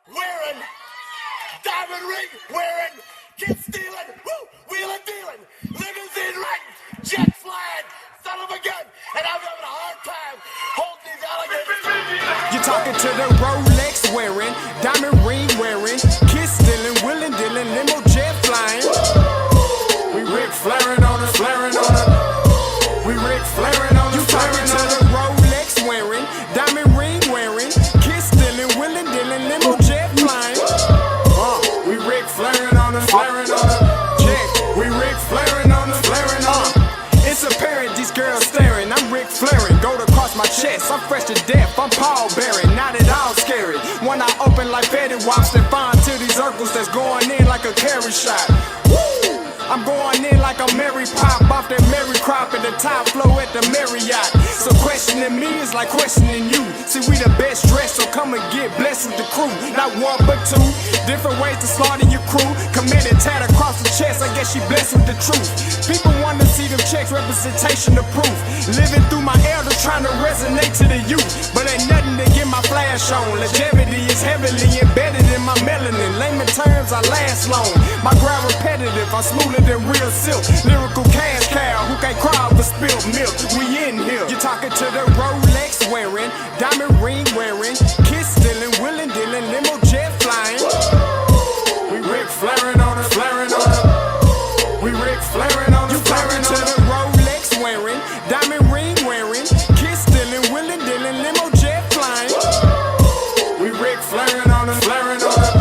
wearing, diamond ring wearing, kid stealing, woo, wheeling dealing, limousine riding, jet flying, son of a gun, and I'm having a hard time holding these alligators. You're talking to the Rolex wearing, diamond ring wearing, kid stealing, wheeling dealing, limo jet flying. We Ric Flairin' on it, flaring on it. We Ric Flairin' on it. You talking to the Rolex wearing, diamond ring wearing, kid stealing, wheeling dealing, limo jet flying. We Ric Flairin' on it, flaring on it. Yeah, we Ric Flairin' on it, flaring on it. It's apparent these girls staring. I'm Ric Flairin', gold across my chest. I'm fresh to death. I'm Paul Bearing, not at all scary. When I open like Betty Wops and find to these circles that's going in like a carry shot. Woo! I'm going in like a Mary Pop off that Mary Crop at the top flow at the Marriott. So questioning me is like questioning you. See, we the best dressed, so come and get blessed with the crew. Not one but two, different ways to slaughter your crew. Committed tat across the chest, I guess she blessed with the truth. People want to see them checks, representation of proof. Living through my elders trying to resonate to the youth. But ain't nothing to get my flash on. Longevity is heavily embedded in my melanin. Layman terms, I last long. My grind repetitive, I'm smoother than real silk. Lyrical cash cow who can't cry over spilled milk. We in here. You're talking to the Rolex wearing, diamond ring wearing, kiss stealing, wheeling dealing, limo jet flying. We Ric Flairin' on it, flaring on it. We Ric Flairin' on it, flaring on it. To the Rolex wearing, diamond ring wearing, kiss stealing, wheeling dealing, limo jet flying. We Ric Flairin' on it, flaring on it.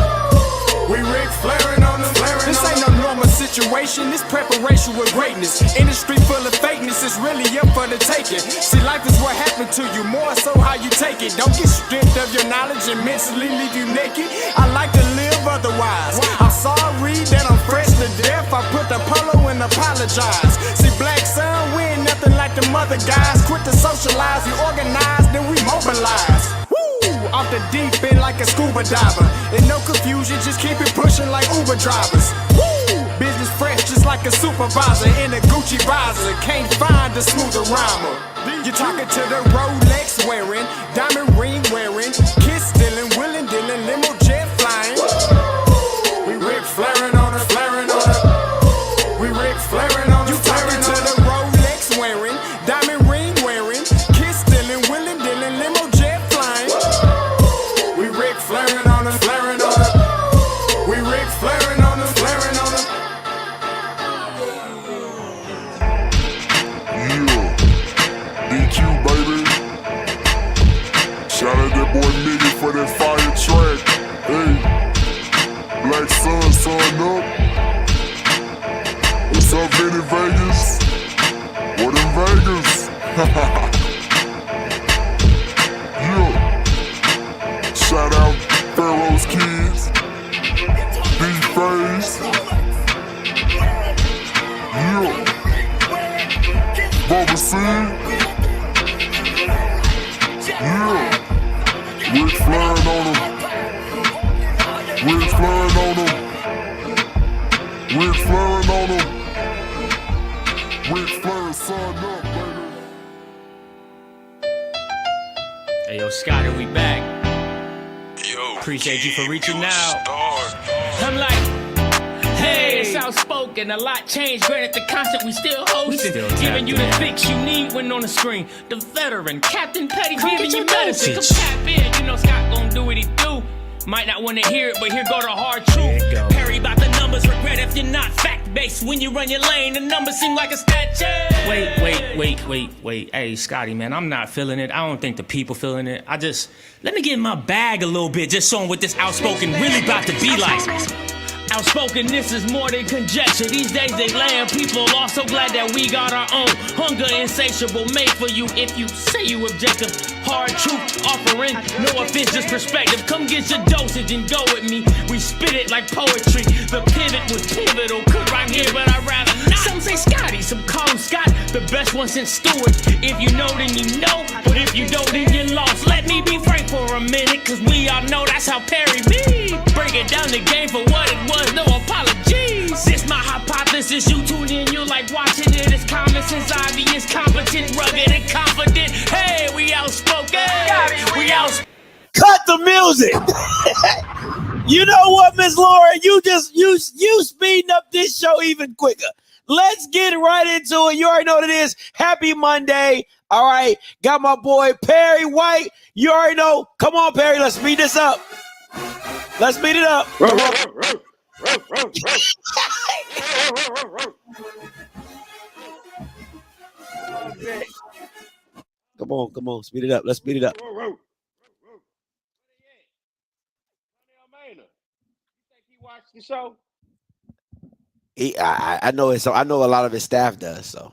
We Ric Flairin' on it, flaring on it. This ain't no normal situation, this preparation with greatness. Industry full of fakeness, it's really up for the taking. See, life is what happened to you, more so how you take it. Don't get stripped of your knowledge and mentally leave you naked. I like to live otherwise. I'm sorry that I'm fresh to death. I put the polo and apologize. See, black son, we ain't nothing like them other guys. Quit to socialize, we organize, then we mobilize. Off the deep end like a scuba diver. And no confusion, just keep it pushing like Uber drivers. Woo! Business fresh just like a supervisor in a Gucci visor. Can't find a smoother rhymer. You're talking to the Rolex wearing, diamond ring wearing, kiss stealing, wheeling dealing, limo jet flying. We Ric Flairin' on it, flaring on it. We Ric Flairin' on it. You talking to the Rolex wearing, diamond ring wearing, kiss stealing, wheeling dealing, limo jet flying. We Ric Flairin' on it, flaring on it. We Ric Flairin' on it, flaring on it. Yeah, DQ baby. Shout out that boy Nigga for that fire track. Hey, Black Sun, sun up. What's up, Vinny Vegas? What in Vegas? Yeah. Shout out Pharaoh's Kids, D-Phase, yeah, Bubba C, yeah, Ric Flairin' on them, Ric Flairin' on them, Ric Flairin' on them, Ric Flairin' son up, baby. Hey yo, Scotty, we back. Appreciate you for reaching out. I'm like, hey, it's outspoken. A lot changed. Granted, the concept we still hosting. Giving you the fix you need when on the screen. The veteran, Captain Petty, giving you medicine. Come tap in. You know Scott gon' do what he do. Might not want to hear it, but here go the hard truth. Perry about the numbers, regret if you're not fact-based. When you run your lane, the numbers seem like a statue. Wait. Hey, Scotty, man, I'm not feeling it. I don't think the people feeling it. Let me get in my bag a little bit, just showing what this outspoken really about to be like. Outspoken, this is more than conjecture. These days they laying people off. So glad that we got our own. Hunger insatiable, made for you if you say you objective. Hard truth offering, no offense, just perspective. Come get your dosage and go with me. We spit it like poetry. The pivot was pivotal. Could rhyme here, but I'd rather not. Some say Scotty, some call him Scott. The best one since Stewart. If you know, then you know. But if you don't, then you're lost. Let me be frank for a minute, cause we all know that's how Perry be. Breaking down the game for what it was, no apologies. This my hypothesis, you tune in, you like watching it. It's common sense, obvious, competent, rugged, and confident. Hey, we outspoken. We outspoken. Cut the music! You know what, Miss Laura? You speeding up this show even quicker. Let's get right into it. You already know what it is. Happy Monday. All right. Got my boy Perry White. You already know. Come on, Perry. Let's speed this up. Let's speed it up. Come on. Speed it up. Let's speed it up. Watch the show. I know it. So I know a lot of his staff does. So.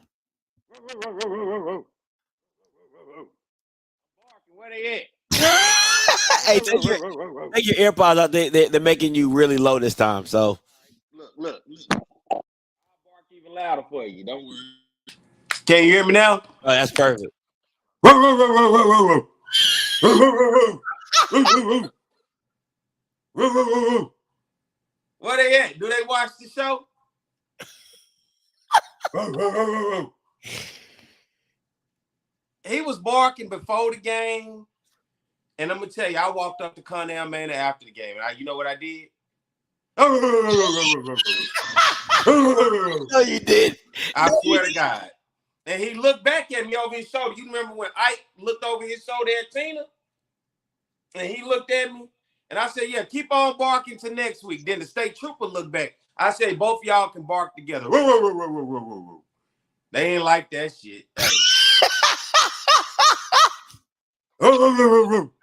Where they at? Hey, take your AirPods out. They're making you really low this time. So. Look. I'll bark even louder for you. Don't worry. Can you hear me now? Oh, that's perfect. Where they at? Do they watch the show? He was barking before the game, and I'm gonna tell you, I walked up to Connell Manor after the game. You know what I did? No, you did. I swear to God. And he looked back at me over his shoulder. You remember when Ike looked over his shoulder at Tina? And he looked at me. And I said, yeah, keep on barking till next week. Then the state trooper looked back. I said, both y'all can bark together. They ain't like that shit. Oh,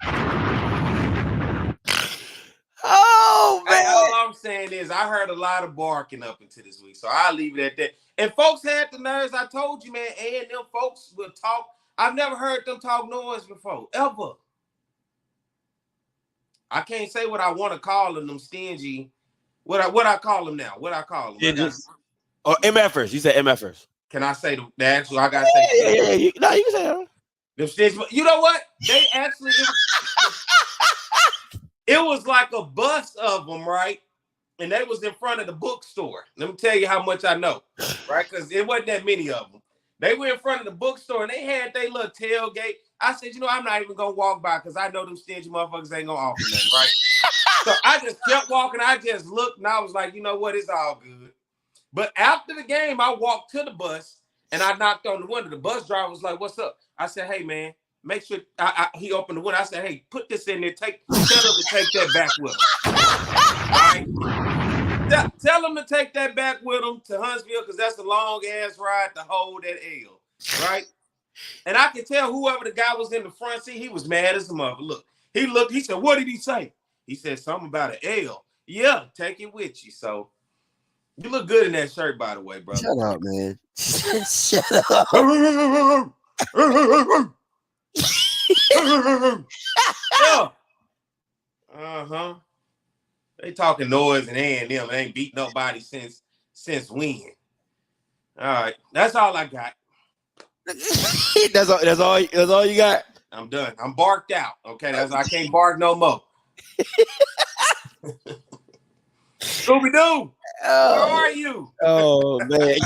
man. All I'm saying is I heard a lot of barking up into this week. So I'll leave it at that. And folks had the nerves. I told you, man, and them folks will talk. I've never heard them talk noise before, ever. I can't say what I want to call them stingy. What I call them now? What I call them? Or MFers. You said MFers. Can I say the actual? I gotta say. Yeah. You can say that. Them stingy. You know what? They actually. It was like a bus of them, right? And they was in front of the bookstore. Let me tell you how much I know, right? Because it wasn't that many of them. They were in front of the bookstore and they had their little tailgate. I said, I'm not even gonna walk by because I know them stingy motherfuckers ain't gonna offer nothing, right? So I just kept walking. I just looked and I was like, you know what? It's all good. But after the game, I walked to the bus and I knocked on the window. The bus driver was like, "What's up?" I said, "Hey, man, make sure." He opened the window. I said, "Hey, put this in there. Tell them to take that back with them." Right? Tell them to take that back with them to Huntsville because that's a long ass ride to hold that L. Right? And I could tell whoever the guy was in the front seat, he was mad as a mother. Look, he looked. He said, "What did he say?" He said something about an L. Yeah, take it with you. So you look good in that shirt, by the way, brother. Shut up, man. Shut up. Yeah. Uh-huh. They talking noise and them. They ain't beat nobody since when. All right. That's all I got. That's all you got. I'm done. I'm barked out. Okay. I can't bark no more. Scooby-Doo. Where are you? Oh, man.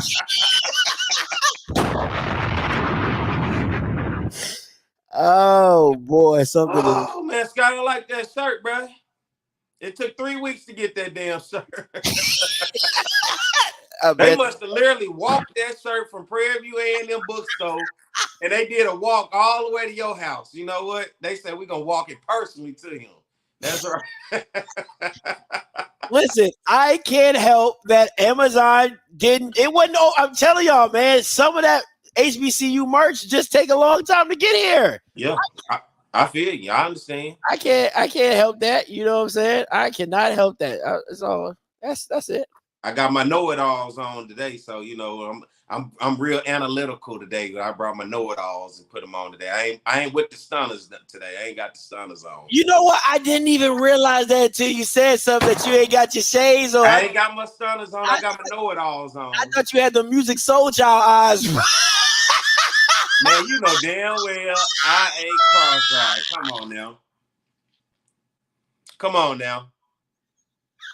Oh, boy. Oh, man. Scott, I like that shirt, bro. It took 3 weeks to get that damn shirt. They must have literally walked that shirt from Prairie View A&M bookstore, and they did a walk all the way to your house. You know what? They said we're going to walk it personally to him. That's right. Listen, I can't help that Amazon didn't. It wasn't. I'm telling y'all, man. Some of that HBCU merch just take a long time to get here. Yeah, I feel you. I understand. I can't help that. You know what I'm saying? I cannot help that. That's all. That's it. I got my know-it-alls on today, so I'm real analytical today. I brought my know-it-alls and put them on today. I ain't with the stunners today. I ain't got the stunners on. You know what? I didn't even realize that until you said something that you ain't got your shades on. I ain't got my stunners on. I got my know-it-alls on. I thought you had the Music Soul Child eyes. Man, you know damn well I ain't cross-eyed. Come on now.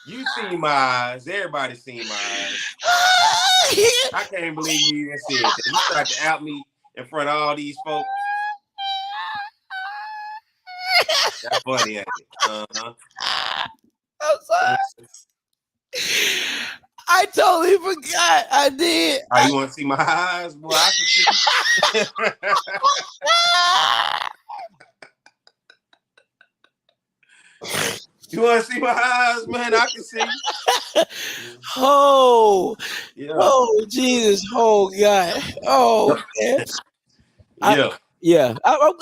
You see my eyes. Everybody seen my eyes. I can't believe you even said that. You tried to out me in front of all these folks. That's funny, ain't it? Uh-huh. I'm I totally forgot. I did. Oh, you want to see my eyes? Boy, I can see. You want to see my eyes, man? I can see. Oh, Yeah. oh, Jesus. Oh, God. Oh, man. Yeah. I like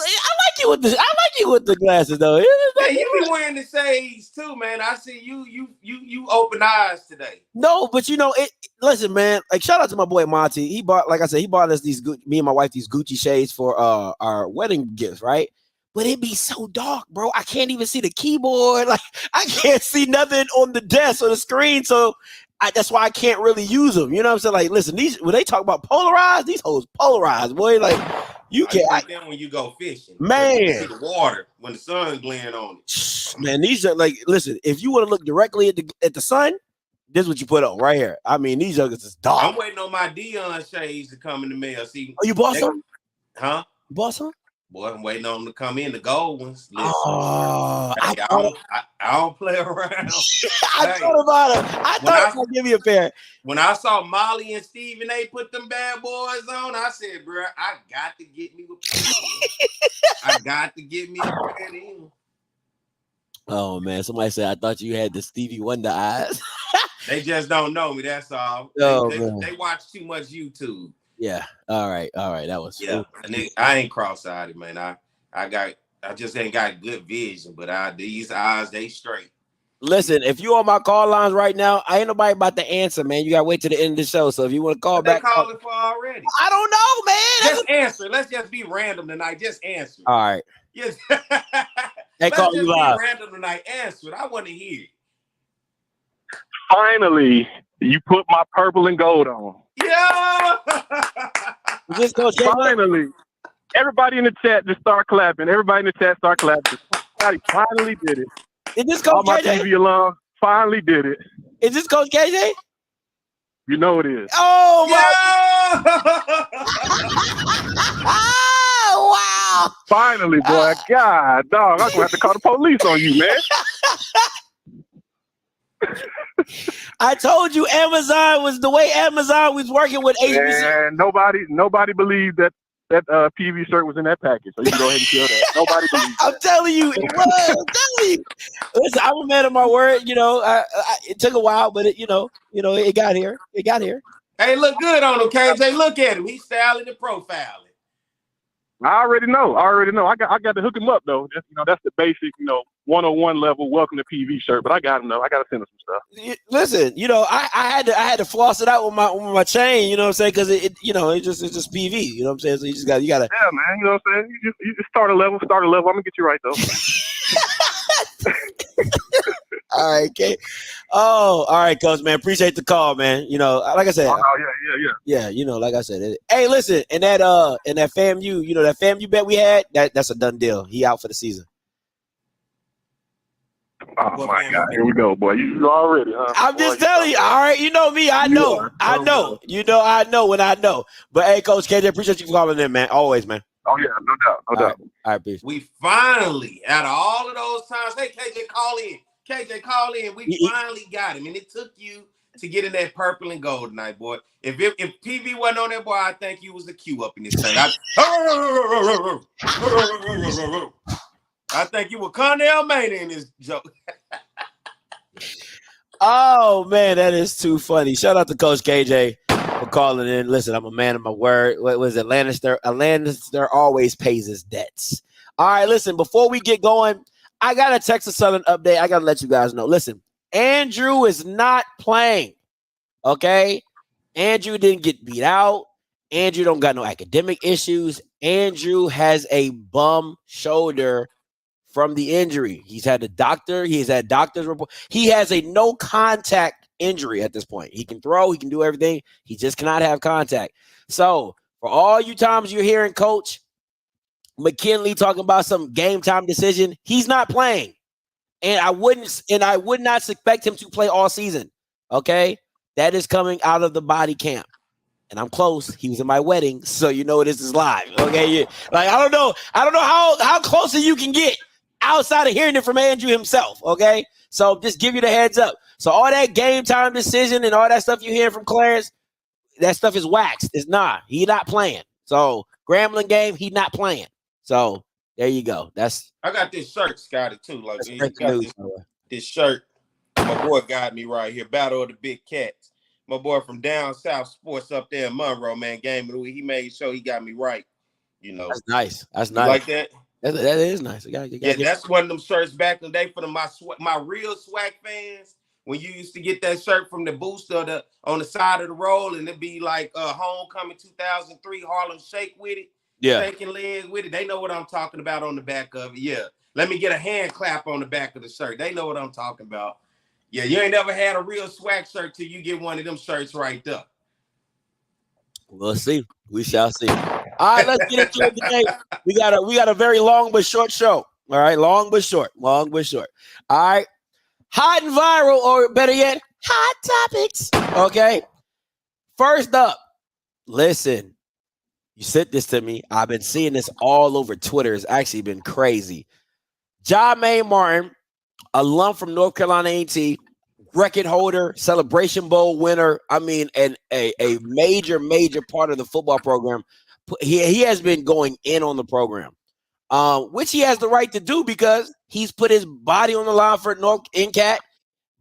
you with the glasses though. Hey, you be wearing the shades too, man. I see you open eyes today. No, but you know it. Listen, man. Like shout out to my boy Monty. He bought, like I said, he bought us me and my wife these Gucci shades for our wedding gifts, right? But it be so dark, bro. I can't even see the keyboard. Like I can't see nothing on the desk or the screen. So that's why I can't really use them. You know what I'm saying? Like, listen, when they talk about polarized, these hoes polarized, boy. Like you can't. Then when you go fishing, man, you see the water when the sun glint on it. Man, these are like, listen, if you want to look directly at the sun, this is what you put on right here. I mean, these jokers is dark. I'm waiting on my Dion shades to come in the mail. See, you bought some? Huh? You bought some? Boy, I'm waiting on them to come in, the gold ones. Listen, I don't play around. I thought about it. I thought I'd give you a pair. When I saw Molly and Stephen A put them bad boys on, I said, bro, I got to get me I got to get me a pair of them. Oh, man. Somebody said, I thought you had the Stevie Wonder eyes. They just don't know me. That's all. They watch too much YouTube. Yeah. All right. That was I ain't cross-eyed, man. I just ain't got good vision, but these eyes, they straight. Listen, if you on my call lines right now, I ain't nobody about to answer, man. You gotta wait to the end of the show. So if you want to call back, calling for already. I don't know, man. Just answer. Let's just be random tonight. Just answer. All right. Yes. They call you live. Be random tonight. Answer it. I want to hear. Finally, you put my purple and gold on. Yeah. Just finally, everybody in the chat just start clapping. Everybody in the chat start clapping. Somebody finally did it. Is this Coach my KJ? TV alum finally did it. Is this Coach KJ? You know it is. Oh my! Oh, wow! Finally, boy. God, dog, I'm gonna have to call the police on you, man. I told you Amazon was the way Amazon was working with ABC. And nobody believed that PV shirt was in that package. So you can go ahead and kill that. Nobody believed that. I'm telling you, it was. I'm telling you. Listen, I'm a man of my word. You know, it took a while, but it got here. It got here. Hey, look good on him, KJ. Look at him. He's styling and profiling. I already know. I got to hook him up though. Just, that's the basic, 101 level welcome to PV shirt. But I got him though. I got to send him some stuff. Listen, I had to floss it out with my chain. You know what I'm saying? Because it's just PV. You know what I'm saying? So you gotta. Yeah, man. You know what I'm saying? You just start a level. I'm gonna get you right though. All right, okay. Oh, all right, Coach, man. Appreciate the call, man. Like I said. Oh, yeah. Yeah, like I said. Hey, listen, and that FAMU, that FAMU bet we had, that's a done deal. He out for the season. Oh my God! Here we go, boy. You already, huh? I'm just telling you. All right, you know me. I know. I know when I know. But hey, Coach KJ, appreciate you for calling in, man. Always, man. Oh yeah, no doubt. All right, peace. We finally, out of all of those times, hey KJ, call in. KJ, call in. We finally got him, and it took you to get in that purple and gold tonight, boy. If PV wasn't on there, boy, I think you was the Q up in this thing. I think you were Cornell Maynard in this joke. Oh man, that is too funny. Shout out to Coach KJ for calling in. Listen, I'm a man of my word. What was it? Lannister always pays his debts. All right, listen, before we get going, I got a Texas Southern update. I got to let you guys know. Listen, Andrew is not playing, okay? Andrew didn't get beat out. Andrew don't got no academic issues. Andrew has a bum shoulder from the injury. He's had doctor's report. He has a no contact injury at this point. He can throw, he can do everything. He just cannot have contact. So for all you times you're hearing Coach McKinley talking about some game time decision, he's not playing. And I would not expect him to play all season. Okay? That is coming out of the body camp. And I'm close. He was in my wedding, so this is live. Okay? Like I don't know how closer you can get. outside of hearing it from Andrew himself, okay? So just give you the heads up. So all that game time decision and all that stuff you hear from Clarence, that stuff is waxed. It's not. He not playing. So Grambling game, he not playing. So there you go. I got this shirt, Scotty, too. Like, That's you great got news, this shirt. My boy got me right here. Battle of the Big Cats. My boy from down south sports up there in Monroe, man. Game of the week. He made sure he got me right. You know. That's nice. That's You nice. like that? That is nice. That's one of them shirts back in the day for my real swag fans. When you used to get that shirt from the booster on the side of the roll, and it'd be like Homecoming 2003 Harlem Shake with it, shaking legs with it. They know what I'm talking about on the back of it. Yeah. Let me get a hand clap on the back of the shirt. They know what I'm talking about. Yeah, you ain't never had a real swag shirt till you get one of them shirts right there. We'll see. We shall see. All right, let's get into it today. We got a very long but short show. All right, long but short. All right. Hot and viral, or better yet, hot topics. Okay. First up, listen. You sent this to me. I've been seeing this all over Twitter. It's actually been crazy. Jameer Martin, alum from North Carolina A&T, record holder, Celebration Bowl winner. I mean, and a major part of the football program. He has been going in on the program, which he has the right to do because he's put his body on the line for NCAT,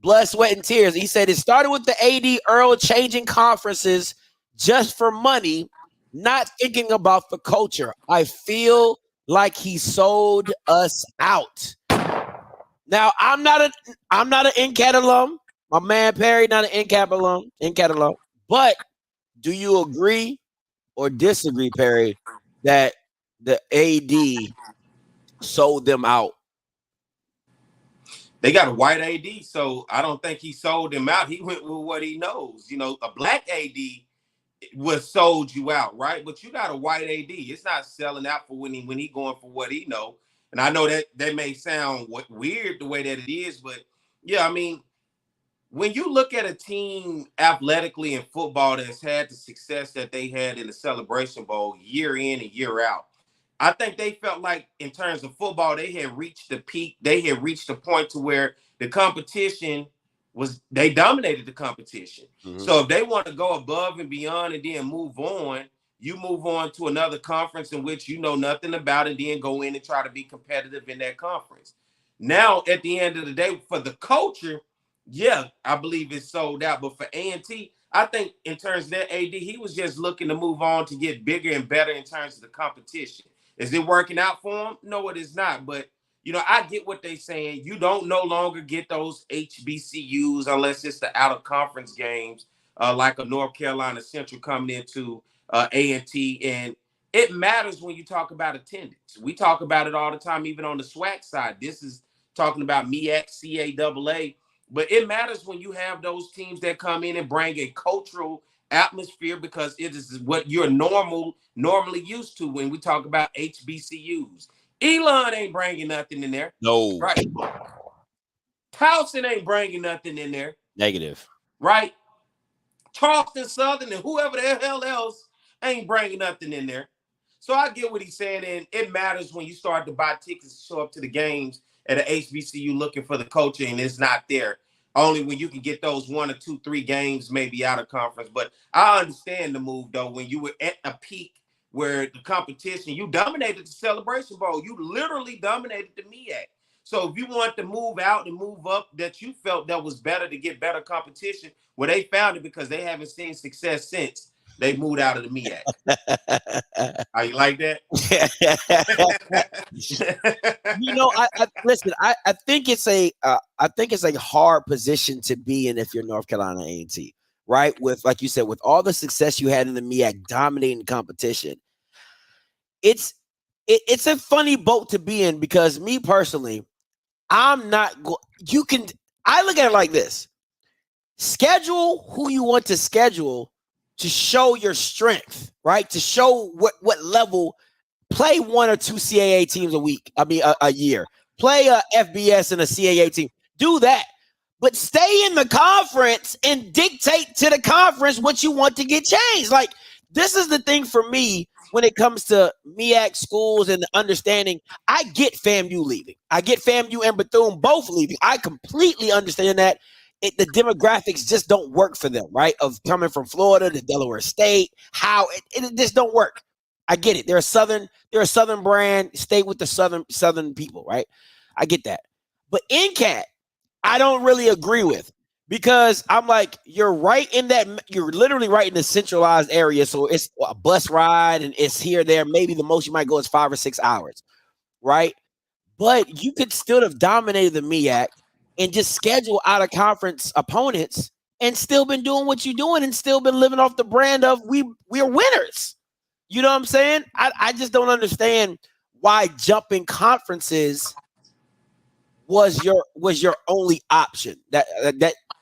blood, sweat, and tears. He said it started with the AD Earl changing conferences just for money, not thinking about the culture. I feel like he sold us out. Now, I'm not an NCAT alum. My man Perry, not an NCAT alum. But do you agree or disagree, Perry, that the AD sold them out? They got a white AD, so I don't think he sold them out. He went with what he knows. You know, a black AD was sold you out, right? But you got a white AD. It's not selling out for when he going for what he know. And I know that may sound weird the way that it is, but yeah, I mean, when you look at a team athletically in football that's had the success that they had in the Celebration Bowl year in and year out, I think they felt like in terms of football, they had reached the peak. They had reached the point to where the competition they dominated the competition. Mm-hmm. So if they want to go above and beyond and then move on, you move on to another conference in which you know nothing about and then go in and try to be competitive in that conference. Now, at the end of the day, for the culture, yeah, I believe it's sold out. But for A&T, I think in terms of that AD, he was just looking to move on to get bigger and better in terms of the competition. Is it working out for him? No, it is not. But, you know, I get what they're saying. You don't no longer get those HBCUs unless it's the out-of-conference games, like a North Carolina Central coming into A&T. And it matters when you talk about attendance. We talk about it all the time, even on the SWAC side. This is talking about MEAC, CAAA. But it matters when you have those teams that come in and bring a cultural atmosphere because it is what you're normally used to when we talk about HBCUs. Elon ain't bringing nothing in there. No. Right. Towson ain't bringing nothing in there. Negative. Right. Charleston Southern and whoever the hell else ain't bringing nothing in there. So I get what he's saying, and it matters when you start to buy tickets to show up to the games at an HBCU looking for the culture, and it's not there. Only when you can get those 1 or 2, 3 games maybe out of conference. But I understand the move, though, when you were at a peak where the competition, you dominated the Celebration Bowl. You literally dominated the MEAC. So if you want to move out and move up, that you felt that was better to get better competition, well, they found it because they haven't seen success since they moved out of the MEAC. How you like that? You know, listen. I think it's a hard position to be in if you're North Carolina A&T, right? With, like you said, with all the success you had in the MEAC, dominating competition, it's a funny boat to be in because me personally, I'm not. I look at it like this: schedule who you want to schedule to show your strength, right? To show what level. Play 1 or 2 CAA teams a year. Play a FBS and a CAA team. Do that. But stay in the conference and dictate to the conference what you want to get changed. Like, this is the thing for me when it comes to MEAC schools and the understanding, I get FAMU leaving. I get FAMU and Bethune both leaving. I completely understand that. The demographics just don't work for them, right? Of coming from Florida to Delaware State, how it just don't work. I get it. They're a southern brand. Stay with the southern people, right? I get that. But NCAT, I don't really agree with, because I'm like, you're literally right in the centralized area. So it's a bus ride and it's here, there. Maybe the most you might go is 5 or 6 hours, right? But you could still have dominated the MEAC and just schedule out of conference opponents and still been doing what you're doing and still been living off the brand of we're winners. You know what I'm saying? I just don't understand why jumping conferences was your only option. That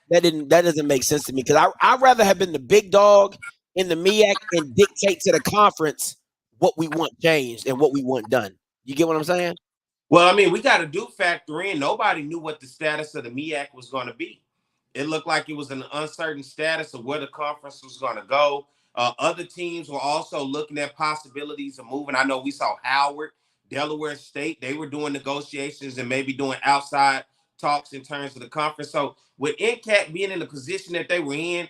doesn't make sense to me, because I'd rather have been the big dog in the MEAC and dictate to the conference what we want changed and what we want done. You get what I'm saying? Well, I mean, we got to factor in. Nobody knew what the status of the MEAC was going to be. It looked like it was an uncertain status of where the conference was going to go. Other teams were also looking at possibilities of moving. I know we saw Howard, Delaware State. They were doing negotiations and maybe doing outside talks in terms of the conference. So with NCAT being in the position that they were in,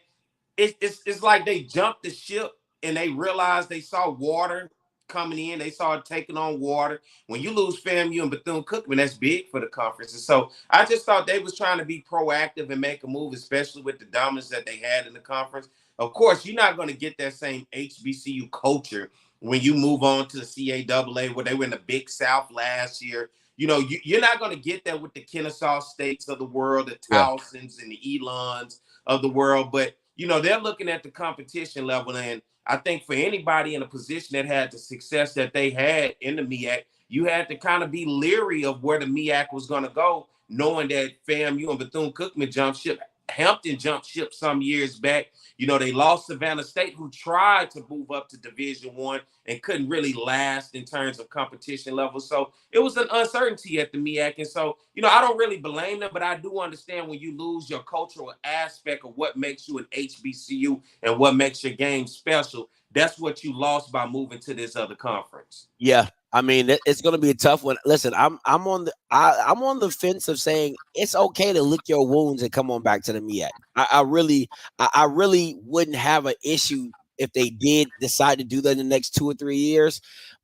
it's like they jumped the ship and they realized they saw water coming in. They saw it taking on water. When you lose FAMU and Bethune-Cookman, that's big for the conference. And so I just thought they was trying to be proactive and make a move, especially with the dominance that they had in the conference. Of course, you're not going to get that same HBCU culture when you move on to the CAA, where they were in the Big South last year. You know, you're not going to get that with the Kennesaw States of the world, the Towsons and the Elons of the world. But, you know, they're looking at the competition level. And I think for anybody in a position that had the success that they had in the MEAC, you had to kind of be leery of where the MEAC was going to go, knowing that FAMU and Bethune-Cookman jumped ship. Hampton jumped ship some years back. You know, they lost Savannah State, who tried to move up to Division I and couldn't really last in terms of competition level. So it was an uncertainty at the MEAC. And so, you know, I don't really blame them, but I do understand when you lose your cultural aspect of what makes you an HBCU and what makes your game special, that's what you lost by moving to this other conference. Yeah. I mean, it's going to be a tough one. Listen, I'm on the fence of saying it's okay to lick your wounds and come on back to the MEAC. I really wouldn't have an issue if they did decide to do that in the next 2 or 3 years.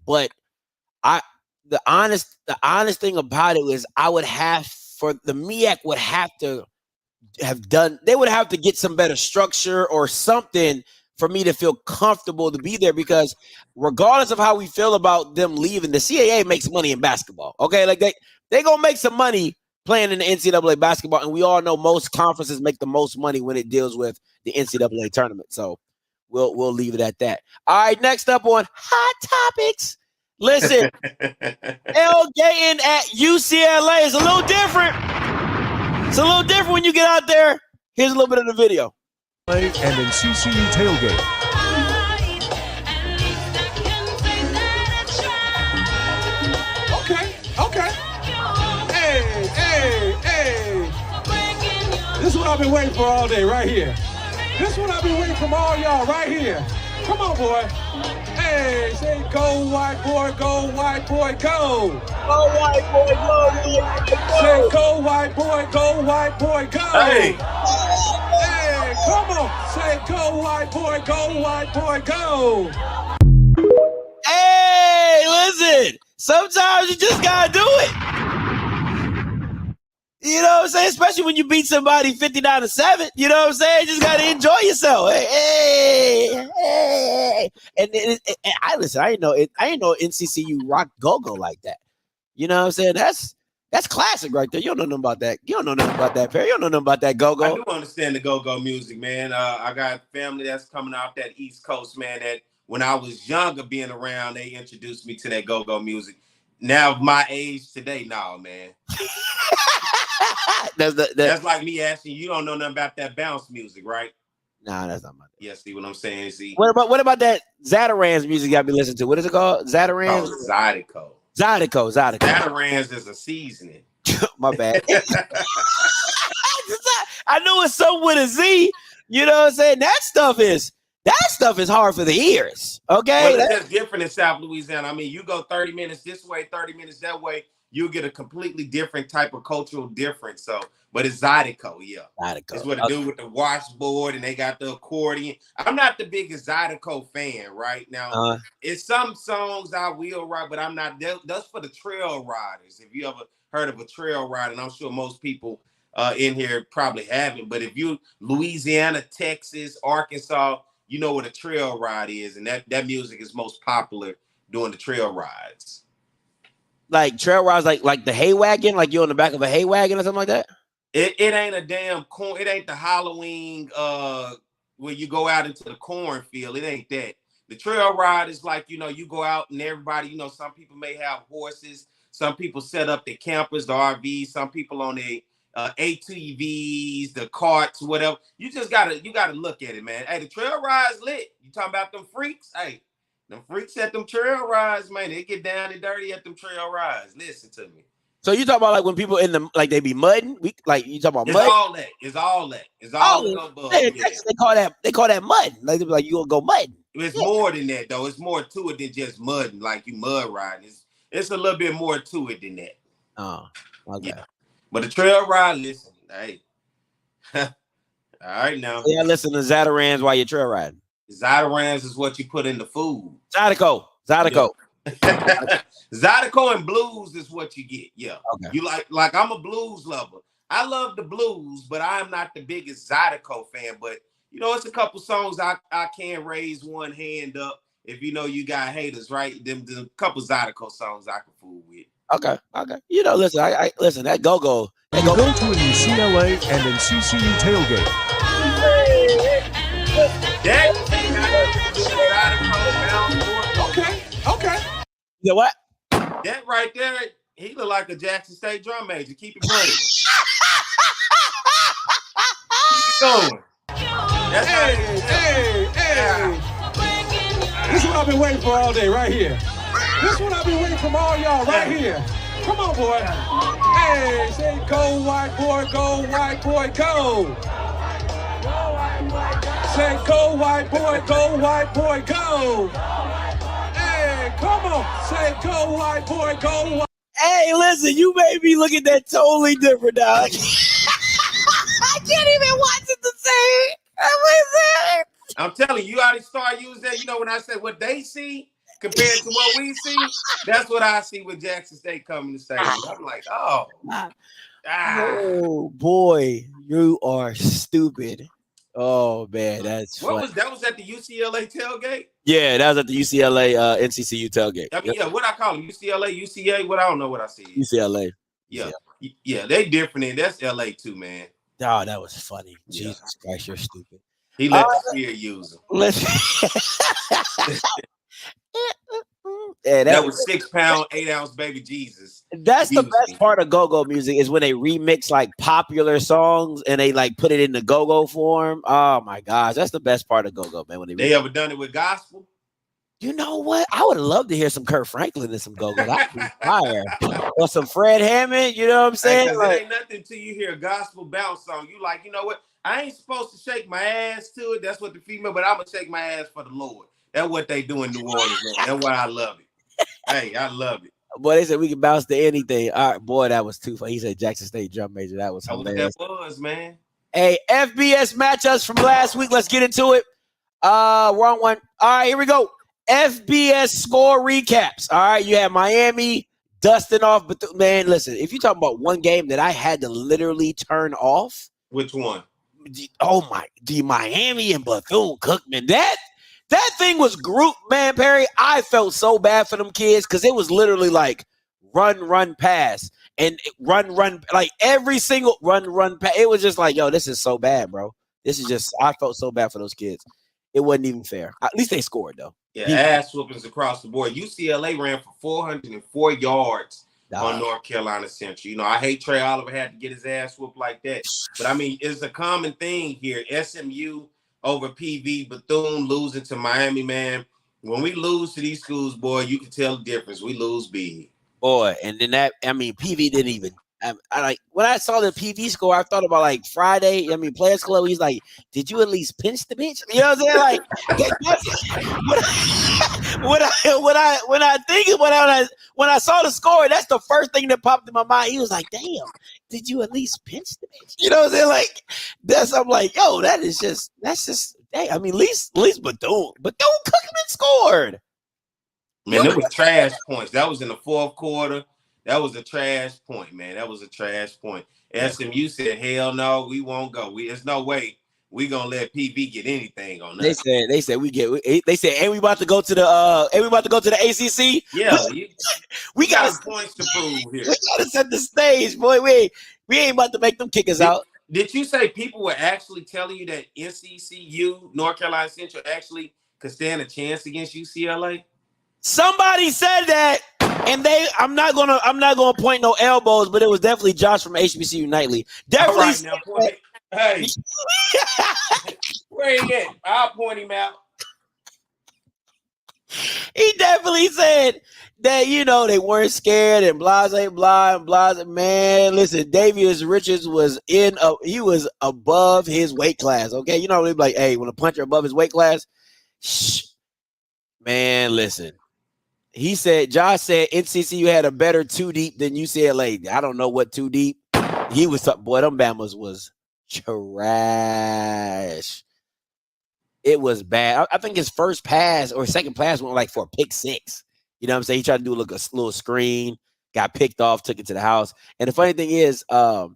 But the honest thing about it is, I would have, for the MEAC would have to have done, they would have to get some better structure or something for me to feel comfortable to be there, because regardless of how we feel about them leaving, the CAA makes money in basketball. Okay, like they gonna make some money playing in the NCAA basketball, and we all know most conferences make the most money when it deals with the NCAA tournament. So we'll leave it at that. All right, next up on Hot Topics. Listen, L Gaten at UCLA is a little different. It's a little different when you get out there. Here's a little bit of the video. And in CCU tailgate. Okay. Hey. This is what I've been waiting for all day, right here. This is what I've been waiting from all y'all, right here. Come on, boy. Hey, say go white boy, go. Go white boy, go. Say go white boy, go. Hey. Come on, say go white boy, go. Hey, listen, sometimes you just gotta do it. You know what I'm saying? Especially when you beat somebody 59-7. You know what I'm saying? You just gotta enjoy yourself. Hey. And I listen. I ain't know NCCU rock go-go like that. You know what I'm saying? That's classic right there. You don't know nothing about that. You don't know nothing about that, Perry. You don't know nothing about that go-go. I do understand the go-go music, man. I got family that's coming out that East Coast, man, that when I was younger being around, they introduced me to that go-go music. Now, my age today, no, man. That's like me asking, you don't know nothing about that bounce music, right? Nah, that's not my thing. Yeah, see what I'm saying? See. What about that Zatarans music y'all be listening to? What is it called? Zatarans? Oh, Jodeco. Zodeco. Zatarans is a seasoning. My bad. I know it's something with a Z. You know what I'm saying? That stuff is That stuff is hard for the ears. Okay. Well, it's just different in South Louisiana. I mean, you go 30 minutes this way, 30 minutes that way, you'll get a completely different type of cultural difference. So, but it's Jodeco, yeah. Jodeco. It's what to do with the washboard, and they got the accordion. I'm not the biggest Jodeco fan right now. It's some songs I will write, but I'm not. That's for the trail riders. If you ever heard of a trail ride, and I'm sure most people in here probably haven't, but if you Louisiana, Texas, Arkansas, you know what a trail ride is, and that music is most popular during the trail rides. Like trail rides, like the hay wagon, like you're on the back of a hay wagon or something like that. It ain't a damn corn. It ain't the Halloween where you go out into the cornfield. It ain't that. The trail ride is like, you know, you go out and everybody, you know, some people may have horses. Some people set up their campers, the RVs. Some people on their ATVs, the carts, whatever. You gotta look at it, man. Hey, the trail ride's lit. You talking about them freaks? Hey, them freaks at them trail rides, man. They get down and dirty at them trail rides. Listen to me. So you talk about like when people in the like they be mudding? Like you talk about it's mud? all that. It's all that. It's all above. Yeah. They call that mudding. Like they be like, you gonna go mudding. It's more than that though. It's more to it than just mudding, like you mud riding. It's a little bit more to it than that. Oh, okay. Yeah. But the trail ride, listen, hey. All right now. Yeah, listen to Zatarans while you're trail riding. Zatarans is what you put in the food. Jodeco. Zydeco and blues is what you get. Yeah. Okay. You like I'm a blues lover. I love the blues, but I'm not the biggest Zydeco fan. But you know, it's a couple songs I can raise one hand up if you know you got haters, right? Them couple Zydeco songs I can fool with. Okay. You know, listen, I listen, that go-go. You go to a UCLA and NCCU tailgate. Okay. You know what? That right there, he look like a Jackson State drum major. Keep it playing. Keep it going. Hey. This is what I've been waiting for all day, right here. This is what I've been waiting from all y'all, right here. Come on, boy. Hey, say go, white boy, go, white boy, go. Say go, white boy, go, white boy, go. Hey, come on. Say go, white boy, go, white. Hey, listen, you made me look at that totally different now. I can't even watch it the same. I'm telling you, ought to start using that. You know, when I say what they see compared to what we see, that's what I see with Jackson State coming to stadium. I'm like, oh boy, you are stupid. Oh man, that's that was at the UCLA tailgate? Yeah, that was at the UCLA NCCU tailgate. I mean, yeah, what I call them? UCLA, UCA, what I don't know what I see. UCLA. Yeah, they different, and that's LA too, man. Oh, that was funny. Yeah. Jesus Christ, you're stupid. He let the fear use him. Yeah, that was 6 pound, 8 ounce baby Jesus. That's the best part of go-go music is when they remix like popular songs and they like put it in the go-go form. Oh my gosh, that's the best part of go-go, man. When they ever done it with gospel? You know what? I would love to hear some Kurt Franklin and some go-go. That'd be fire. Or some Fred Hammond. You know what I'm saying? Hey, like, it ain't nothing till you hear a gospel bounce song. You like, you know what? I ain't supposed to shake my ass to it. That's what the female, but I'm gonna shake my ass for the Lord. That's what they do in New Orleans. Man. That's why I love it. Hey, I love it. Boy, they said we can bounce to anything. All right, boy, that was too funny. He said Jackson State drum major. That was hilarious. That was, man. Hey, FBS matchups from last week. Let's get into it. Wrong one. All right, here we go. FBS score recaps. All right, you have Miami dusting off. But man, listen, if you talk about one game that I had to literally turn off. Which one? The Miami and Bethune-Cookman. That thing was group, man, Perry. I felt so bad for them kids because it was literally like run, pass, and run, like every single run, pass. It was just like, yo, this is so bad, bro. This is just, I felt so bad for those kids. It wasn't even fair. At least they scored, though. Yeah, ass whoopings across the board. UCLA ran for 404 yards on North Carolina Central. You know, I hate Trey Oliver had to get his ass whooped like that. But, I mean, it's a common thing here. SMU over PV, Bethune losing to Miami, man. When we lose to these schools, boy, you can tell the difference. We lose big. Boy, and then PV didn't even I like when I saw the PV score, I thought about like Friday. I mean, Players Club. He's like, "Did you at least pinch the bitch?" You know what I'm saying? Like, when I think of when I saw the score, that's the first thing that popped in my mind. He was like, "Damn, did you at least pinch the bitch?" You know what I'm saying? Like, I'm like, yo, that's just. Hey, I mean, at least Bethune Cookman scored. Man, it was trash points. That was in the fourth quarter. That was a trash point, man. That was a trash point. SMU said, "Hell no, we won't go. There's no way we gonna let PV get anything on that." They said they said, and we about to go to the ACC. Yeah, we got points to prove here. We gotta set the stage, boy. We ain't about to make them kick us out. Did you say people were actually telling you that NCCU, North Carolina Central, actually could stand a chance against UCLA? Somebody said that, and I'm not gonna point no elbows, but it was definitely Josh from HBCU Nightly. Definitely. All right, now point it. Hey, where he at? I'll point him out. He definitely said that, they weren't scared and blase. Man, listen, Davius Richards was he was above his weight class. Okay, they'd be like, hey, when a puncher above his weight class, shh. Man, listen. Josh said NCCU had a better 2 deep than UCLA. I don't know what 2 deep. He was them Bamas was trash. It was bad. I think his first pass or second pass went like for a pick 6. You know what I'm saying? He tried to do a little screen, got picked off, took it to the house. And the funny thing is, I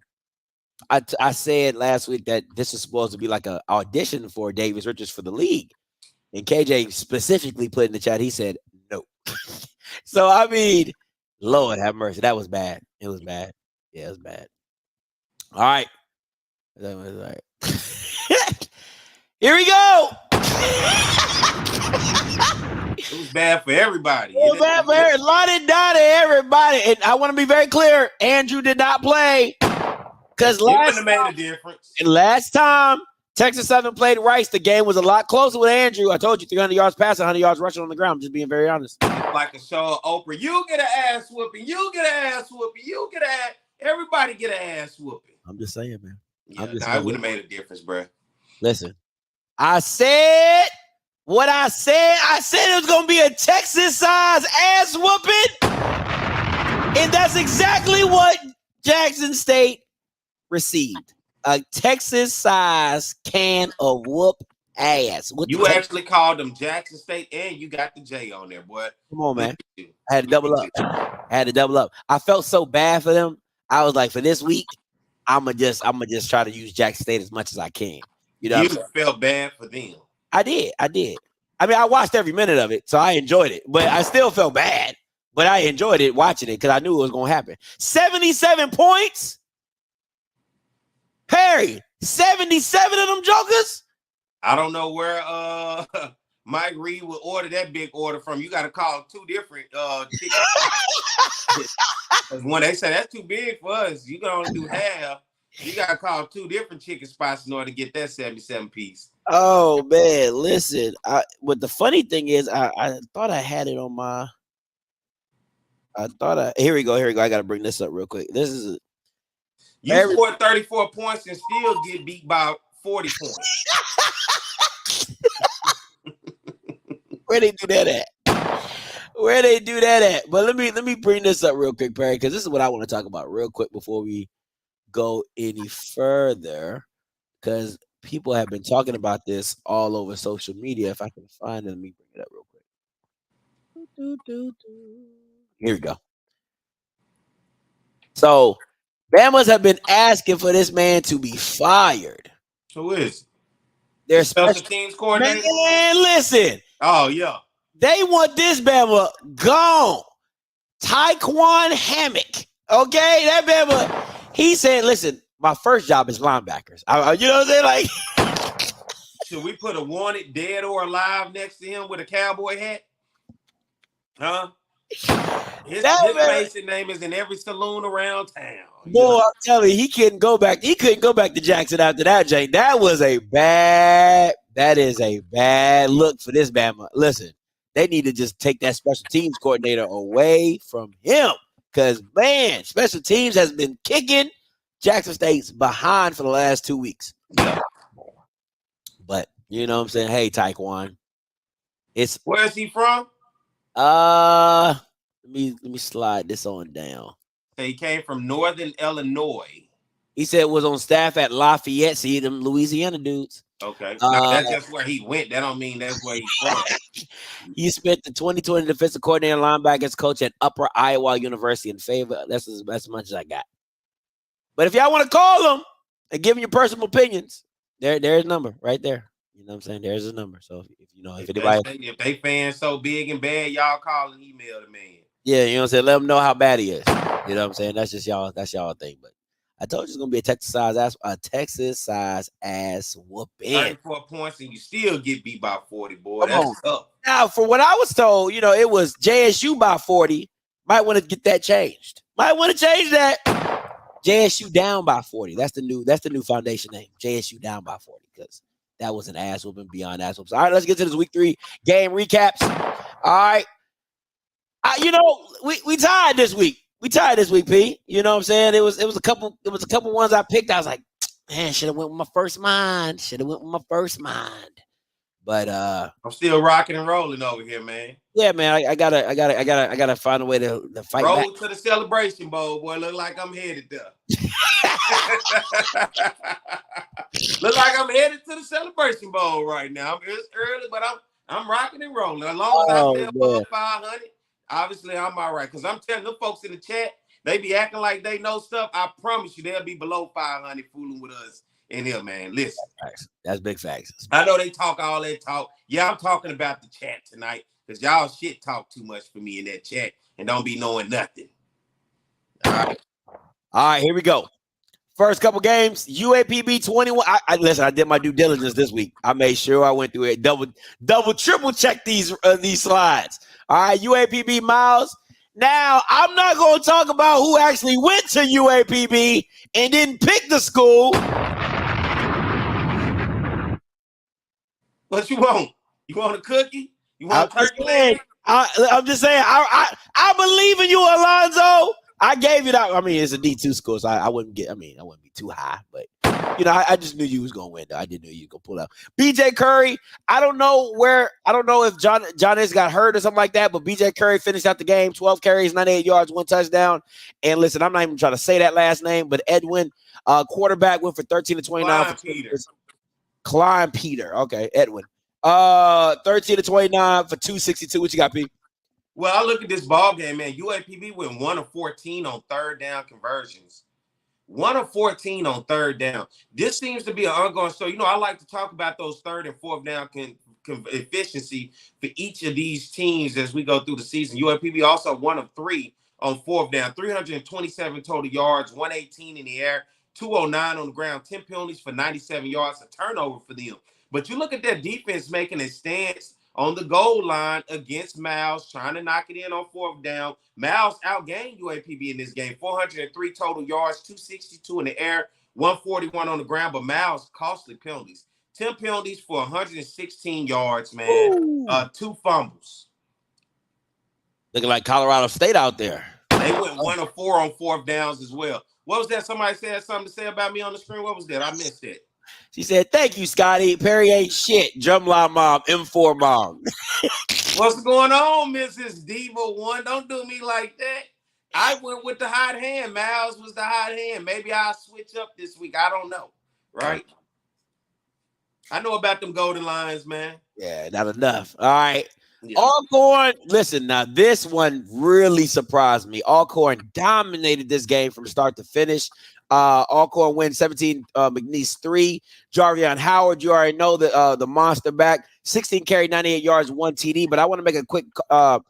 said last week that this was supposed to be like an audition for Davis Richards for the league. And KJ specifically put in the chat, he said, no. So, I mean, Lord have mercy. That was bad. It was bad. Yeah, it was bad. All right. That was all right. Here we go. It was bad for everybody. It was bad for everybody. Lottie Dottie, everybody. And I want to be very clear. Andrew did not play. Because last time Texas Southern played Rice, the game was a lot closer with Andrew. I told you 300 yards passing, 100 yards rushing on the ground. I'm just being very honest. It's like a show of Oprah. You get an ass whooping. You get an ass whooping. Everybody get an ass whooping. I'm just saying, man. Yeah, I would have made a difference, bro. Listen, I said what I said. I said it was going to be a Texas-sized ass whooping. And that's exactly what Jackson State received. A Texas-sized can of whoop ass. You actually called them Jackson State, and you got the J on there, boy. Come on, man. I had to double up. I felt so bad for them. I was like, for this week, I'm gonna just try to use Jackson State as much as I can. You felt bad for them. I did. I mean, I watched every minute of it, so I enjoyed it. But I still felt bad. But I enjoyed it watching it because I knew it was gonna happen. 77 points. Perry, 77 of them jokers. I don't know where Mike Reed would order that big order from. You got to call 2 different chicken. When they say that's too big for us, you can only do half. You got to call 2 different chicken spots in order to get that 77 piece. Oh man, listen. But the funny thing is, I thought I had it on my. Here we go. I got to bring this up real quick. This is. You scored 34 points and still get beat by 40 points. Where they do that at? But let me bring this up real quick, Perry, because this is what I want to talk about real quick before we go any further. Because people have been talking about this all over social media. If I can find it, let me bring it up real quick. Here we go. So, Bamas have been asking for this man to be fired. Who is? Their special teams coordinator. Man, listen. Oh yeah. They want this Bama gone. Taekwon Hammock. Okay, that Bama. He said, "Listen, my first job is linebackers." You know what I'm saying? Like, should we put a wanted dead or alive next to him with a cowboy hat? Huh? His basic name is in every saloon around town. Boy, I'm telling you, he couldn't go back. He couldn't go back to Jackson after that, Jay. That is a bad look for this Bama. Listen, they need to just take that special teams coordinator away from him. Because, man, special teams has been kicking Jackson State's behind for the last 2 weeks. Yeah. But, you know what I'm saying? Hey, Taekwon. Where is he from? Let me slide this on down. So he came from Northern Illinois. He said was on staff at Lafayette. See them Louisiana dudes. Okay. No, that's just where he went. That don't mean that's where he's from. He spent the 2020 defensive coordinator and linebackers coach at Upper Iowa University in favor. That's as much as I got. But if y'all want to call him and give him your personal opinions, there's a number right there. You know what I'm saying? There's a number. So if they fans so big and bad, y'all call and email the man. Yeah, you know what I'm saying? Let him know how bad he is. You know what I'm saying? That's just y'all thing. But I told you it's gonna be a Texas size ass whooping. 34 points and you still get beat by 40, boy. That's tough. Now, for what I was told, it was JSU by 40. Might want to get that changed. Might want to change that. JSU down by 40. That's the new foundation name. JSU down by 40 because that was an ass whooping beyond ass whooping. All right, let's get to this week 3 game recaps. All right. We tied this week. P. You know what I'm saying? It was a couple ones I picked. I was like, man, should have went with my first mind. But I'm still rocking and rolling over here, man. Yeah, man. I gotta find a way to fight Roll back. to the Celebration Bowl, boy. Look like I'm headed there. Look like I'm headed to the Celebration Bowl right now. It's early, but I'm rocking and rolling. As long as I stay above 500, obviously I'm all right. Because I'm telling them folks in the chat, they be acting like they know stuff. I promise you, they'll be below 500 fooling with us in here, man. Listen. That's big facts. I know they talk all that talk. Yeah, I'm talking about the chat tonight because y'all shit talk too much for me in that chat and don't be knowing nothing. All right, here we go. First couple games, UAPB 21. Listen, I did my due diligence this week. I made sure I went through it, double, triple check these slides. All right, UAPB Miles. Now, I'm not going to talk about who actually went to UAPB and didn't pick the school. What you want? You want a cookie? You want a turkey leg? I'm just saying, I believe in you, Alonzo. I gave you that. I mean, it's a D2 school, so I wouldn't be too high, but I just knew you was gonna win though. I didn't know you was gonna pull out. BJ Curry, I don't know if John S got hurt or something like that, but BJ Curry finished out the game, 12 carries, 98 yards, 1 touchdown. And listen, I'm not even trying to say that last name, but Edwin, quarterback, went for 13 to 29. Klein Peter. Okay, Edwin. 13 to 29 for 262. What you got, P? Well, I look at this ball game, man. UAPB went 1 of 14 on third down conversions. 1 of 14 on third down. This seems to be an ongoing story. I like to talk about those third and fourth down efficiency for each of these teams as we go through the season. UAPB also 1 of 3 on fourth down. 327 total yards, 118 in the air, 209 on the ground, 10 penalties for 97 yards, a turnover for them. But you look at their defense making a stance on the goal line against Miles, trying to knock it in on fourth down. Miles outgained UAPB in this game, 403 total yards, 262 in the air, 141 on the ground, but Miles costly penalties. 10 penalties for 116 yards, man. 2 fumbles. Looking like Colorado State out there. They went 1 of 4 on fourth downs as well. What was that? Somebody said something to say about me on the screen. What was that? I missed it. She said, thank you, Scotty. Perry ain't shit. Drumline mom, M4 mom. What's going on, Mrs. Diva 1? Don't do me like that. I went with the hot hand. Miles was the hot hand. Maybe I'll switch up this week. I don't know. Right? I know about them golden lines, man. Yeah, not enough. All right. Yeah. Alcorn, listen, now this one really surprised me. Alcorn dominated this game from start to finish. Alcorn wins 17, McNeese 3. Jarvion Howard, you already know the monster back. 16 carry, 98 yards, 1 TD. But I want to make a quick I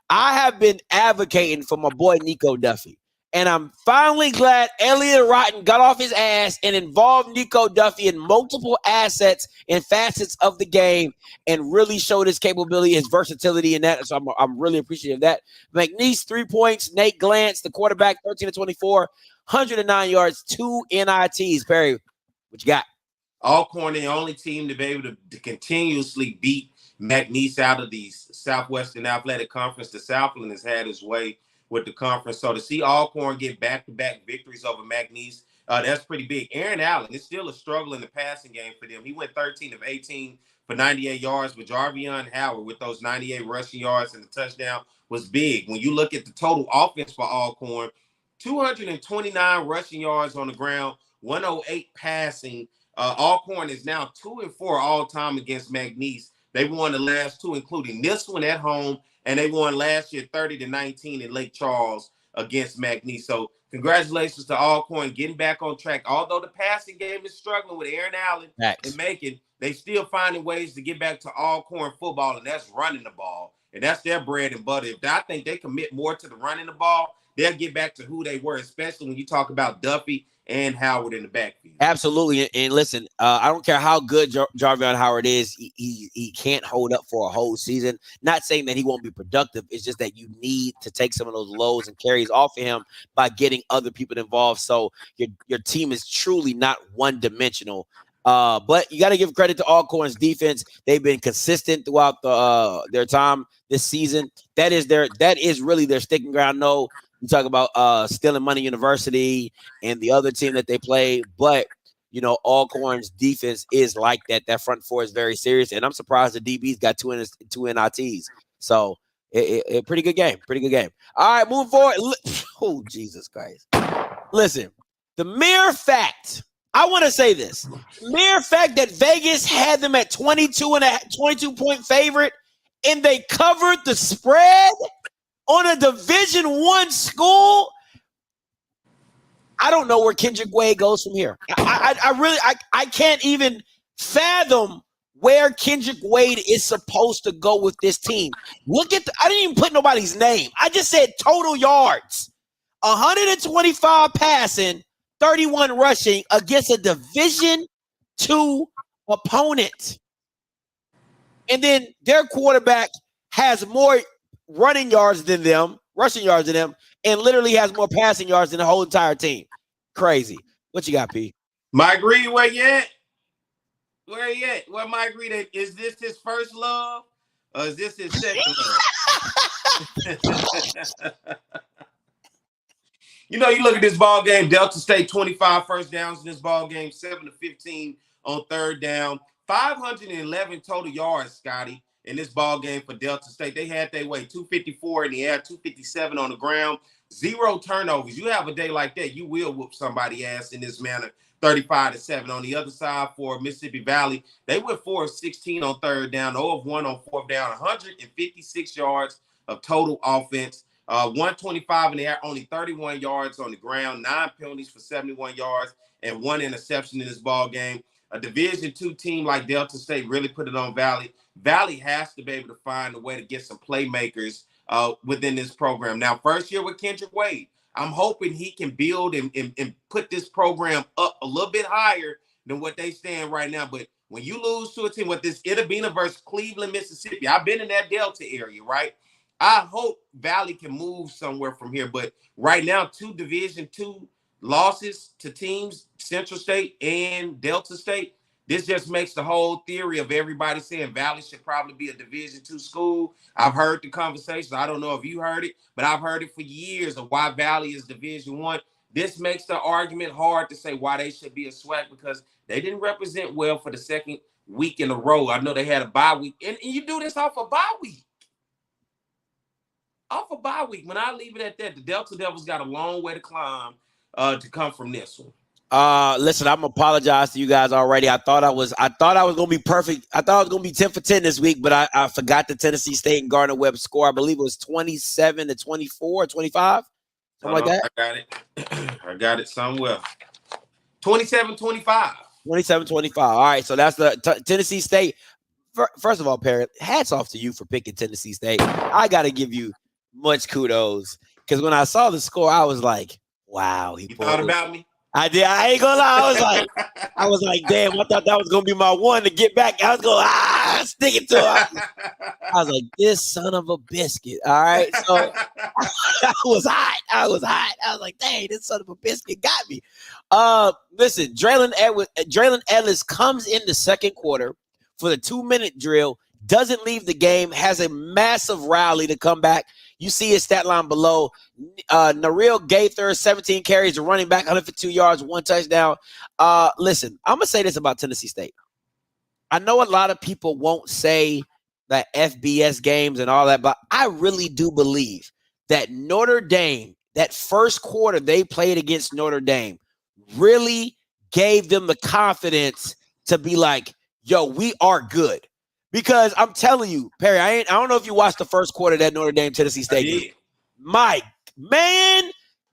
have been advocating for my boy Nico Duffy. And I'm finally glad Elliot Rotten got off his ass and involved Nico Duffy in multiple assets and facets of the game and really showed his capability, his versatility in that. So I'm really appreciative of that. McNeese, 3 points. Nate Glantz, the quarterback, 13 to 24, 109 yards, 2 NITs. Perry, what you got? Alcorn, the only team to be able to continuously beat McNeese out of the Southwestern Athletic Conference. The Southland has had his way with the conference. So to see Alcorn get back-to-back victories over McNeese, that's pretty big. Aaron Allen, it's still a struggle in the passing game for them. He went 13 of 18 for 98 yards, but Jarvion Howard with those 98 rushing yards and the touchdown was big. When you look at the total offense for Alcorn, 229 rushing yards on the ground, 108 passing. Alcorn is now 2-4 all-time against McNeese. They won the last two, including this one at home, and they won last year 30-19 in Lake Charles against McNeese. So congratulations to Alcorn getting back on track. Although the passing game is struggling with Aaron Allen and Macon, they still finding ways to get back to Alcorn football, and that's running the ball. And that's their bread and butter. I think they commit more to the running the ball, they'll get back to who they were, especially when you talk about Duffy and Howard in the backfield. Absolutely. And listen, I don't care how good Jarvion Howard is, he can't hold up for a whole season. Not saying that he won't be productive. It's just that you need to take some of those loads and carries off of him by getting other people involved. So your team is truly not one-dimensional. But you got to give credit to Alcorn's defense. They've been consistent throughout their time this season. That is really their sticking ground. No, you talk about Stealing Money University and the other team that they play, but Alcorn's defense is like that. That front four is very serious, and I'm surprised the DBs got two NITs. So it pretty good game. Pretty good game. All right, moving forward. Oh, Jesus Christ! Listen, the mere fact. I want to say this. The mere fact that Vegas had them at 22-point favorite, and they covered the spread on a Division I school. I don't know where Kendrick Wade goes from here. I can't even fathom where Kendrick Wade is supposed to go with this team. Look at I didn't even put nobody's name. I just said total yards. 125 passing, 31 rushing against a Division II opponent. And then their quarterback has more rushing yards than them, and literally has more passing yards than the whole entire team. Crazy. What you got, P? Mike Reed, where you at? Where you at? Well, Mike Reed, is this his first love or is this his second love? You look at this ball game, Delta State 25 first downs in this ball game, 7-15 on third down, 511 total yards, Scotty, in this ball game for Delta State. They had their way, 254 in the air, 257 on the ground, 0 turnovers. You have a day like that, you will whoop somebody's ass in this manner, 35-7. On the other side for Mississippi Valley, they went 4 of 16 on third down, 0 of 1 on fourth down, 156 yards of total offense. 125 in the air, only 31 yards on the ground, 9 penalties for 71 yards, and 1 interception in this ball game. A Division II team like Delta State really put it on Valley. Valley has to be able to find a way to get some playmakers within this program. Now, first year with Kendrick Wade, I'm hoping he can build and put this program up a little bit higher than what they stand right now. But when you lose to a team with this Itabena versus Cleveland, Mississippi, I've been in that Delta area, right? I hope Valley can move somewhere from here. But right now, 2 Division II losses to teams, Central State and Delta State. This just makes the whole theory of everybody saying Valley should probably be a Division II school. I've heard the conversation. I don't know if you heard it, but I've heard it for years of why Valley is Division I. This makes the argument hard to say why they should be a SWAC because they didn't represent well for the second week in a row. I know they had a bye week. And you do this off a bye week. Off a bye week. When I leave it at that, the Delta Devils got a long way to climb to come from this one. Listen, I'm gonna apologize to you guys already. I thought I was gonna be perfect. I thought I was gonna be 10 for 10 this week, but I forgot the Tennessee State and Gardner-Webb score. I believe it was 27-24, 25, something like that. I got it. I got it somewhere. 27-25. 27-25. All right, so that's the Tennessee State. First of all, Perry, hats off to you for picking Tennessee State. I gotta give you much kudos because when I saw the score, I was like, "Wow!" You thought about me? I did. I ain't gonna lie. I was like, "Damn!" I thought that was gonna be my one to get back. I was going, stick it to it. I was like, "This son of a biscuit." All right, so I was hot. I was like, "Dang, this son of a biscuit got me." Listen, Draylon Ellis comes in the second quarter for the 2-minute drill. Doesn't leave the game. Has a massive rally to come back. You see his stat line below. Nareel Gaither, 17 carries, a running back, 152 yards, 1 touchdown. Listen, I'm going to say this about Tennessee State. I know a lot of people won't say that FBS games and all that, but I really do believe that Notre Dame, that first quarter they played against Notre Dame, really gave them the confidence to be like, yo, we are good. Because I'm telling you, Perry, I don't know if you watched the first quarter of that Notre Dame Tennessee State game. My man,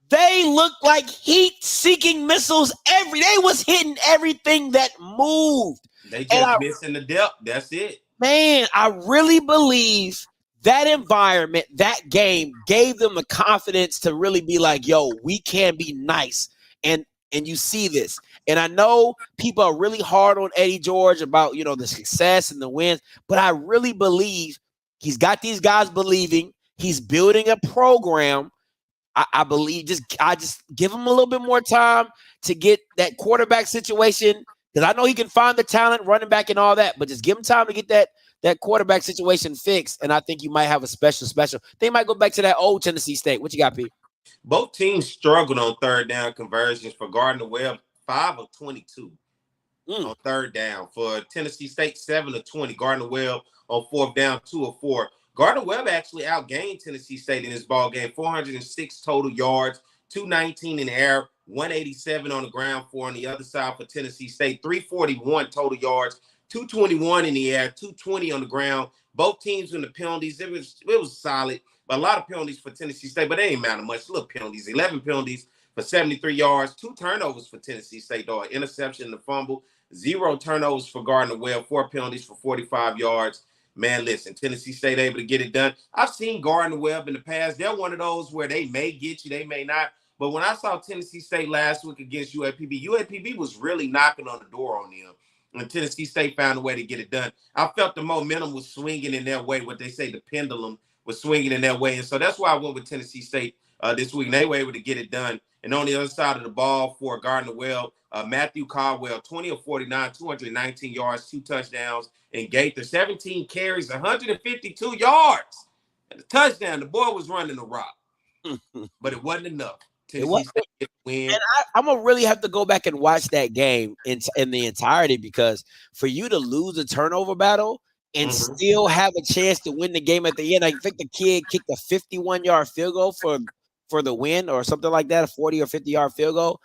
they looked like heat-seeking missiles. They was hitting everything that moved. They just missing the depth. That's it. Man, I really believe that environment, that game gave them the confidence to really be like, yo, we can be nice. And you see this. And I know people are really hard on Eddie George about, the success and the wins, but I really believe he's got these guys believing. He's building a program. I believe I just give him a little bit more time to get that quarterback situation, because I know he can find the talent, running back and all that, but just give him time to get that quarterback situation fixed, and I think you might have a special. They might go back to that old Tennessee State. What you got, Pete? Both teams struggled on third down conversions. For Gardner-Webb, 5 of 22 on third down. For Tennessee State, 7 of 20. Gardner-Webb on fourth down, 2 of 4. Gardner-Webb actually outgained Tennessee State in this ball game. 406 total yards, 219 in the air, 187 on the ground. For on the other side for Tennessee State, 341 total yards, 221 in the air, 220 on the ground. Both teams in the penalties. It was solid. But a lot of penalties for Tennessee State, but they ain't matter much. Little penalties. 11 penalties for 73 yards. 2 turnovers for Tennessee State, though. An interception and a fumble. 0 turnovers for Gardner-Webb. 4 penalties for 45 yards. Man, listen, Tennessee State able to get it done. I've seen Gardner-Webb in the past. They're one of those where they may get you, they may not. But when I saw Tennessee State last week against UAPB was really knocking on the door on them. And Tennessee State found a way to get it done. I felt the momentum was swinging in their way, what they say, the pendulum was swinging in their way. And so that's why I went with Tennessee State this week. And they were able to get it done. And on the other side of the ball for Gardner-Webb, Matthew Caldwell, 20 of 49, 219 yards, 2 touchdowns. And Gaither, 17 carries, 152 yards. And a touchdown. The boy was running the rock. But it wasn't enough. Tennessee State win. And I'm going to really have to go back and watch that game in the entirety, because for you to lose a turnover battle and still have a chance to win the game at the end, I think the kid kicked a 51-yard field goal for the win or something like that, a 40 or 50-yard field goal.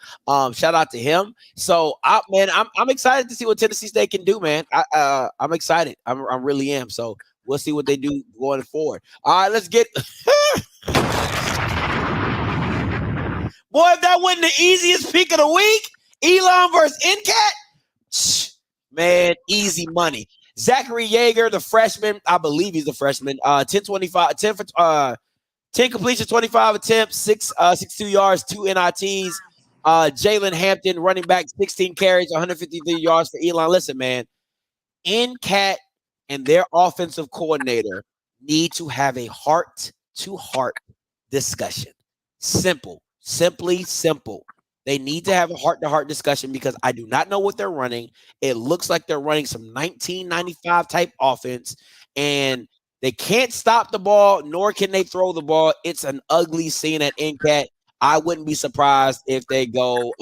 Shout out to him. So, I'm excited to see what Tennessee State can do, man. I'm excited. I really am. So we'll see what they do going forward. All right, let's get. Boy, if that wasn't the easiest pick of the week, Elon versus NCAT, man, easy money. Zachary Yeager, the freshman, I believe he's a freshman. 10 completions, 25 attempts, 62 yards, 2 NITs. Jalen Hampton, running back, 16 carries, 153 yards for Elon. Listen, man, NCAT and their offensive coordinator need to have a heart-to-heart discussion. Simply simple. They need to have a heart-to-heart discussion, because I do not know what they're running. It looks like they're running some 1995 type offense, and they can't stop the ball, nor can they throw the ball. It's an ugly scene at NCAT. I wouldn't be surprised if they go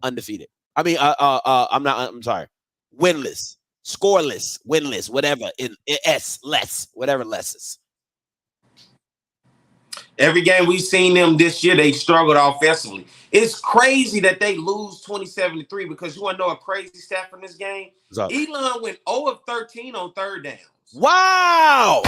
undefeated. I mean, I'm sorry, winless, scoreless, winless, whatever. Whatever less is. Every game we've seen them this year, they struggled offensively. It's crazy that they lose 27-3, because you want to know a crazy stat from this game? Elon went 0 of 13 on third downs. Wow!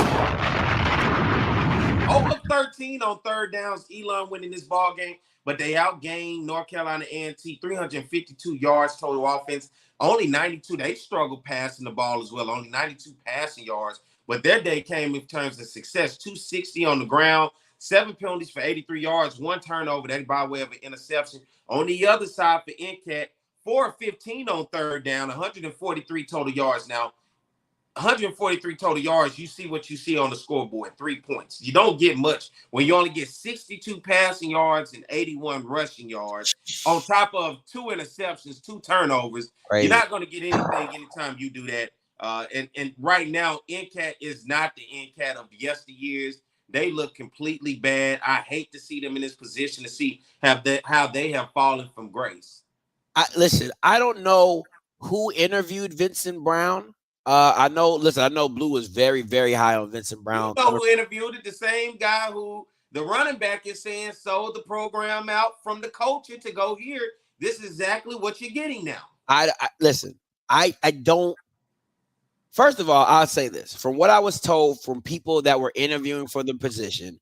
0 of 13 on third downs. Elon winning this ball game, but they outgained North Carolina A&T, 352 yards total offense. Only 92. They struggled passing the ball as well. Only 92 passing yards. But their day came in terms of success. 260 on the ground. 7 penalties for 83 yards, 1 turnover, that by way of an interception. On the other side for NCAT, 4 of 15 on third down, 143 total yards. Now, 143 total yards, you see what you see on the scoreboard, 3 points. You don't get much when you only get 62 passing yards and 81 rushing yards on top of 2 interceptions, 2 turnovers. Crazy. You're not going to get anything anytime you do that. And right now, NCAT is not the NCAT of yesteryears. They look completely bad. I hate to see them in this position to see how they have fallen from grace. Listen, I don't know who interviewed Vincent Brown. I know Blue was very, very high on Vincent You Brown. know who interviewed it? The same guy who the running back is saying sold the program out from the culture to go here. This is exactly what you're getting now. Listen, I don't. First of all, I'll say this. From what I was told from people that were interviewing for the position,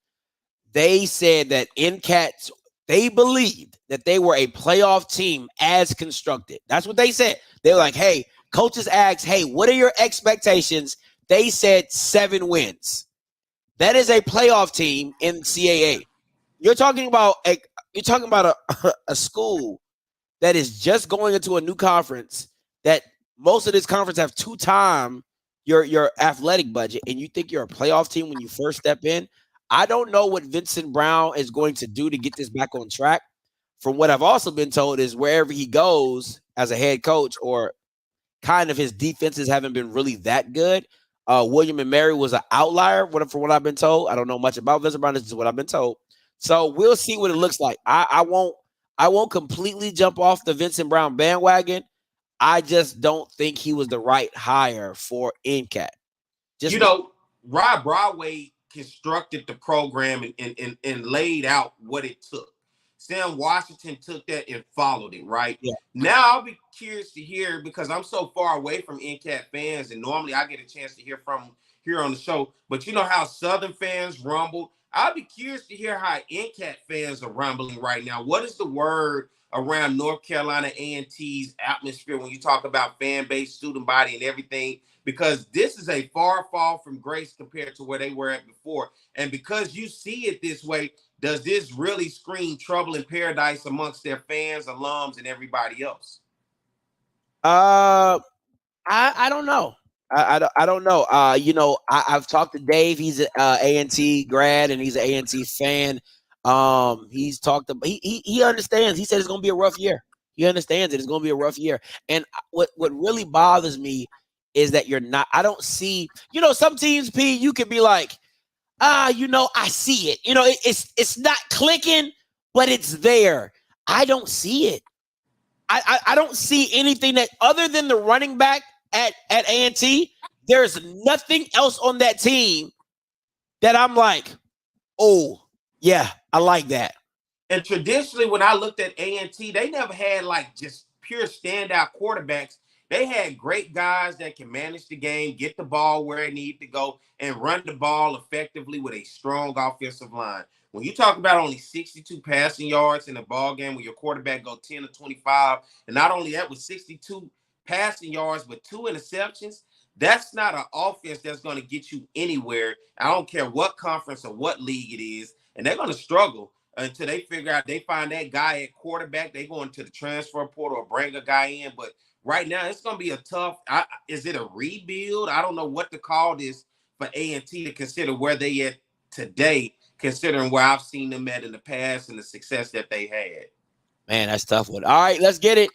they said that NCAT, they believed that they were a playoff team as constructed. That's what they said. They were like, hey, coaches asked, hey, what are your expectations? They said 7 wins. That is a playoff team in CAA. You're talking about a school that is just going into a new conference that most of this conference have 2 times your athletic budget, and you think you're a playoff team when you first step in. I don't know what Vincent Brown is going to do to get this back on track. From what I've also been told is wherever he goes as a head coach, or kind of his defenses haven't been really that good. William and Mary was an outlier, from what I've been told. I don't know much about Vincent Brown. This is what I've been told. So we'll see what it looks like. I won't completely jump off the Vincent Brown bandwagon. I just don't think he was the right hire for NCAT. Rob Broadway constructed the program and laid out what it took. Sam Washington took that and followed it, right? Yeah. Now I'll be curious to hear, because I'm so far away from NCAT fans, and normally I get a chance to hear from here on the show, but you know how Southern fans rumbled. I'll be curious to hear how NCAT fans are rumbling right now. What is the word around North Carolina A&T's atmosphere when you talk about fan base, student body, and everything? Because this is a far fall from grace compared to where they were at before. And because you see it this way, does this really scream trouble in paradise amongst their fans, alums, and everybody else? I don't know. I don't know. I've talked to Dave. He's an A&T grad, and he's an A&T fan. He's talked about, he understands. He said it's going to be a rough year. He understands it's going to be a rough year. And what really bothers me is that I don't see, some teams, P, you could be like, I see it. It's not clicking, but it's there. I don't see it. I don't see anything that, other than the running back at A&T, there's nothing else on that team that I'm like, oh, yeah, I like that. And traditionally, when I looked at A&T, they never had like just pure standout quarterbacks. They had great guys that can manage the game, get the ball where it needs to go, and run the ball effectively with a strong offensive line. When you talk about only 62 passing yards in a ball game where your quarterback go 10 to 25, and not only that, with 62 passing yards but 2 interceptions, that's not an offense that's going to get you anywhere. I don't care what conference or what league it is, and they're going to struggle until they figure out, they find that guy at quarterback. They go into the transfer portal or bring a guy in. But right now, it's going to be a tough. Is it a rebuild? I don't know what to call this for A&T to consider where they at today, considering where I've seen them at in the past and the success that they had. Man, that's a tough one. All right, let's get it.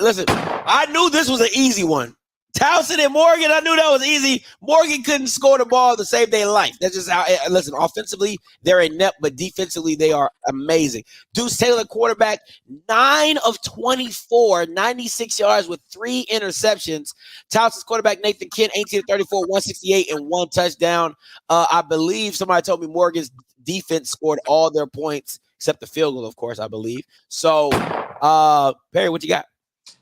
Listen, I knew this was an easy one. Towson and Morgan, I knew that was easy. Morgan couldn't score the ball to save their life. That's just how, listen, offensively, they're inept, but defensively, they are amazing. Deuce Taylor, quarterback, 9 of 24, 96 yards with 3 interceptions. Towson's quarterback, Nathan Kent, 18 of 34, 168, and 1 touchdown. I believe somebody told me Morgan's defense scored all their points, except the field goal, of course, I believe. So, Perry, what you got?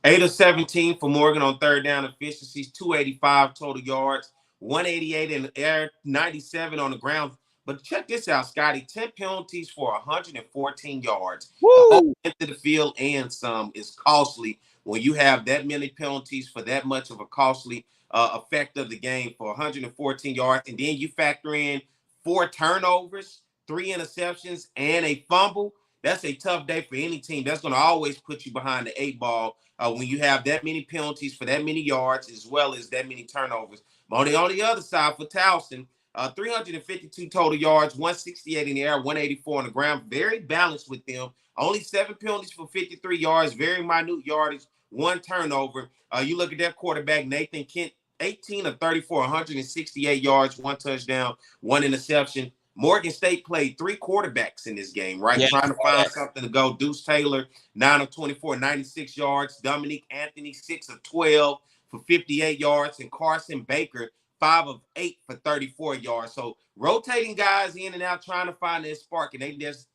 8 of 17 for Morgan on third down efficiencies, 285 total yards, 188 in the air, 97 on the ground. But check this out, Scotty, 10 penalties for 114 yards. Into the field and some is costly when you have that many penalties for that much of a costly effect of the game for 114 yards. And then you factor in 4 turnovers, 3 interceptions, and a fumble. That's a tough day for any team. That's going to always put you behind the 8 ball when you have that many penalties for that many yards as well as that many turnovers. But on the other side for Towson, 352 total yards, 168 in the air, 184 on the ground. Very balanced with them. Only 7 penalties for 53 yards, very minute yardage, 1 turnover. You look at their quarterback, Nathan Kent, 18 of 34, 168 yards, 1 touchdown, 1 interception. Morgan State played 3 quarterbacks in this game, right? Yeah, Trying to find something to go. Deuce Taylor, 9 of 24, 96 yards. Dominique Anthony, 6 of 12 for 58 yards. And Carson Baker, 5 of 8 for 34 yards. So rotating guys in and out trying to find their spark, and they just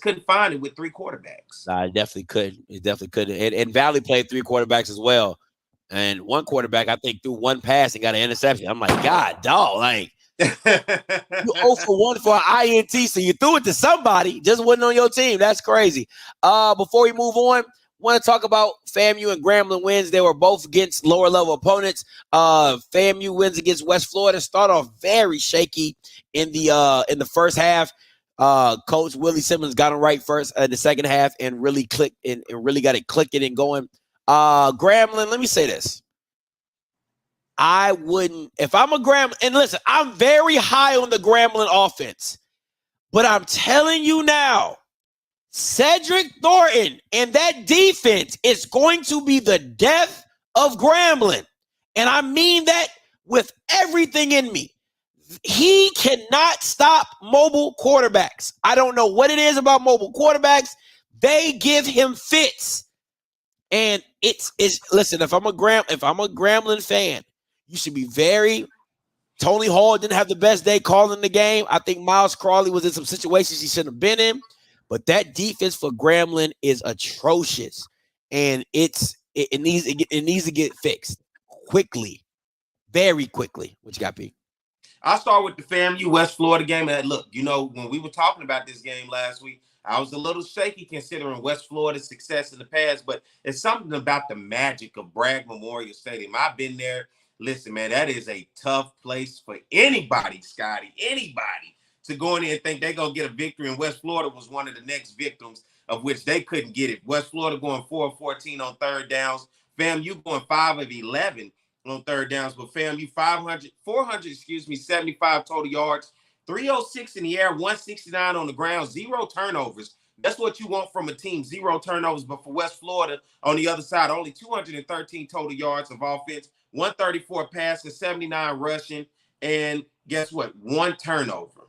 couldn't find it with 3 quarterbacks. Nah, it definitely could. It definitely could. And Valley played 3 quarterbacks as well. And one quarterback, I think, threw 1 pass and got an interception. I'm like, God, dog, like you 0 for 1 for an INT, so you threw it to somebody, just wasn't on your team. That's crazy. Before we move on, want to talk about FAMU and Grambling wins. They were both against lower level opponents. FAMU wins against West Florida. Start off very shaky in the first half. Coach Willie Simmons got them right first in the second half and really clicked and really got it clicking and going. Grambling, let me say this. I wouldn't, if I'm a Grambling, and listen, I'm very high on the Grambling offense, but I'm telling you now, Cedric Thornton and that defense is going to be the death of Grambling. And I mean that with everything in me. He cannot stop mobile quarterbacks. I don't know what it is about mobile quarterbacks. They give him fits. And it's listen, if I'm a Grambling fan, you should be very. Tony Hall didn't have the best day calling the game. I think Miles Crawley was in some situations he shouldn't have been in. But that defense for Grambling is atrocious, and it needs to get fixed quickly, very quickly. What you got, P? I'll start with the FAMU West Florida game. And look, when we were talking about this game last week, I was a little shaky considering West Florida's success in the past, but it's something about the magic of Bragg Memorial Stadium. I've been there. Listen, man, that is a tough place for anybody, Scotty, anybody to go in there and think they're going to get a victory. And West Florida was one of the next victims of which they couldn't get it. West Florida going 4 of 14 on third downs. FAMU going 5 of 11 on third downs, but FAMU 75 total yards, 306 in the air, 169 on the ground, 0 turnovers. That's what you want from a team, 0 turnovers. But for West Florida, on the other side, only 213 total yards of offense, 134 passing, 79 rushing, and guess what? 1 turnover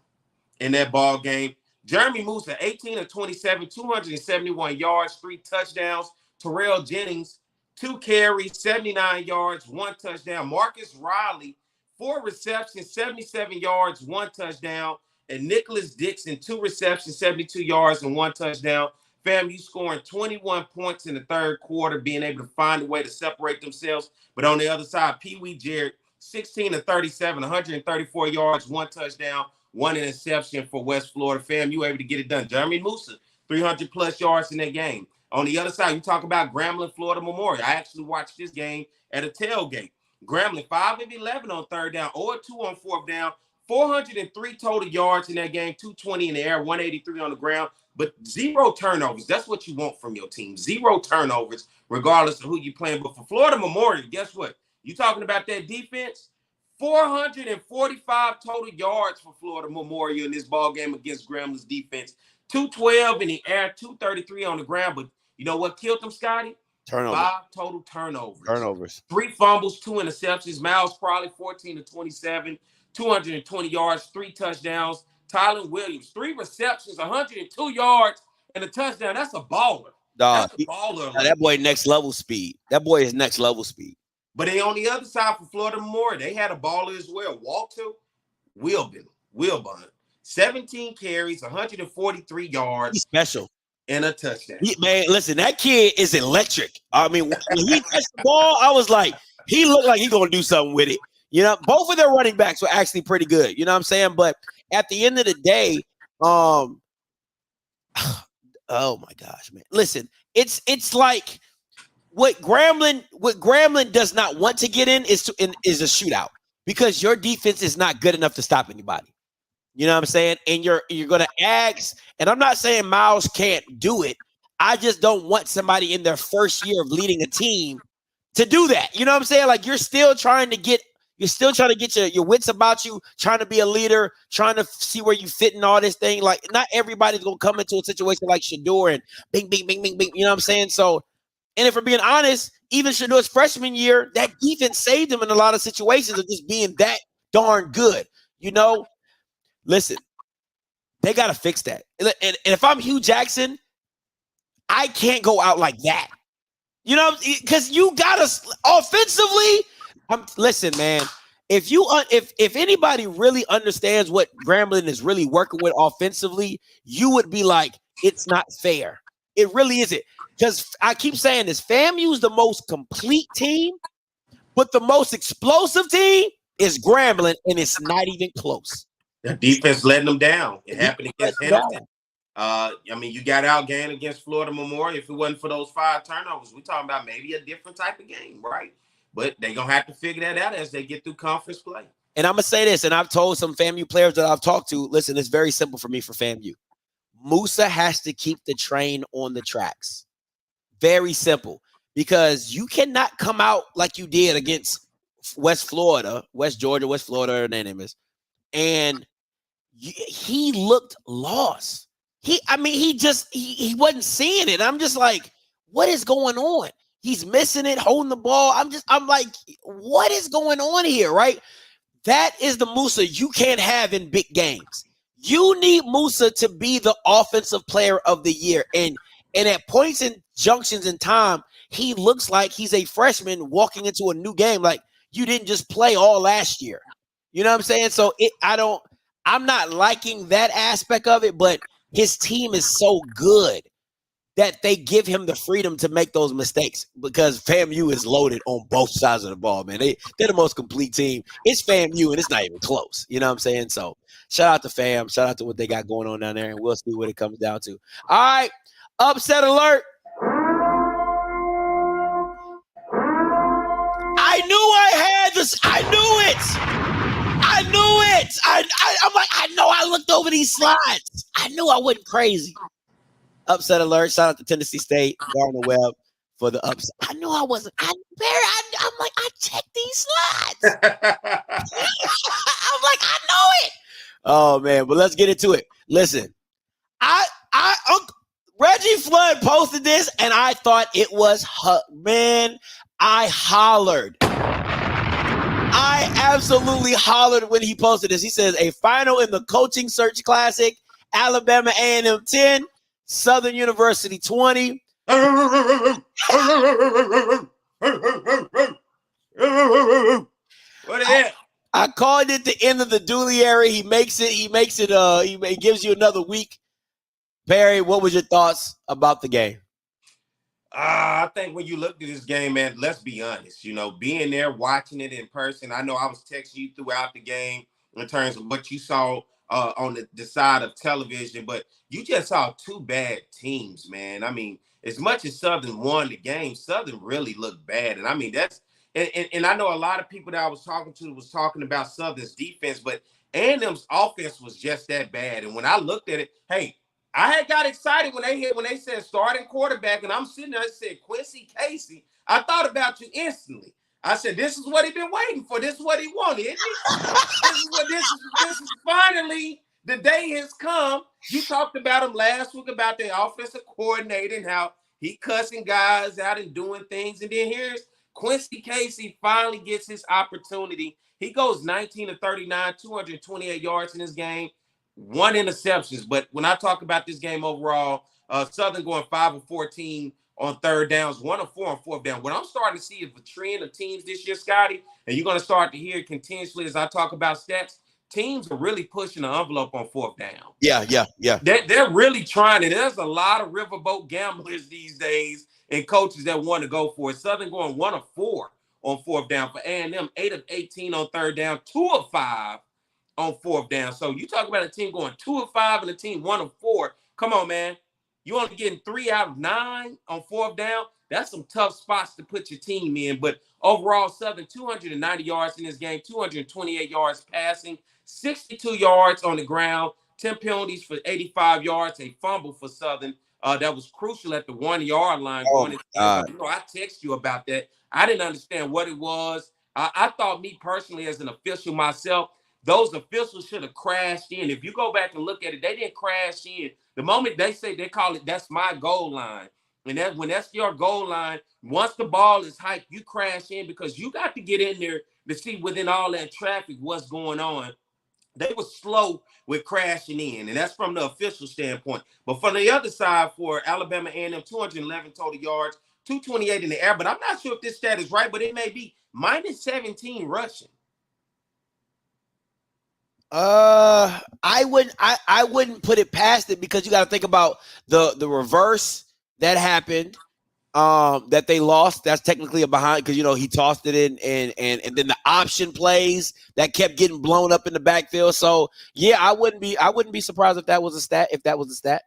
in that ball game. Jeremy Musa, 18 of 27, 271 yards, 3 touchdowns. Terrell Jennings, 2 carries, 79 yards, 1 touchdown. Marcus Riley, 4 receptions, 77 yards, 1 touchdown. And Nicholas Dixon, 2 receptions, 72 yards, and 1 touchdown. FAMU scoring 21 points in the third quarter, being able to find a way to separate themselves. But on the other side, Pee Wee Jarrett, 16 of 37, 134 yards, 1 touchdown, 1 interception for West Florida. FAMU able to get it done. Jeremy Musa, 300-plus yards in that game. On the other side, you talk about Grambling, Florida Memorial. I actually watched this game at a tailgate. Grambling, 5 of 11 on third down, 0 of 2 on fourth down, 403 total yards in that game, 220 in the air, 183 on the ground, but 0 turnovers. That's what you want from your team. 0 turnovers, regardless of who you're playing. But for Florida Memorial, guess what? You talking about that defense? 445 total yards for Florida Memorial in this ball game against Grambling's defense. 212 in the air, 233 on the ground. But you know what killed them, Scotty? Turnovers. 5 total turnovers. 3 fumbles, 2 interceptions. Miles Crawley, 14 to 27, 220 yards, 3 touchdowns. Tylen Williams, 3 receptions, 102 yards, and a touchdown. That's a baller. Dog, That's a baller. that boy next level speed. That boy is next level speed. But then on the other side for Florida Memorial, they had a baller as well. Walter Wilburn, 17 carries, 143 yards. He's special. And a touchdown. Man, listen, that kid is electric. I mean, when he touched the ball, I was like, he looked like he's going to do something with it. Both of their running backs were actually pretty good. You know what I'm saying? But at the end of the day, oh my gosh, man. Listen, it's like what Grambling does not want to get in is a shootout because your defense is not good enough to stop anybody. You know what I'm saying? And you're going to ask, and I'm not saying Miles can't do it. I just don't want somebody in their first year of leading a team to do that. You know what I'm saying? Like you're still trying to get your wits about you, trying to be a leader, trying to see where you fit in all this thing. Like not everybody's going to come into a situation like Shador and bing, bing, bing, bing, bing. You know what I'm saying? So And if we're being honest, even Shadour's freshman year, that defense saved him in a lot of situations of just being that darn good. You know, listen, they got to fix that. And if I'm Hugh Jackson, I can't go out like that. You know, because you got to offensively. Listen, man. If anybody really understands what Grambling is really working with offensively, you would be like, it's not fair. It really isn't. Because I keep saying this, FAMU is the most complete team, but the most explosive team is Grambling, and it's not even close. The defense letting them down. It happened against Hamilton. I mean, you got outgained against Florida Memorial. If it wasn't for those 5 turnovers, we're talking about maybe a different type of game, right? But they're going to have to figure that out as they get through conference play. And I'm going to say this, and I've told some FAMU players that I've talked to, listen, it's very simple for me for FAMU. Musa has to keep the train on the tracks. Very simple. Because you cannot come out like you did against West Georgia, whatever their name is. And he looked lost. He wasn't seeing it. I'm just like, what is going on? He's missing it, holding the ball. I'm like, what is going on here, right? That is the Musa you can't have in big games. You need Musa to be the offensive player of the year. And at points and junctions in time, he looks like he's a freshman walking into a new game. Like, you didn't just play all last year. You know what I'm saying? So I'm not liking that aspect of it, but his team is so good that they give him the freedom to make those mistakes because FAMU is loaded on both sides of the ball, man. They're the most complete team. It's FAMU, and it's not even close. You know what I'm saying? So shout out to FAM. Shout out to what they got going on down there, and we'll see what it comes down to. All right, upset alert. I knew I had this. I knew it. I'm like, I know I looked over these slides. I knew I wasn't crazy. Upset alert. Shout out to Tennessee State, Gardner Webb for the upset. I knew I wasn't. I'm like, I checked these slides. I'm like, I know it. Oh, man. But let's get into it. Listen, Reggie Flood posted this, and I thought it was, man, I hollered. I absolutely hollered when he posted this. He says, a final in the Coaching Search Classic, Alabama A&M 10, Southern University 20. What is that? I called it the end of the Dooley era. He gives you another week. Perry, what was your thoughts about the game? I think when you looked at this game, man, let's be honest, being there, watching it in person, I know I was texting you throughout the game in terms of what you saw on the side of television, but you just saw 2 bad teams, man. I mean, as much as Southern won the game, Southern really looked bad. And I mean, and I know a lot of people that I was talking to was talking about Southern's defense, but A&M's offense was just that bad. And when I looked at it, hey, I had got excited when they said starting quarterback, and I'm sitting there and said Quincy Casey. I thought about you instantly. I said, this is what he's been waiting for. This is what he wanted, isn't it? This is finally the day has come. You talked about him last week about the offensive coordinator and how he cussing guys out and doing things. And then here's Quincy Casey finally gets his opportunity. He goes 19 of 39, 228 yards in this game. 1 interceptions, but when I talk about this game overall, Southern going 5 of 14 on third downs, 1 of 4 on fourth down. What I'm starting to see is a trend of teams this year, Scotty, and you're going to start to hear it continuously as I talk about stats. Teams are really pushing the envelope on fourth down. Yeah. They're really trying it. There's a lot of riverboat gamblers these days and coaches that want to go for it. Southern going 1 of 4 on fourth down for A&M, 8 of 18 on third down, 2 of 5 on fourth down. So you talk about a team going 2 of 5 and a team 1 of 4. Come on, man. You only getting 3 out of 9 on fourth down. That's some tough spots to put your team in. But overall, Southern 290 yards in this game, 228 yards passing, 62 yards on the ground, 10 penalties for 85 yards, a fumble for Southern. That was crucial at the 1-yard line. I texted you about that. I didn't understand what it was. I thought, me personally, as an official myself, those officials should have crashed in. If you go back and look at it, they didn't crash in. The moment they say they call it, that's my goal line. And that when that's your goal line, once the ball is hyped, you crash in because you got to get in there to see within all that traffic what's going on. They were slow with crashing in, and that's from the official standpoint. But from the other side, for Alabama A&M, 211 total yards, 228 in the air. But I'm not sure if this stat is right, but it may be minus 17 rushing. I wouldn't put it past it because you got to think about the reverse that happened. That they lost. That's technically a behind because he tossed it in, and then the option plays that kept getting blown up in the backfield. So yeah, I wouldn't be surprised if that was a stat.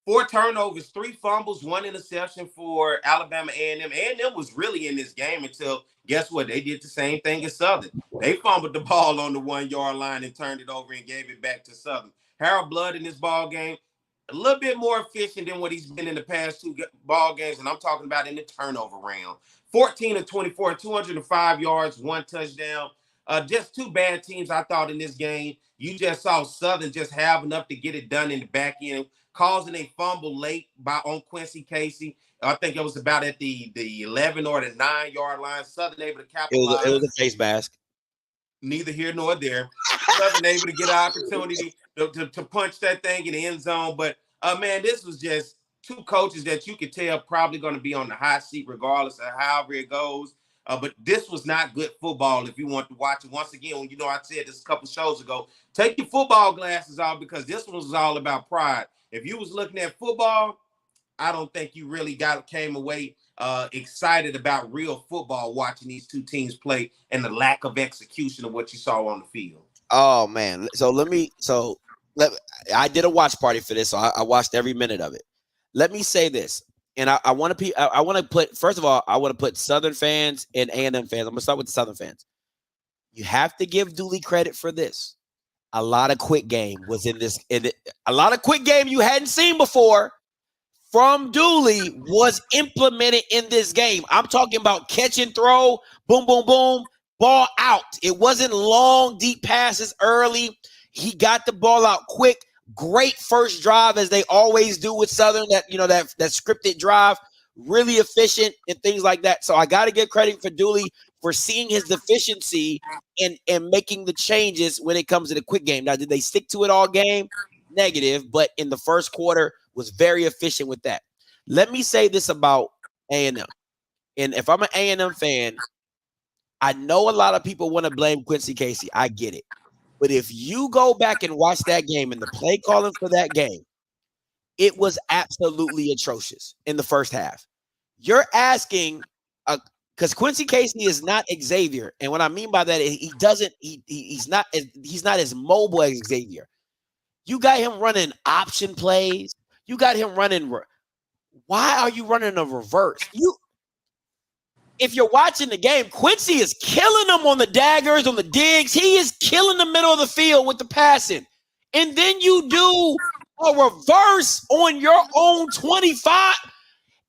4 turnovers, 3 fumbles, 1 interception for Alabama A&M. A&M was really in this game until, guess what? They did the same thing as Southern. They fumbled the ball on the 1-yard line and turned it over and gave it back to Southern. Harold Blood in this ball game, a little bit more efficient than what he's been in the past 2 ball games, and I'm talking about in the turnover round. 14 of 24, 205 yards, 1 touchdown. Just 2 bad teams, I thought, in this game. You just saw Southern just have enough to get it done in the back end, causing a fumble late on Quincy Casey. I think it was about at the 11 or the 9-yard line. Southern able to capitalize. It was a face mask. Neither here nor there. Southern able to get an opportunity to punch that thing in the end zone. But, man, this was just 2 coaches that you could tell probably going to be on the hot seat regardless of however it goes. But this was not good football if you want to watch it. Once again, I said this a couple shows ago, take your football glasses off because this one was all about pride. If you was looking at football, I don't think you really came away excited about real football watching these 2 teams play and the lack of execution of what you saw on the field. Oh man. I did a watch party for this, so I watched every minute of it. Let me say this. And I want to put, first of all, I want to put Southern fans and A&M fans. I'm going to start with the Southern fans. You have to give Dooley credit for this. A lot of quick game was in this. A lot of quick game you hadn't seen before from Dooley was implemented in this game. I'm talking about catch and throw, boom, boom, boom, ball out. It wasn't long, deep passes early. He got the ball out quick. Great first drive, as they always do with Southern, that scripted drive, really efficient and things like that. So I got to give credit for Dooley for seeing his deficiency and making the changes when it comes to the quick game. Now, did they stick to it all game? Negative, but in the first quarter was very efficient with that. Let me say this about A&M. And if I'm an A&M fan, I know a lot of people want to blame Quincy Casey. I get it. But if you go back and watch that game and the play calling for that game, it was absolutely atrocious in the first half. You're asking, because Quincy Casey is not Xavier, and what I mean by that is he's not as mobile as Xavier. You got him running option plays. You got him running. Why are you running a reverse? If you're watching the game, Quincy is killing them on the daggers, on the digs. He is killing the middle of the field with the passing. And then you do a reverse on your own 25.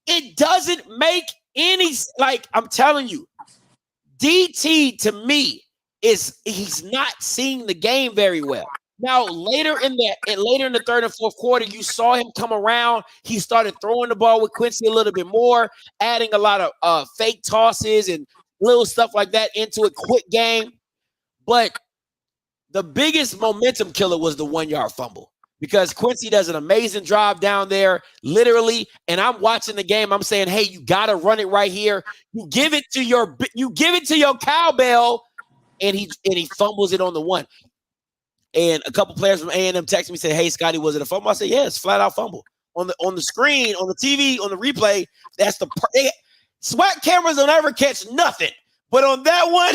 It doesn't make any, I'm telling you, DT to me he's not seeing the game very well. Now, later in the third and fourth quarter, you saw him come around. He started throwing the ball with Quincy a little bit more, adding a lot of fake tosses and little stuff like that into a quick game. But the biggest momentum killer was the 1-yard fumble because Quincy does an amazing drive down there, literally. And I'm watching the game. I'm saying, hey, you got to run it right here. You give it to your cowbell, and he fumbles it on the 1. And a couple players from A&M texted me, said, hey, Scotty, was it a fumble? I said, yeah, it's flat out fumble. On the screen, on the TV, on the replay, that's SWAT cameras don't ever catch nothing. But on that one,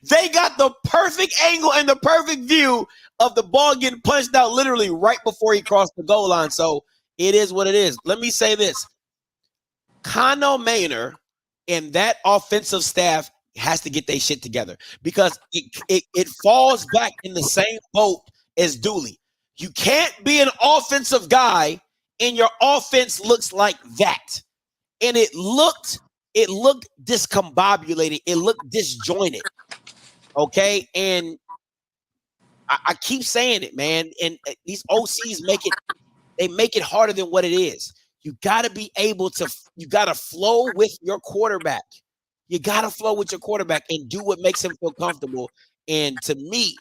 they got the perfect angle and the perfect view of the ball getting punched out literally right before he crossed the goal line. So it is what it is. Let me say this. Connell Maynor and that offensive staff has to get their shit together because it falls back in the same boat as Dooley. You can't be an offensive guy and your offense looks like that. And it looked discombobulated. It looked disjointed. Okay. And I keep saying it, man. And these OCs make it harder than what it is. you got to be able to, you got to flow with your quarterback. You got to flow with your quarterback and do what makes him feel comfortable. And to me,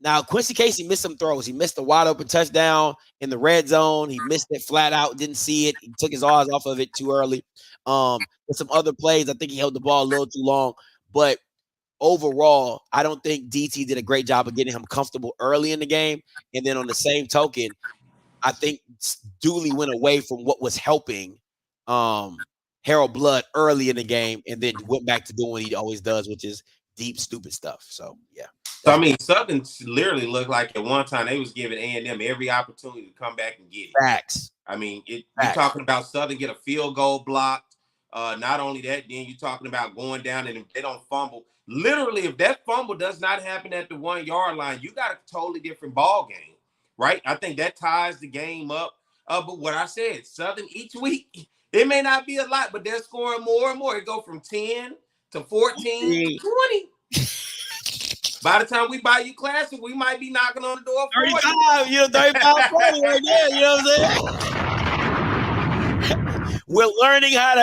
now Quincy Casey missed some throws. He missed a wide open touchdown in the red zone. He missed it flat out, didn't see it. He took his eyes off of it too early. With some other plays, I think he held the ball a little too long. But overall, I don't think DT did a great job of getting him comfortable early in the game. And then on the same token, I think Dooley went away from what was helping Harold Blood early in the game and then went back to doing what he always does, which is deep, stupid stuff. So, yeah. So, I mean, Southern literally looked like at one time they was giving A&M every opportunity to come back and get it. Facts. I mean, you're talking about Southern get a field goal blocked. Not only that, then you're talking about going down and if they don't fumble. Literally, if that fumble does not happen at the 1 yard line, you got a totally different ball game, right? I think that ties the game up. But what I said, Southern each week, it may not be a lot, but they're scoring more and more. It go from 10 to 14 to 20. By the time we buy you Classic, we might be knocking on the door. 35, 35, 40 right there. You know what I'm saying? We're learning how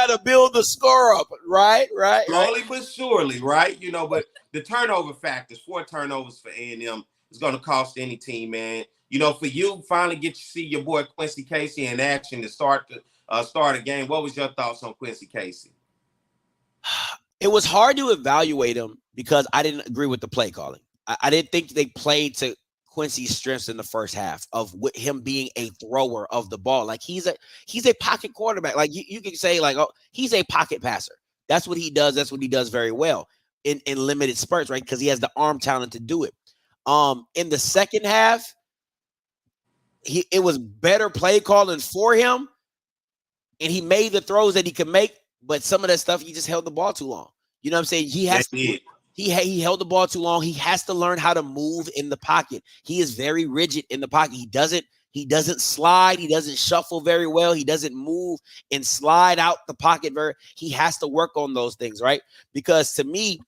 to build the score up, right? Slowly but surely, right? But the turnover factors, 4 turnovers for A&M is going to cost any team, man. For you, finally get to see your boy Quincy Casey in action to start a game. What was your thoughts on Quincy Casey? It was hard to evaluate him because I didn't agree with the play calling. I didn't think they played to Quincy's strengths in the first half of him being a thrower of the ball. Like he's a pocket quarterback. Like you can say like, oh, he's a pocket passer. That's what he does. That's what he does very well in limited spurts, right? Because he has the arm talent to do it. In the second half, it was better play calling for him, and he made the throws that he could make. But some of that stuff, he just held the ball too long. You know what I'm saying? He held the ball too long. He has to learn how to move in the pocket. He is very rigid in the pocket. He doesn't slide. He doesn't shuffle very well. He doesn't move and slide out the pocket he has to work on those things, right? Because to me,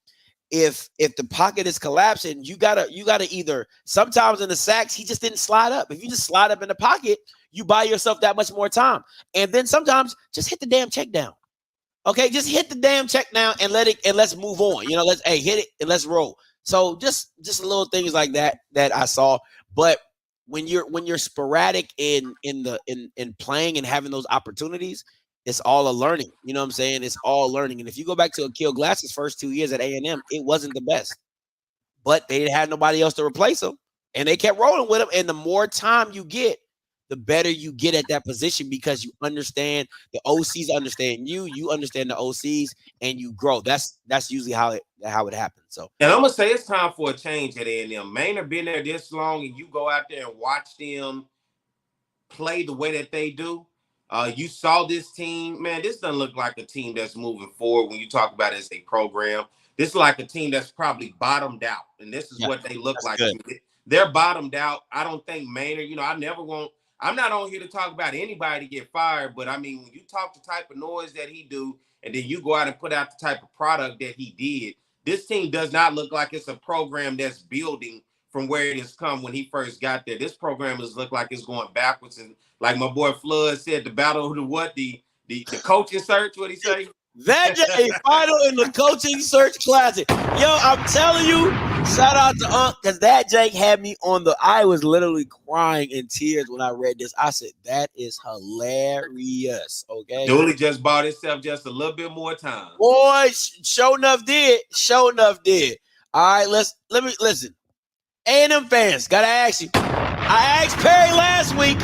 if the pocket is collapsing, you gotta either sometimes in the sacks, he just didn't slide up. If you just slide up in the pocket, you buy yourself that much more time. And then sometimes just hit the damn check down. Okay, just hit the damn check now and let's move on. Let's hit it and let's roll. So just little things like that I saw. But when you're sporadic in playing and having those opportunities, it's all a learning. You know what I'm saying? It's all learning. And if you go back to Akil Glass's first 2 years at A&M, it wasn't the best. But they had nobody else to replace him, and they kept rolling with him. And the more time you get, the better you get at that position because you understand the OCs understand you understand the OCs, and you grow. That's usually how it happens. So, and I'm gonna say it's time for a change at A&M. Maynard been there this long, and you go out there and watch them play the way that they do. You saw this team, man. This doesn't look like a team that's moving forward when you talk about it as a program. This is like a team that's probably bottomed out, and this is what they look like. Good. They're bottomed out. I don't think Maynard. I'm not on here to talk about anybody to get fired, but I mean, when you talk the type of noise that he do, and then you go out and put out the type of product that he did, this team does not look like it's a program that's building from where it has come when he first got there. This program has looked like it's going backwards. And like my boy Flood said, the battle of the coaching search, what'd he say? That a final in the coaching search classic. Yo, I'm telling you, shout out to Unc, because that Jake had me I was literally crying in tears when I read this. I said, that is hilarious. Okay. Dooley just bought himself just a little bit more time. Boy, show enough did. All right, let me listen. A&M fans, gotta ask you. I asked Perry last week,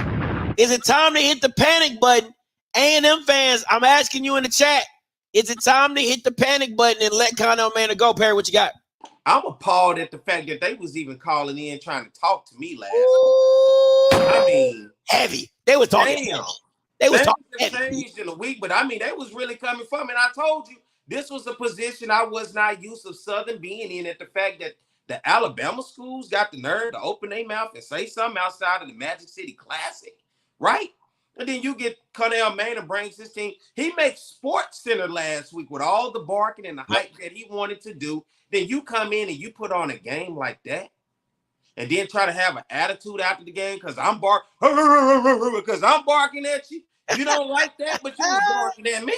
is it time to hit the panic button? A&M fans, I'm asking you in the chat. Is it time to hit the panic button and let Connell Manor go? Perry, what you got? I'm appalled at the fact that they was even calling in trying to talk to me last. I mean, heavy. They was talking. Damn. They was talking changed in a week, but I mean, they was really coming from it. I told you this was a position I was not used to Southern being in. At the fact that the Alabama schools got the nerve to open their mouth and say something outside of the Magic City Classic, right? And then you get Connell Manor brings his team. He makes Sports Center last week with all the barking and the hype that he wanted to do. Then you come in and you put on a game like that. and then try to have an attitude after the game because I'm barking at you. You don't like that, but you was barking at me,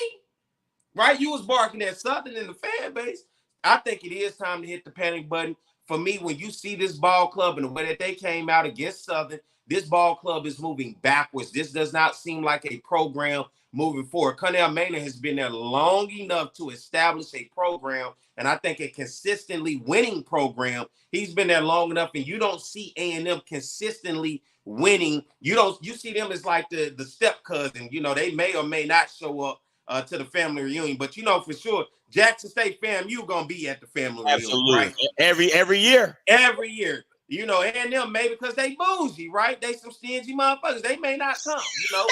right? You was barking at something in the fan base. I think it is time to hit the panic button. For me, when you see this ball club and the way that they came out against Southern, this ball club is moving backwards. This does not seem like a program moving forward. Connell Maynard has been there long enough to establish a program, and I think a consistently winning program. He's been there long enough, and you don't see A&M consistently winning. You see them as like the step cousin. You know, they may or may not show up to the family reunion, but you know for sure Jackson State FAMU gonna be at the family reunion, right? Every year. Every year. You know, and them maybe because they bougie, right? They some stingy motherfuckers. They may not come, you know.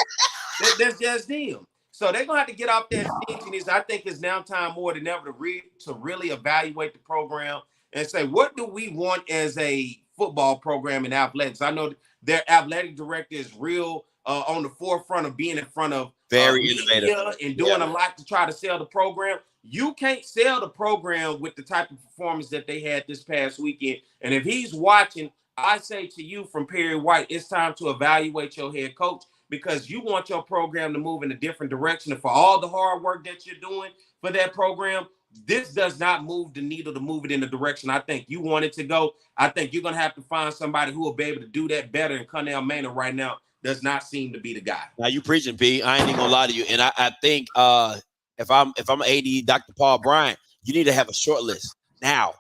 That's just them. So they're gonna have to get off that stinginess. I think it's now time more than ever to really evaluate the program and say, what do we want as a football program in athletics? I know their athletic director is real on the forefront of being in front of very innovative and doing a lot to try to sell the program. You can't sell the program with the type of performance that they had this past weekend. And if he's watching, I say to you from Perry White, it's time to evaluate your head coach because you want your program to move in a different direction. And for all the hard work that you're doing for that program, this does not move the needle to move it in the direction I think you want it to go. I think you're going to have to find somebody who will be able to do that better. And Connell Maynard right now does not seem to be the guy. Now you preaching, P. I ain't even gonna lie to you. And I think if I'm AD Dr. Paul Bryant, you need to have a short list now.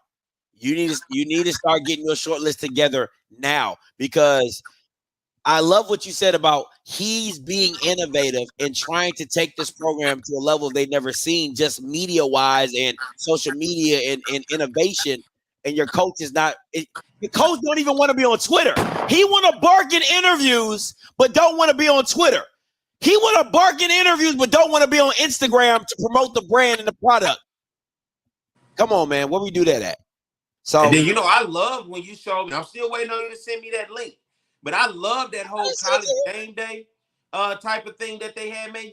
You need to start getting your short list together now because I love what you said about he's being innovative and trying to take this program to a level they've never seen, just media-wise and social media and innovation. And your coach is not. Your coach don't even want to be on Twitter. He want to bark in interviews, but don't want to be on Twitter. He want to bark in interviews, but don't want to be on Instagram to promote the brand and the product. Come on, man. Where we do that at? So and then, you know, I love when you show me. I'm still waiting on you to send me that link. But I love that whole college game day type of thing that they had, man.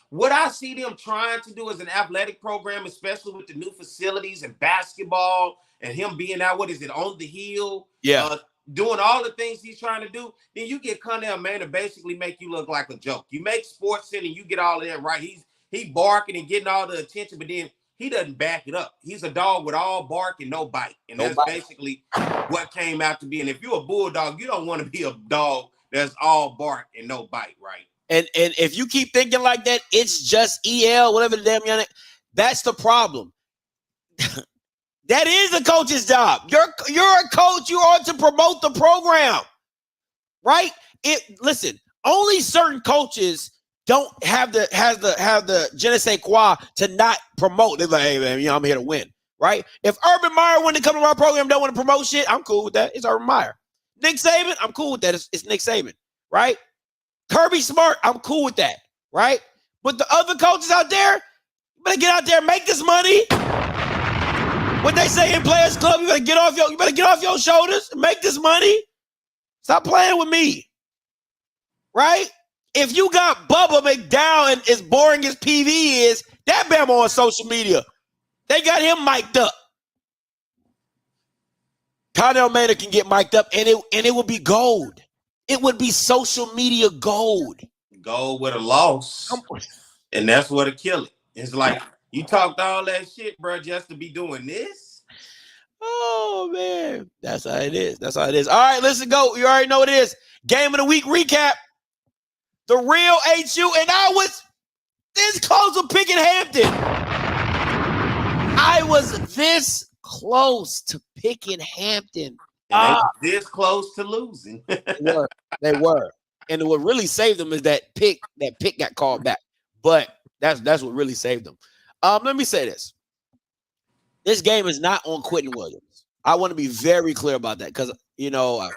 What I see them trying to do as an athletic program, especially with the new facilities and basketball and him being out, what is it, on the hill? Yeah. Doing all the things he's trying to do, then you get Connell Maynard to basically make you look like a joke. You make sports and you get all of that right. He barking and getting all the attention, but then he doesn't back it up. He's a dog with all bark and no bite. And that's basically what came out to be. And if you're a bulldog, you don't want to be a dog that's all bark and no bite, right? And if you keep thinking like that, it's just EL, whatever the damn unit. That's the problem. That is the coach's job. You're a coach. You are to promote the program, right? Listen, only certain coaches don't have the je ne sais quoi to not promote. They're like, hey man, you know, I'm here to win, right? If Urban Meyer wanted to come to my program, don't want to promote shit, I'm cool with that. It's Urban Meyer. Nick Saban, I'm cool with that. It's Nick Saban, right? Kirby Smart, I'm cool with that, right? But the other coaches out there, you better get out there and make this money. What they say in Players Club, you better get off your shoulders and make this money. Stop playing with me, right? If you got Bubba McDowell and as boring as PV is, that Bama on social media, they got him mic'd up. Connell Maynard can get mic'd up, and it would be gold. It would be social media gold. Gold with a loss, and that's what'll kill it. It's like you talked all that shit, bro, just to be doing this. Oh man, that's how it is. That's how it is. All right, let's go. You already know what it is. Game of the week recap. The real HU, and I was this close to picking Hampton. I was this close to picking Hampton. And they this close to losing. They were. And what really saved them is that pick got called back. But that's what really saved them. Let me say this. This game is not on Quentin Williams. I want to be very clear about that because, you know,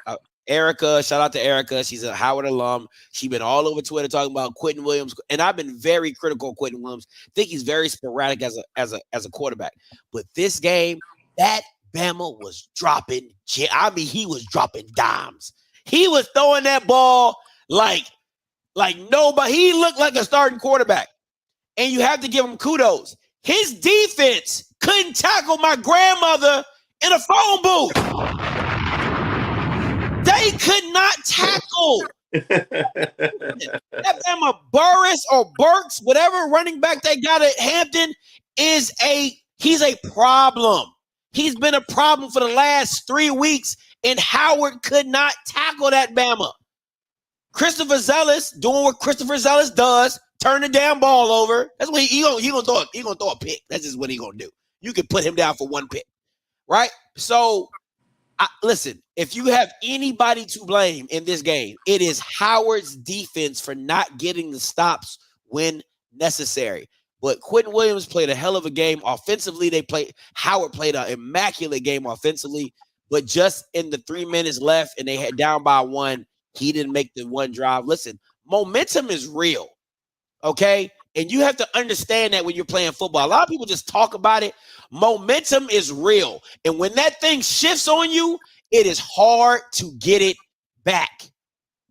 Erica, shout out to Erica. She's a Howard alum. She's been all over Twitter talking about Quentin Williams. And I've been very critical of Quentin Williams. I think he's very sporadic as a quarterback. But this game, that Bama was dropping. I mean, he was dropping dimes. He was throwing that ball like nobody. He looked like a starting quarterback. And you have to give him kudos. His defense couldn't tackle my grandmother in a phone booth. They could not tackle. That Bama Burris or Burks, whatever running back they got at Hampton, he's a problem. He's been a problem for the last 3 weeks, and Howard could not tackle that Bama. Christopher Zealous doing what Christopher Zealous does, turn the damn ball over. That's what he gonna throw a pick. That's just what he gonna do. You can put him down for one pick, right? So listen, if you have anybody to blame in this game, it is Howard's defense for not getting the stops when necessary. But Quentin Williams played a hell of a game offensively. Howard played an immaculate game offensively, but just in the 3 minutes left and they had down by 1, he didn't make the one drive. Listen, momentum is real, okay? And you have to understand that when you're playing football. A lot of people just talk about it. Momentum is real. And when that thing shifts on you, it is hard to get it back.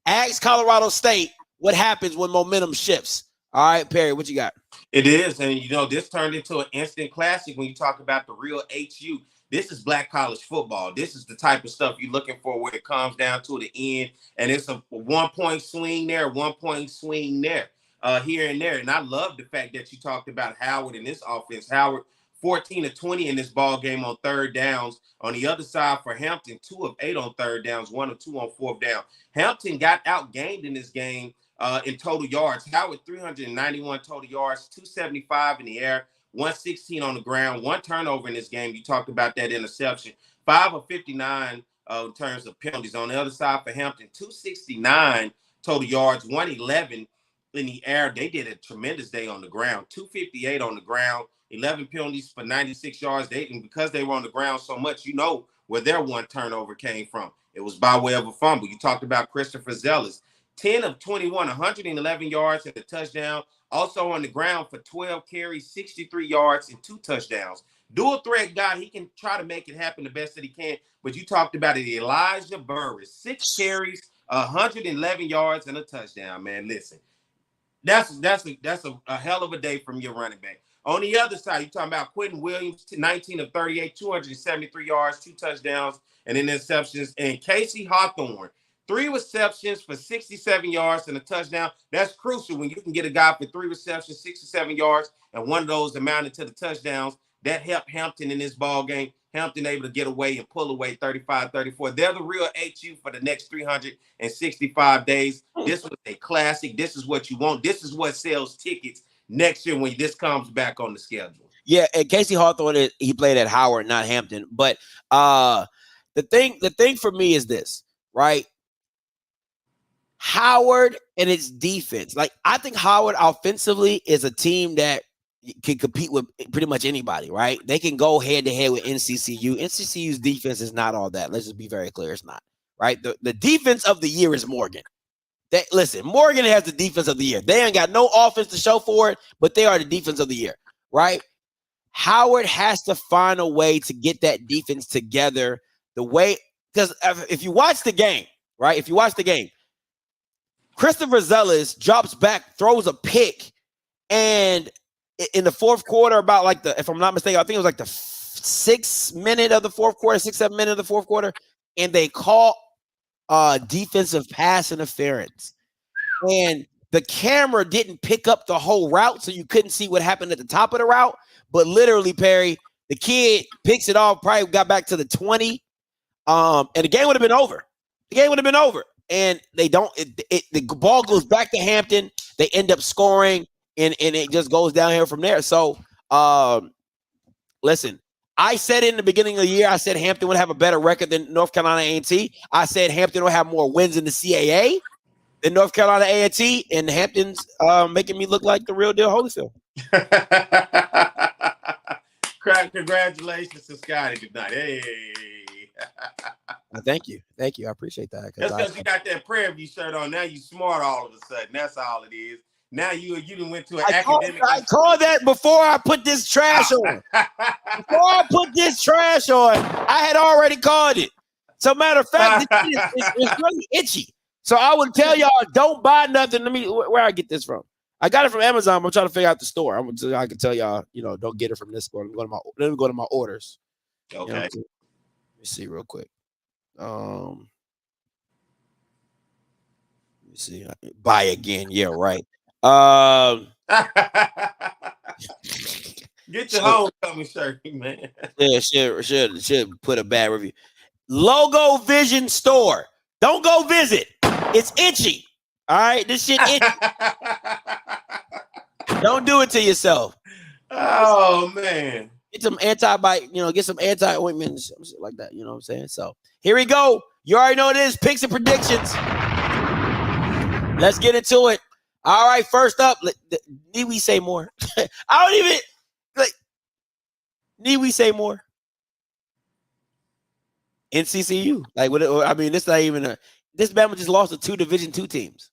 Ask Colorado State what happens when momentum shifts. All right, Perry, what you got? It is. And, this turned into an instant classic when you talk about the real HU. This is black college football. This is the type of stuff you're looking for where it comes down to the end. And it's a 1-point swing there, 1-point swing there. Here and there. And I love the fact that you talked about Howard in this offense. Howard, 14 of 20 in this ball game on third downs. On the other side for Hampton, 2 of 8 on third downs, 1 of 2 on fourth down. Hampton got outgained in this game in total yards. Howard, 391 total yards, 275 in the air, 116 on the ground, 1 turnover in this game. You talked about that interception. 5 of 59 in terms of penalties. On the other side for Hampton, 269 total yards, 111 in the air. They did a tremendous day on the ground. 258 on the ground, 11 penalties for 96 yards. And because they were on the ground so much, where their 1 turnover came from. It was by way of a fumble. You talked about Christopher Zealous. 10 of 21, 111 yards and a touchdown. Also on the ground for 12 carries, 63 yards and 2 touchdowns. Dual threat guy. He can try to make it happen the best that he can. But you talked about it, Elijah Burris. 6 carries, 111 yards and a touchdown, man. Listen. That's a hell of a day from your running back. On the other side, you're talking about Quentin Williams, 19 of 38, 273 yards, 2 touchdowns, and interceptions. And Casey Hawthorne, 3 receptions for 67 yards and a touchdown. That's crucial when you can get a guy for 3 receptions, 67 yards, and one of those amounted to the touchdowns. That helped Hampton in this ball game. Hampton able to get away and pull away 35-34. They're the real HU for the next 365 days. This was a classic. This is what you want. This is what sells tickets next year when this comes back on the schedule. Yeah, and Casey Hawthorne, he played at Howard, not Hampton. But the thing for me is this, right? Howard and its defense. Like, I think Howard offensively is a team that can compete with pretty much anybody, right? They can go head to head with NCCU. NCCU's defense is not all that. Let's just be very clear. It's not, right? The defense of the year is Morgan. Morgan has the defense of the year. They ain't got no offense to show for it, but they are the defense of the year, right? Howard has to find a way to get that defense together because if you watch the game, right? If you watch the game, Christopher Zealous drops back, throws a pick, and in the fourth quarter, if I'm not mistaken, I think it was like the 6 minute of the fourth quarter, 6-7 minute of the fourth quarter, and they call defensive pass interference. And the camera didn't pick up the whole route, so you couldn't see what happened at the top of the route. But literally, Perry, the kid picks it off, probably got back to the 20, and the game would have been over. And they don't. The ball goes back to Hampton. They end up scoring. And it just goes downhill from there. So, listen, I said in the beginning of the year, I said Hampton would have a better record than North Carolina A&T. I said Hampton would have more wins in the CAA than North Carolina A&T, and Hampton's making me look like the real deal Holyfield. Congratulations to Scotty tonight. Hey. Thank you. I appreciate that. That's because you got that Prairie View shirt on. Now you smart all of a sudden. That's all it is. Now you done went to an academic. I called that before I put this trash on. Before I put this trash on, I had already called it. So matter of fact, it's really itchy. So I would tell y'all, don't buy nothing. Where I get this from? I got it from Amazon. I'm trying to figure out the store. I can tell y'all, don't get it from this store. Let me go to my orders. Okay. Let me see real quick. Let's see, buy again. Yeah, right. Get your homecoming shirt, man. Yeah, should put a bad review. Logo Vision Store. Don't go visit. It's itchy. All right, this shit itchy. Don't do it to yourself. Oh man. Get some antibiotic, get some anti-ointment and shit like that. You know what I'm saying? So here we go. You already know what it is. Picks and predictions. Let's get into it. All right, first up, need we say more? I don't even need we say more? NCCU. Like what? I mean, this not even this Bama just lost to 2 Division II teams.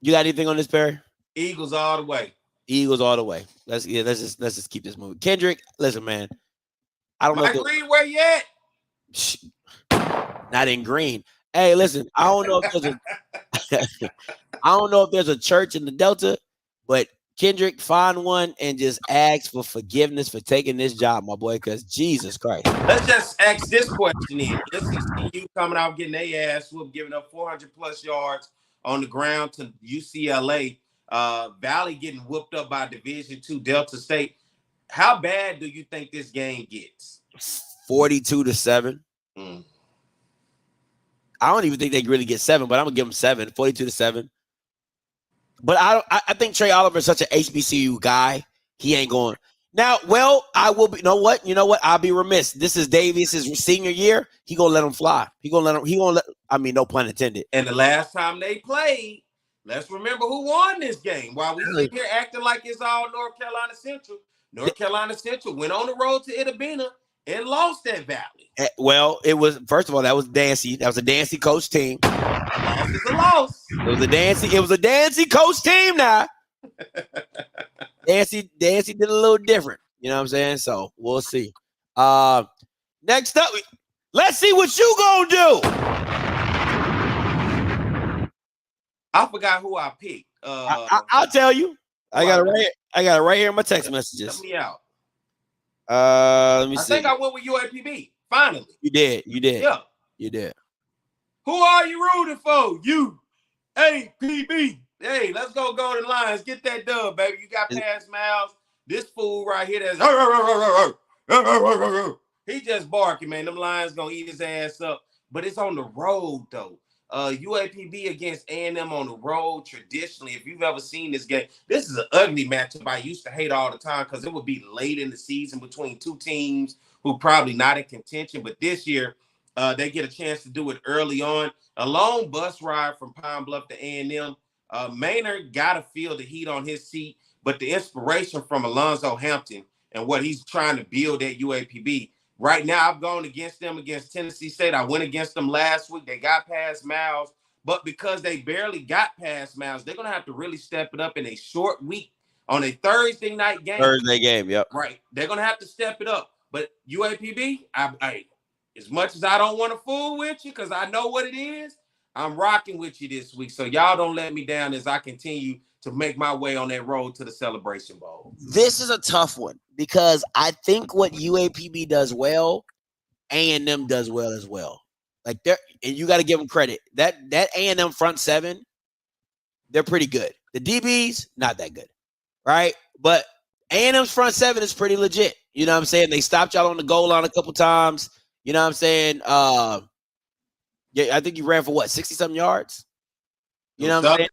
You got anything on this, Perry? Eagles all the way. Eagles all the way. Let's just keep this moving. Kendrick, listen, man. I don't know. Mike Green, where you at? Not in green. Hey, listen. I don't know if there's a church in the Delta, but Kendrick, find one and just ask for forgiveness for taking this job, my boy. Because Jesus Christ. Let's just ask this question in. NCCU coming out getting their ass whooped, giving up 400+ yards on the ground to UCLA. Valley getting whooped up by Division II Delta State. How bad do you think this game gets? 42-7. I don't even think they really get 7, but I'm gonna give them 7. 42-7. But I think Trey Oliver is such an HBCU guy. He ain't going now. Well, I will be. You know what? I'll be remiss. This is Davis's senior year. He gonna let him fly. He gonna let. I mean, no pun intended. And the last time they played, let's remember who won this game. While we sit here acting like it's all North Carolina Central. North Carolina Central went on the road to Itabena and lost at Valley. Well, it was, first of all, that was Dancy. That was a Dancy coach team. A loss is a loss. It was a Dancy coach team now. Dancy did a little different. You know what I'm saying? So we'll see. Next up, let's see what you gonna do. I forgot who I picked. I'll tell you. I got it right here in my text messages. Help me out. Let me see. I think I went with UAPB. Finally. You did. Yeah. You did. Who are you rooting for? UAPB. Hey, let's go Golden Lions. Get that dub, baby. You got Pass Miles. This fool right here that's he just barking, man. Them Lions gonna eat his ass up. But it's on the road, though. UAPB against A&M on the road. Traditionally, if you've ever seen this game, this is an ugly matchup I used to hate all the time because it would be late in the season between two teams who probably not in contention. But this year, they get a chance to do it early on. A long bus ride from Pine Bluff to A&M. Maynard got to feel the heat on his seat, but the inspiration from Alonzo Hampton and what he's trying to build at UAPB. Right now, I've gone against them against Tennessee State. I went against them last week. They got past Miles, but because they barely got past Miles, they're going to have to really step it up in a short week on a Thursday night game. Thursday game, yep. Right. They're going to have to step it up. But UAPB, I as much as I don't want to fool with you because I know what it is, I'm rocking with you this week. So y'all don't let me down as I continue to make my way on that road to the Celebration Bowl. This is a tough one because I think what UAPB does well, A&M does well as well. Like and you got to give them credit. That A&M front seven, they're pretty good. The DBs, not that good, right? But A&M's front seven is pretty legit. You know what I'm saying? They stopped y'all on the goal line a couple times. You know what I'm saying? Yeah, I think you ran for what, 60-something yards? You know what I'm saying?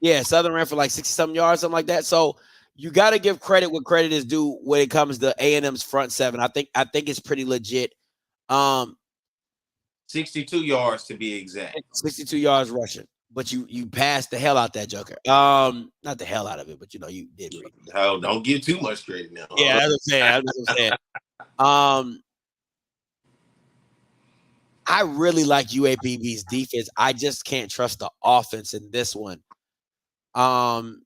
Yeah, Southern ran for like 60-something yards, something like that. So you got to give credit what credit is due when it comes to A&M's front seven. I think it's pretty legit. 62 yards to be exact. 62 yards rushing. But you passed the hell out that joker. Not the hell out of it, but you did. Oh, don't give too much credit now. Yeah, that's what I'm saying. I really like UAPB's defense. I just can't trust the offense in this one. I'm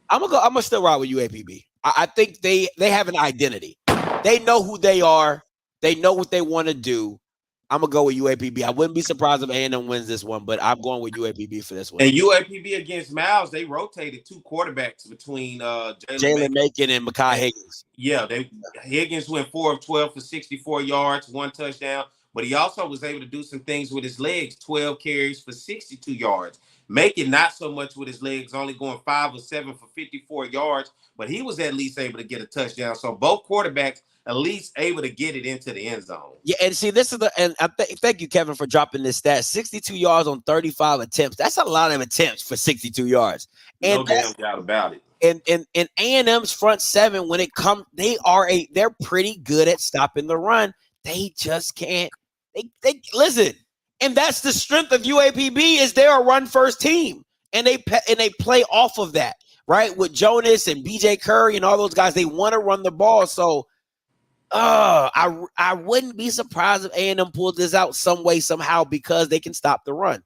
gonna still ride with UAPB. I think they have an identity. They know who they are. They know what they want to do. I'm gonna go with UAPB. I wouldn't be surprised if A&M wins this one, but I'm going with UAPB for this one. And UAPB against Miles, they rotated two quarterbacks between Jalen Macon and Mekhi Higgins. Yeah, Higgins went 4 of 12 for 64 yards, 1 touchdown. but he also was able to do some things with his legs, 12 carries for 62 yards. Make it not so much with his legs, only going 5 or 7 for 54 yards, but he was at least able to get a touchdown. So both quarterbacks at least able to get it into the end zone. Yeah, and see, this is thank you, Kevin, for dropping this stat. 62 yards on 35 attempts. That's a lot of attempts for 62 yards. And No damn doubt about it. And A&M's front seven, when it comes, they're pretty good at stopping the run. They just can't. They listen, and that's the strength of UAPB is they're a run first team, and they play off of that, right? With Jonas and BJ Curry and all those guys, they want to run the ball. So, I wouldn't be surprised if A&M pulls this out some way somehow because they can stop the run.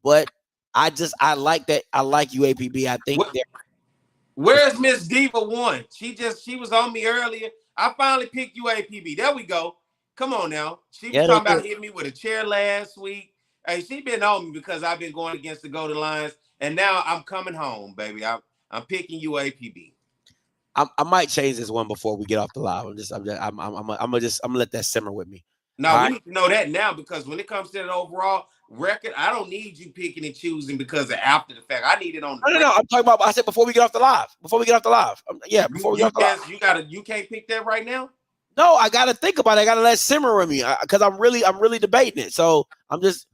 But I like that. I like UAPB. I think they're. Where's Miss Diva 1? She was on me earlier. I finally picked UAPB. There we go. Come on now. She was talking about hitting me with a chair last week. Hey, she been on me because I've been going against the Golden Lions, and now I'm coming home, baby. I'm picking UAPB. I might change this one before we get off the live. I'm gonna let that simmer with me. No, we need to know that now because when it comes to the overall record, I don't need you picking and choosing because of after the fact. I need it on the No. I'm talking about. I said before we get off the live. Before we get off the live. Before we get off the live. You can't pick that right now. No, I gotta think about it. I gotta let it simmer with me because I'm really debating it. So I'm just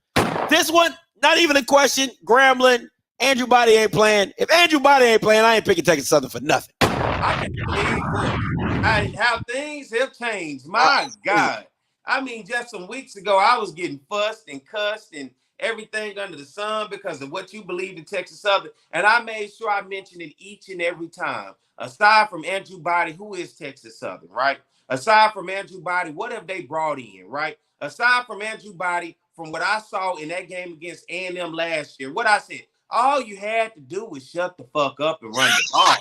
this one. Not even a question. Grambling. Andrew Body ain't playing. If Andrew Body ain't playing, I ain't picking Texas Southern for nothing. I can't believe how things have changed. My God. I mean, just some weeks ago, I was getting fussed and cussed and everything under the sun because of what you believed in Texas Southern. And I made sure I mentioned it each and every time. Aside from Andrew Body, who is Texas Southern, right? Aside from Andrew Body, what have they brought in, right? Aside from Andrew Body, from what I saw in that game against A&M last year, what I said, all you had to do was shut the fuck up and run the ball.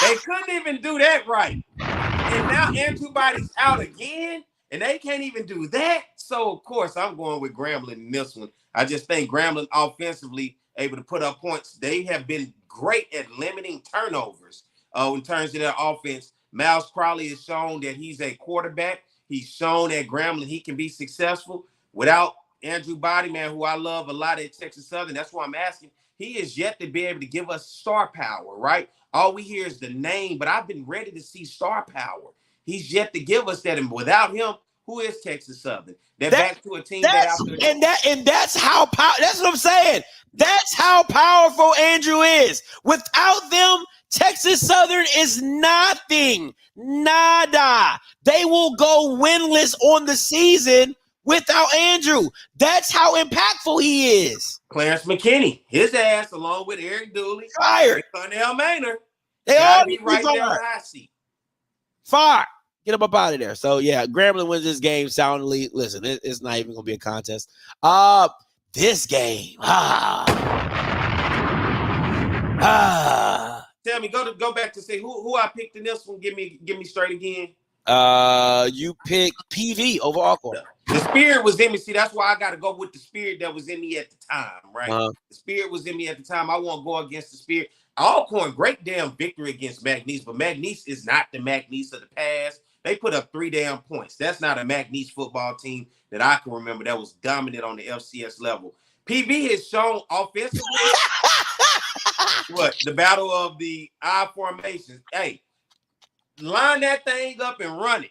They couldn't even do that right. And now Andrew Body's out again, and they can't even do that. So, of course, I'm going with Grambling in this one. I just think Grambling offensively able to put up points. They have been great at limiting turnovers in terms of their offense. Miles Crowley has shown that he's a quarterback. He's shown at Grambling he can be successful. Without Andrew Body, man, who I love a lot at Texas Southern, that's why I'm asking. He is yet to be able to give us star power, right? All we hear is the name, but I've been ready to see star power. He's yet to give us that, and without him, who is Texas Southern? They're back to a team that's how that's what I'm saying. That's how powerful Andrew is. Without them, Texas Southern is nothing. Nada. They will go winless on the season without Andrew. That's how impactful he is. Clarence McKinney, his ass, along with Eric Dooley, fired. Connell Maynard, they all be right there on the hot seat. Fire. Get him up out of there. So, yeah, Grambling wins this game soundly. Listen, it's not even going to be a contest. This game. Tell me, go back to say who I picked in this one. Give me straight again. You picked PV over Alcorn. The spirit was in me. See, that's why I got to go with the spirit that was in me at the time, right? The spirit was in me at the time. I won't go against the spirit. Alcorn, great damn victory against McNeese, but McNeese is not the McNeese of the past. They put up 3 damn points. That's not a McNeese football team that I can remember that was dominant on the FCS level. PV has shown offensively the battle of the I formations. Hey, line that thing up and run it.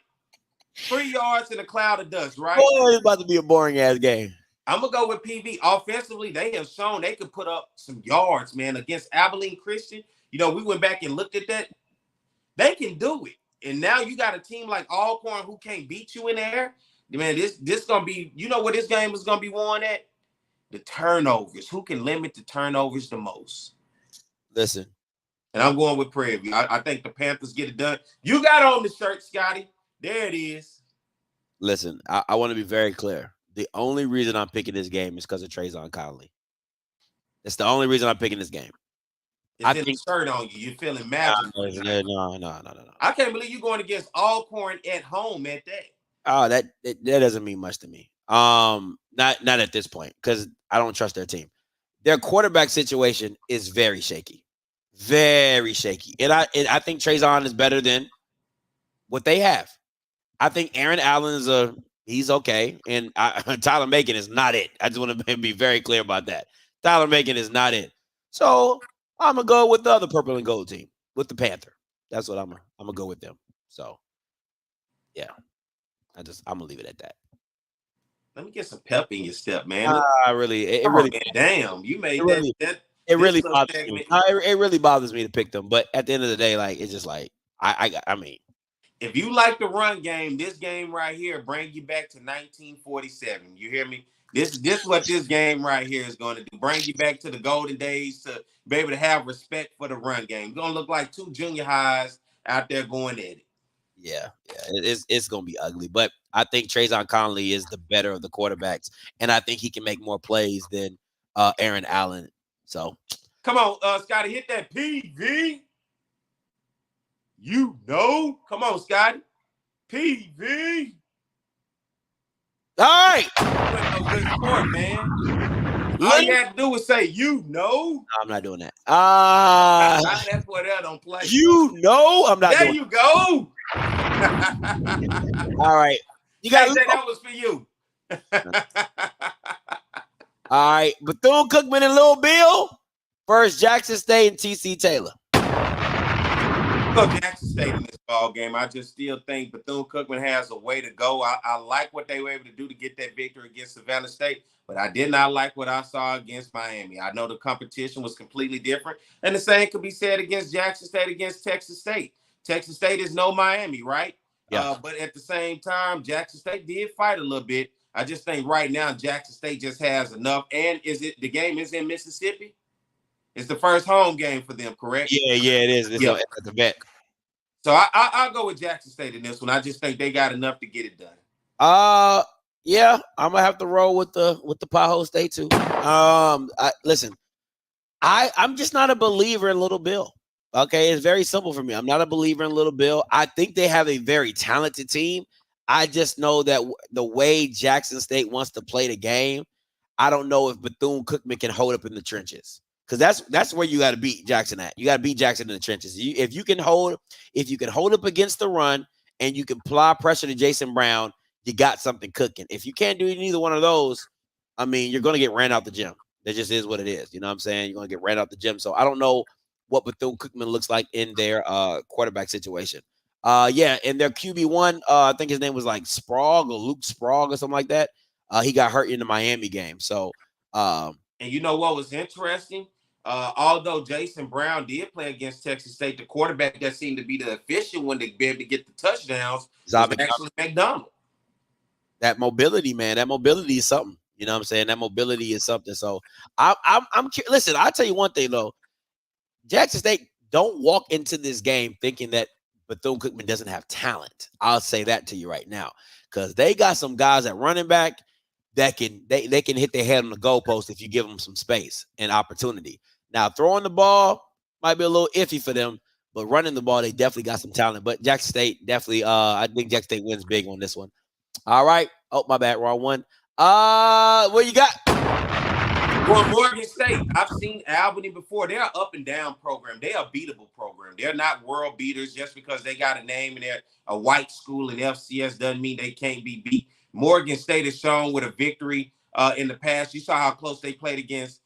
3 yards in a cloud of dust, right? Boy, it's about to be a boring ass game. I'm gonna go with PV. Offensively, they have shown they could put up some yards, man, against Abilene Christian. You know, we went back and looked at that. They can do it. And now you got a team like Alcorn who can't beat you in the air. Man, this gonna be, you know what this game is gonna be won at? The turnovers. Who can limit the turnovers the most? Listen. And I'm going with Prairie View. I think the Panthers get it done. You got on the shirt, Scotty. There it is. Listen, I want to be very clear. The only reason I'm picking this game is because of Trayvon Conley. That's the only reason I'm picking this game. I think shirt on you. You're feeling magic. No. I can't believe you're going against Alcorn at home at that. Oh, that doesn't mean much to me. Not at this point because I don't trust their team. Their quarterback situation is very shaky, very shaky, and I think Trayvon is better than what they have. I think Aaron Allen He's okay. And Tyler Macon is not it. I just want to be very clear about that. Tyler Macon is not it. So I'm going to go with the other purple and gold team, with the Panther. That's what I'm going to go with them. So, yeah. I'm going to leave it at that. Let me get some pep in your step, man. It really, damn, you made it really bothers me. It really bothers me to pick them. But at the end of the day, like, it's just like, I mean, if you like the run game, this game right here bring you back to 1947. You hear me? This what this game right here is going to do. Bring you back to the golden days to be able to have respect for the run game. It's going to look like two junior highs out there going at it. Yeah, it's going to be ugly. But I think Trajan Conley is the better of the quarterbacks, and I think he can make more plays than Aaron Allen. So, come on, Scotty, hit that PV. You know, come on, Scotty. PV. All right. No good sport, man. All you had to do was say, you know. No, I'm not doing that. That's why they don't play. You know, I'm not. There you go. All right. You got that was for you. All right. Bethune-Cookman and Little Bill versus Jackson State and TC Taylor. Go Jackson State in this ball game. I just still think Bethune-Cookman has a way to go. I like what they were able to do to get that victory against Savannah State, but I did not like what I saw against Miami. I know the competition was completely different, and the same could be said against Jackson State, against Texas State. Texas State is no Miami, right? Yeah. But at the same time, Jackson State did fight a little bit. I just think right now Jackson State just has enough. And the game is in Mississippi? It's the first home game for them, correct? Yeah, it is. It's at the vet. So I'll go with Jackson State in this one. I just think they got enough to get it done. Yeah, I'm gonna have to roll with the Pajot State too. Listen, I'm just not a believer in Little Bill. Okay, it's very simple for me. I'm not a believer in Little Bill. I think they have a very talented team. I just know that the way Jackson State wants to play the game, I don't know if Bethune-Cookman can hold up in the trenches. Because that's where you got to beat Jackson at. You got to beat Jackson in the trenches. If you can hold up against the run and you can apply pressure to Jason Brown, you got something cooking. If you can't do neither one of those, I mean, you're going to get ran out the gym. That just is what it is. You know what I'm saying? You're going to get ran out the gym. So I don't know what Bethune-Cookman looks like in their quarterback situation. Yeah, and their QB1, I think his name was like Sprague or Luke Sprague or something like that. He got hurt in the Miami game. So, and you know what was interesting? Although Jason Brown did play against Texas State, the quarterback that seemed to be the efficient one to be able to get the touchdowns was actually McDonald. That mobility, man, that mobility is something. You know what I'm saying? That mobility is something. So listen, I'll tell you one thing though. Jackson State don't walk into this game thinking that Bethune-Cookman doesn't have talent. I'll say that to you right now. Because they got some guys at running back that can hit their head on the goalpost if you give them some space and opportunity. Now, throwing the ball might be a little iffy for them, but running the ball, they definitely got some talent. But Jackson State definitely, I think Jackson State wins big on this one. All right. Oh, my bad. Wrong one. What you got? Well, Morgan State, I've seen Albany before. They're an up and down program. They're a beatable program. They're not world beaters just because they got a name and they're a white school in FCS doesn't mean they can't be beat. Morgan State is shown with a victory in the past. You saw how close they played against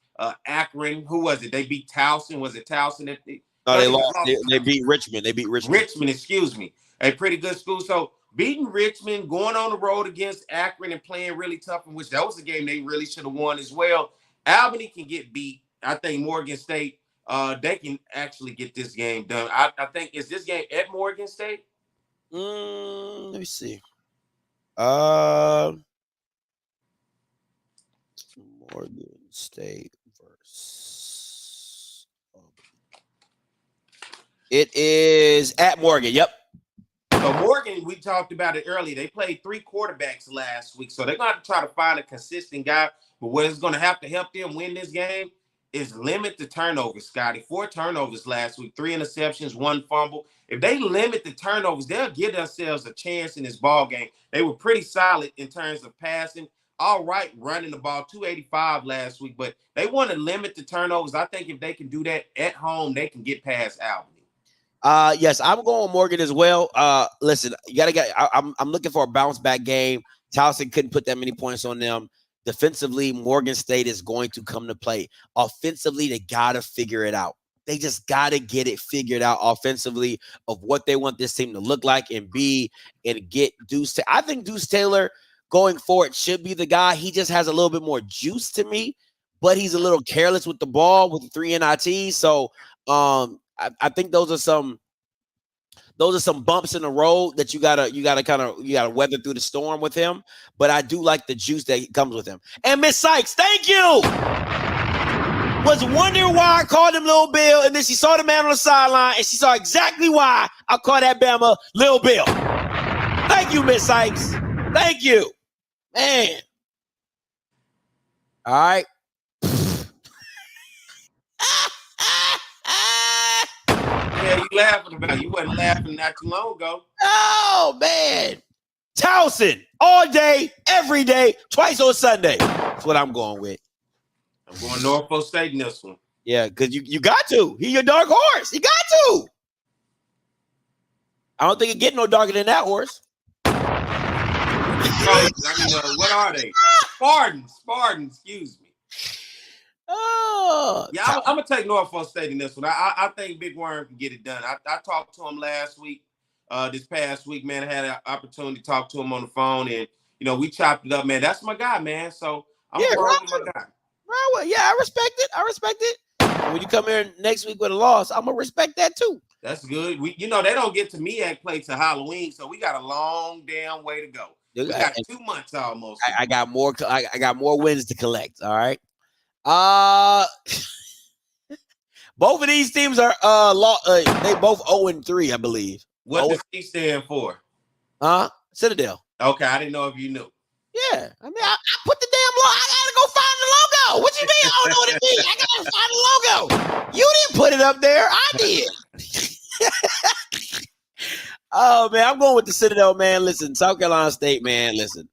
Akron. Who was it? They beat Towson. Was it Towson? No, they lost. They beat Richmond. They beat Richmond. Richmond, excuse me. A pretty good school. So beating Richmond, going on the road against Akron and playing really tough, in which that was a game they really should have won as well. Albany can get beat. I think Morgan State, they can actually get this game done. I think, is this game at Morgan State? Let me see. Morgan State versus it is at Morgan. Yep. So Morgan, we talked about it earlier. They played 3 quarterbacks last week, so they're going to try to find a consistent guy. But what is going to have to help them win this game is limit the turnovers, Scotty. 4 turnovers last week, 3 interceptions, 1 fumble. If they limit the turnovers, they'll give themselves a chance in this ball game. They were pretty solid in terms of passing. All right, running the ball, 285 last week, but they want to limit the turnovers. I think if they can do that at home, they can get past Albany. Yes, I'm going with Morgan as well. Listen, I'm looking for a bounce back game. Towson couldn't put that many points on them. Defensively, Morgan State is going to come to play. Offensively, they got to figure it out. They just got to get it figured out offensively of what they want this team to look like and be and get Deuce. I think Deuce Taylor going forward should be the guy. He just has a little bit more juice to me, but he's a little careless with the ball with the 3 NITs. So I think those are some bumps in the road that you gotta weather through the storm with him. But I do like the juice that comes with him. And Miss Sykes, thank you. Was wondering why I called him Lil Bill, and then she saw the man on the sideline, and she saw exactly why I called that Bama Lil Bill. Thank you, Miss Sykes. Thank you, man. All right. Yeah, you laughing about? You wasn't laughing not too long ago. Oh man, Towson all day, every day, twice on Sunday. That's what I'm going with. I'm going Norfolk State in this one. Yeah, because you got to. He your dark horse. You got to. I don't think it get no darker than that horse. What are they? Spartans, excuse me. Oh. Yeah, I'm going to take Norfolk State in this one. I think Big Worm can get it done. I talked to him last week, this past week, man. I had an opportunity to talk to him on the phone, and, we chopped it up, man. That's my guy, man. So I'm going to roll with my guy. Yeah, I respect it. When you come here next week with a loss, I'm gonna respect that too. That's good. They don't get to MEAC play to Halloween, so we got a long damn way to go. We got 2 months almost. I got more. I got more wins to collect. All right. Both of these teams are they both 0-3, I believe. What does C stand for? Citadel. Okay, I didn't know if you knew. Yeah, I mean, I put the damn logo. I gotta go find the logo. What you mean? I don't know what it means. I gotta find the logo. You didn't put it up there. I did. Oh man, I'm going with the Citadel, man. Listen, South Carolina State, man. Listen,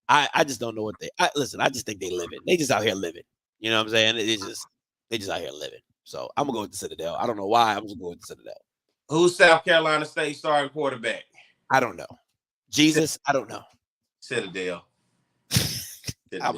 I just don't know what I just think they live it. They just out here living. You know what I'm saying? They just out here living. So I'm gonna go with the Citadel. I don't know why. I'm just going with the Citadel. Who's South Carolina State starting quarterback? I don't know. Jesus, I don't know. Citadel. Citadel.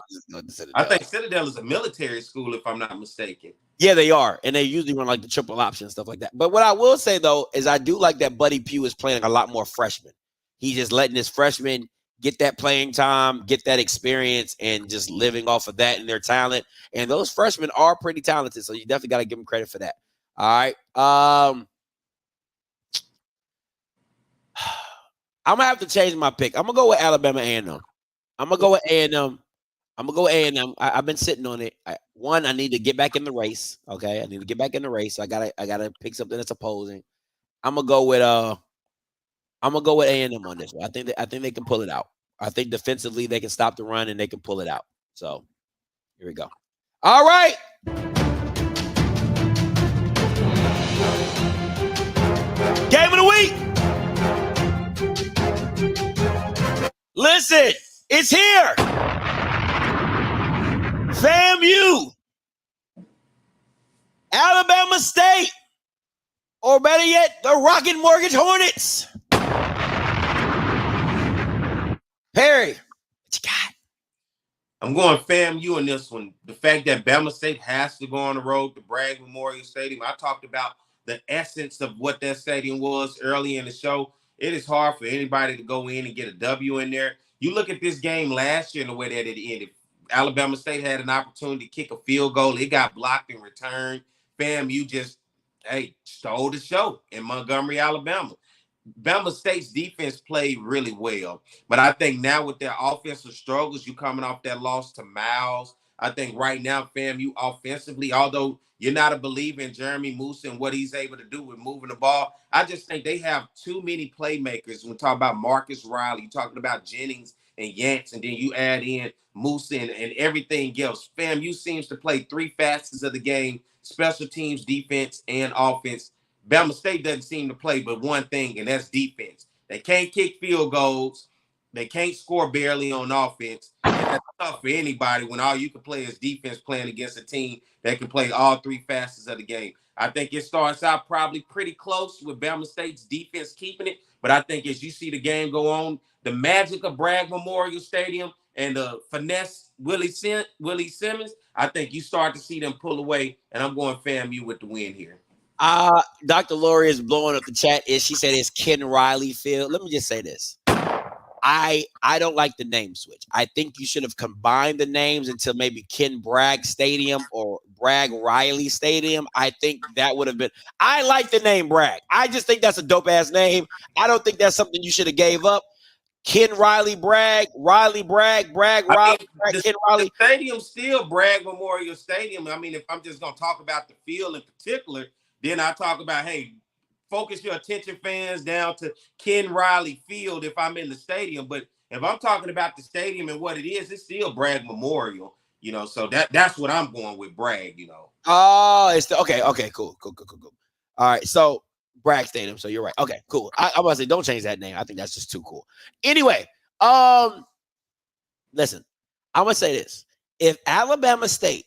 I think Citadel is a military school, if I'm not mistaken. Yeah, they are. And they usually run like the triple option and stuff like that. But what I will say, though, is I do like that Buddy Pugh is playing a lot more freshmen. He's just letting his freshmen get that playing time, get that experience, and just living off of that and their talent. And those freshmen are pretty talented, so you definitely got to give them credit for that. All right. I'm going to have to change my pick. I'm going to go with Alabama A&M. I'm going to go with A&M. I've been sitting on it. I need to get back in the race. Okay, I need to get back in the race. I gotta pick something that's opposing. I'm gonna go with A&M on this one. I think they can pull it out. I think defensively they can stop the run and they can pull it out. So here we go. All right. Game of the week. Listen, it's here. FAMU, Alabama State, or better yet, the Rocket Mortgage Hornets. Perry, what you got? I'm going FAMU in this one. The fact that Bama State has to go on the road to Bragg Memorial Stadium. I talked about the essence of what that stadium was early in the show. It is hard for anybody to go in and get a W in there. You look at this game last year and the way that it ended. Alabama State had an opportunity to kick a field goal. It got blocked in return. FAMU just, stole the show in Montgomery, Alabama. Bama State's defense played really well. But I think now with their offensive struggles, you coming off that loss to Miles, I think right now FAMU offensively, although you're not a believer in Jeremy Moose and what he's able to do with moving the ball, I just think they have too many playmakers. When we talk about Marcus Riley, you're talking about Jennings and Yance, and then you add in Moose and everything else. FAMU seems to play three facets of the game: special teams, defense, and offense. Bama State doesn't seem to play but one thing, and that's defense. They can't kick field goals. They can't score barely on offense. And that's tough for anybody when all you can play is defense playing against a team that can play all three facets of the game. I think it starts out probably pretty close with Bama State's defense keeping it. But I think as you see the game go on, the magic of Bragg Memorial Stadium and the finesse Willie Simmons, I think you start to see them pull away. And I'm going FAMU with the win here. Dr. Lori is blowing up the chat. She said it's Ken Riley Field. Let me just say this. I don't like the name switch. I think you should have combined the names until maybe Ken Bragg Stadium or Bragg Riley Stadium. I think that would have been. I like the name Bragg. I just think that's a dope ass name. I don't think that's something you should have gave up. Ken Riley Bragg, Riley Bragg, Bragg Riley, Bragg, Ken Riley. The stadium's still Bragg Memorial Stadium. I mean, if I'm just gonna talk about the field in particular, then I talk about, hey, focus your attention, fans, down to Ken Riley Field if I'm in the stadium. But if I'm talking about the stadium and what it is, it's still Bragg Memorial, you know. So that's what I'm going with, Bragg, you know. Oh, it's okay, cool. All right, so Bragg Stadium. So you're right. Okay, cool. I'm about to say don't change that name. I think that's just too cool. Anyway, listen, I'm gonna say this. If Alabama State,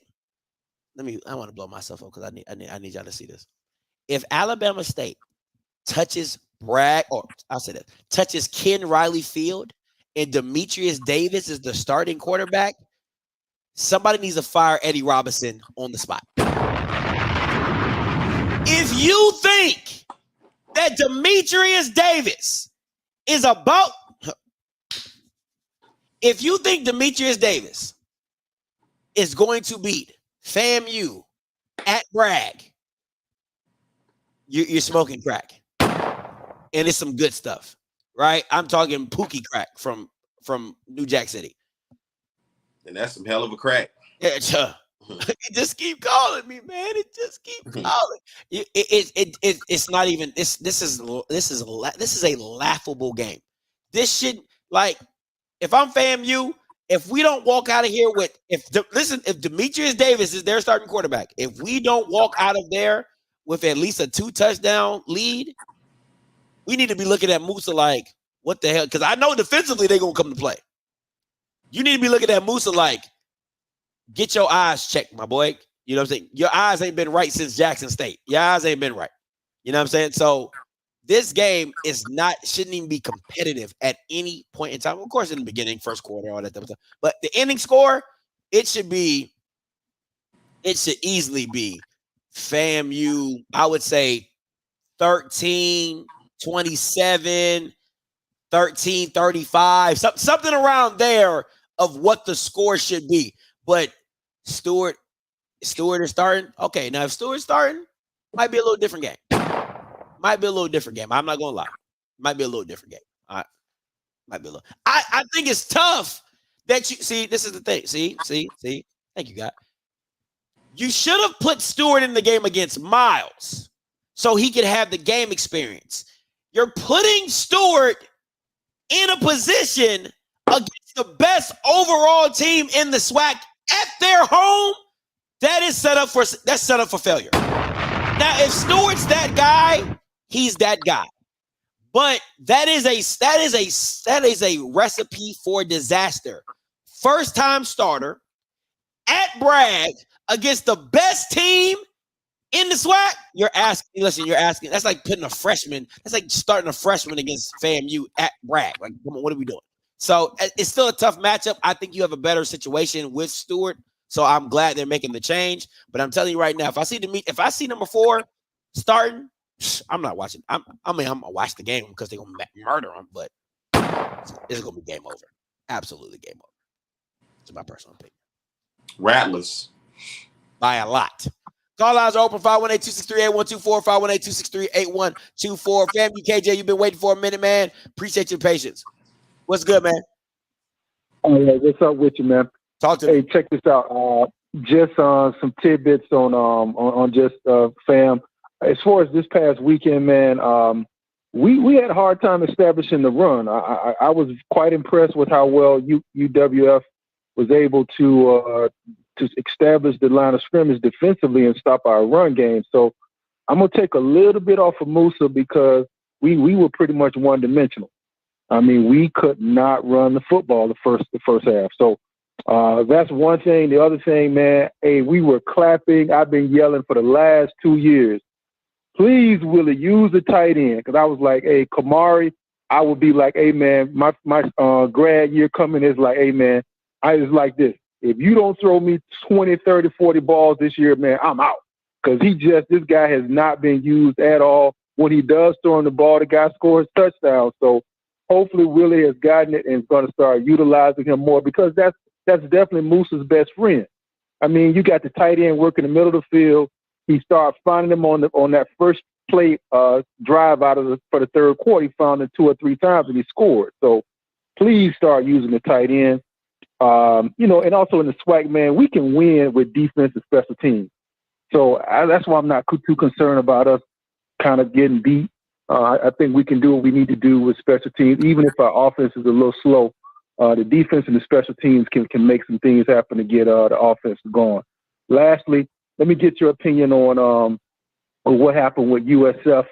I want to blow myself up because I need y'all to see this. If Alabama State touches Bragg, or I'll say that, touches Ken Riley Field and Demetrius Davis is the starting quarterback, somebody needs to fire Eddie Robinson on the spot. If you think that Demetrius Davis is going to beat FAMU at Bragg, you're smoking crack. And it's some good stuff, right? I'm talking Pookie crack from New Jack City. And that's some hell of a crack. Yeah, it just keep calling me, man. It just keep calling. It's not even this is a laughable game. This should, like, if I'm FAMU, if we don't walk out of here with if Demetrius Davis is their starting quarterback, if we don't walk out of there with at least a 2-touchdown lead, we need to be looking at Musa like, what the hell? Because I know defensively they're going to come to play. You need to be looking at Musa like, get your eyes checked, my boy. You know what I'm saying? Your eyes ain't been right since Jackson State. Your eyes ain't been right. You know what I'm saying? So this game shouldn't even be competitive at any point in time. Of course, in the beginning, first quarter, all that stuff. But the ending score, it should easily be FAMU, I would say 13-27, 13-35, something around there of what the score should be. But Stewart is starting. Okay, now if Stewart's starting, might be a little different game. I'm not gonna lie. Might be a little different game. All right. Might be a little. I think it's tough that you see. This is the thing. See. Thank you, God. You should have put Stewart in the game against Miles so he could have the game experience. You're putting Stewart in a position against the best overall team in the SWAC at their home. That's set up for failure. Now, if Stewart's that guy, he's that guy. But that is a recipe for disaster. First time starter at Bragg against the best team in the SWAC. You're asking. That's like putting a freshman. That's like starting a freshman against FAMU at Bragg. Like, come on, what are we doing? So it's still a tough matchup. I think you have a better situation with Stewart. So I'm glad they're making the change. But I'm telling you right now, if I see number 4 starting, I'm not watching. I'm gonna watch the game because they're gonna murder him. But it's gonna be game over. Absolutely game over. It's my personal opinion. Rattlers. By a lot. Call lines are open, 518-263-8124, 518-263-8124. Family KJ, you've been waiting for a minute, man. Appreciate your patience. What's good, man? All right, what's up with you, man? Talk to me. Hey, check this out. Just some tidbits on just fam. As far as this past weekend, man, we had a hard time establishing the run. I was quite impressed with how well UWF was able to establish the line of scrimmage defensively and stop our run game. So I'm gonna take a little bit off of Musa because we were pretty much one-dimensional. I mean, we could not run the football the first half. So That's one thing. The other thing, man, hey, we were clapping. I've been yelling for the last 2 years. Please, Willie, use the tight end. Because I was like, hey, Kamari, I would be like, hey, man, my grad year coming is like, hey, man, I was like this. If you don't throw me 20, 30, 40 balls this year, man, I'm out. Because this guy has not been used at all. When he does throw the ball, the guy scores touchdowns. So hopefully Willie has gotten it and is going to start utilizing him more, because that's definitely Moose's best friend. I mean, you got the tight end working in the middle of the field. He started finding them on that first play drive for the third quarter. He found them 2 or 3 times and he scored. So please start using the tight end. And also in the SWAC, man, we can win with defense and special teams. So that's why I'm not too concerned about us kind of getting beat. I think we can do what we need to do with special teams, even if our offense is a little slow. The defense and the special teams can make some things happen to get the offense going. Lastly, let me get your opinion on what happened with USF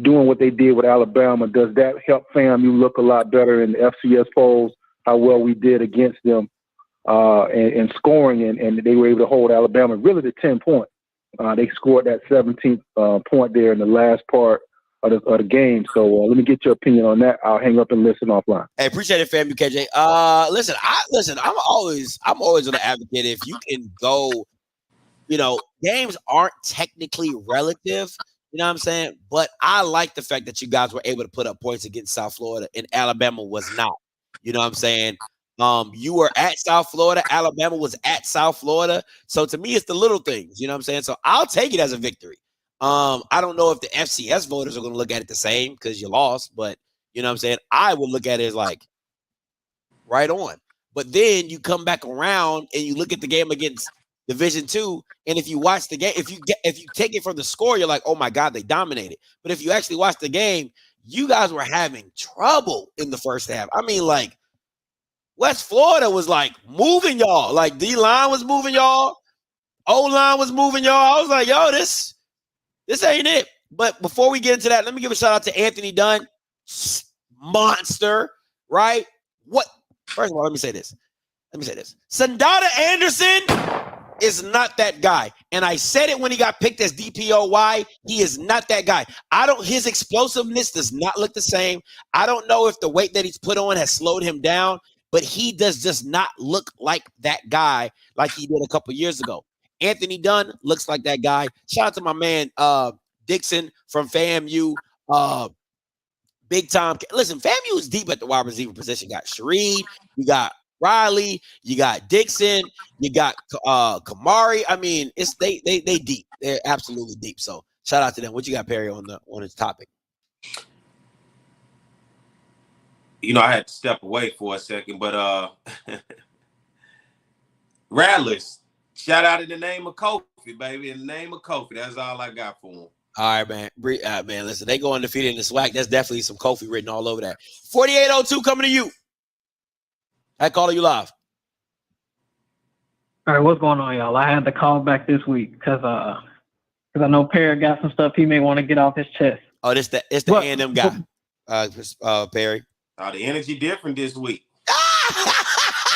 doing what they did with Alabama. Does that help FAMU look a lot better in the FCS polls, how well we did against them and scoring, and they were able to hold Alabama really to 10 points. They scored that 17th point there in the last part of the game. So let me get your opinion on that. I'll hang up and listen offline. Hey, appreciate it, FAMU KJ. Listen, I'm always an advocate. If you can go, games aren't technically relative. You know what I'm saying? But I like the fact that you guys were able to put up points against South Florida, and Alabama was not. You know what I'm saying? You were at South Florida. Alabama was at South Florida. So to me, it's the little things. You know what I'm saying? So I'll take it as a victory. I don't know if the FCS voters are going to look at it the same because you lost, but you know what I'm saying? I would look at it as like right on. But then you come back around and you look at the game against Division II, and if you watch the game, if you take it from the score, you're like, oh my God, they dominated. But if you actually watch the game, you guys were having trouble in the first half. I mean, like, West Florida was like moving y'all. Like D-line was moving y'all. O-line was moving y'all. I was like, yo, this ain't it. But before we get into that, let me give a shout out to Anthony Dunn. Monster, right? First of all, let me say this. Sandata Anderson is not that guy. And I said it when he got picked as DPOY. He is not that guy. His explosiveness does not look the same. I don't know if the weight that he's put on has slowed him down, but he does just not look like that guy like he did a couple years ago. Anthony Dunn looks like that guy. Shout out to my man Dixon from FAMU. Big time. Listen, FAMU is deep at the wide receiver position. You got Shareed, you got Riley, you got Dixon, you got Kamari. I mean, they deep. They're absolutely deep. So shout out to them. What you got, Perry, on this topic? I had to step away for a second, but Rattlers, shout out in the name of Kofi, baby. In the name of Kofi. That's all I got for him. All right, man. Man, listen, they go undefeated in the SWAC. That's definitely some Kofi written all over that. 4802 coming to you. I call you live. All right, what's going on, y'all? I had to call back this week because I know Perry got some stuff he may want to get off his chest. Oh, it's the A&M guy, Perry. Oh, the energy different this week.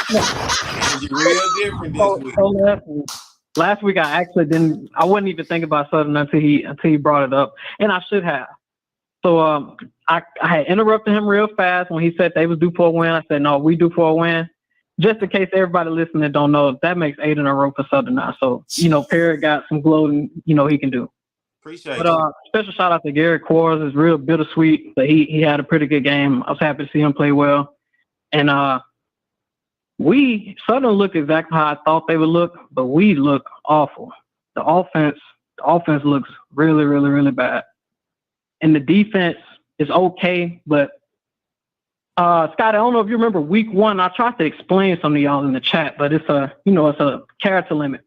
Energy real different this week. Last week I wouldn't even think about Southern until he brought it up, and I should have. So I had interrupted him real fast when he said they was due for a win. I said, no, we due for a win. Just in case everybody listening don't know, that makes 8 in a row for Southern now. So, Perry got some gloating, he can do. Appreciate it. But special shout out to Gary Quarles. It's real bittersweet, but he had a pretty good game. I was happy to see him play well. And Southern looked exactly how I thought they would look, but we look awful. The offense looks really, really, really bad. And the defense is okay, but Scott, I don't know if you remember week 1. I tried to explain some of y'all in the chat, but it's a character limit.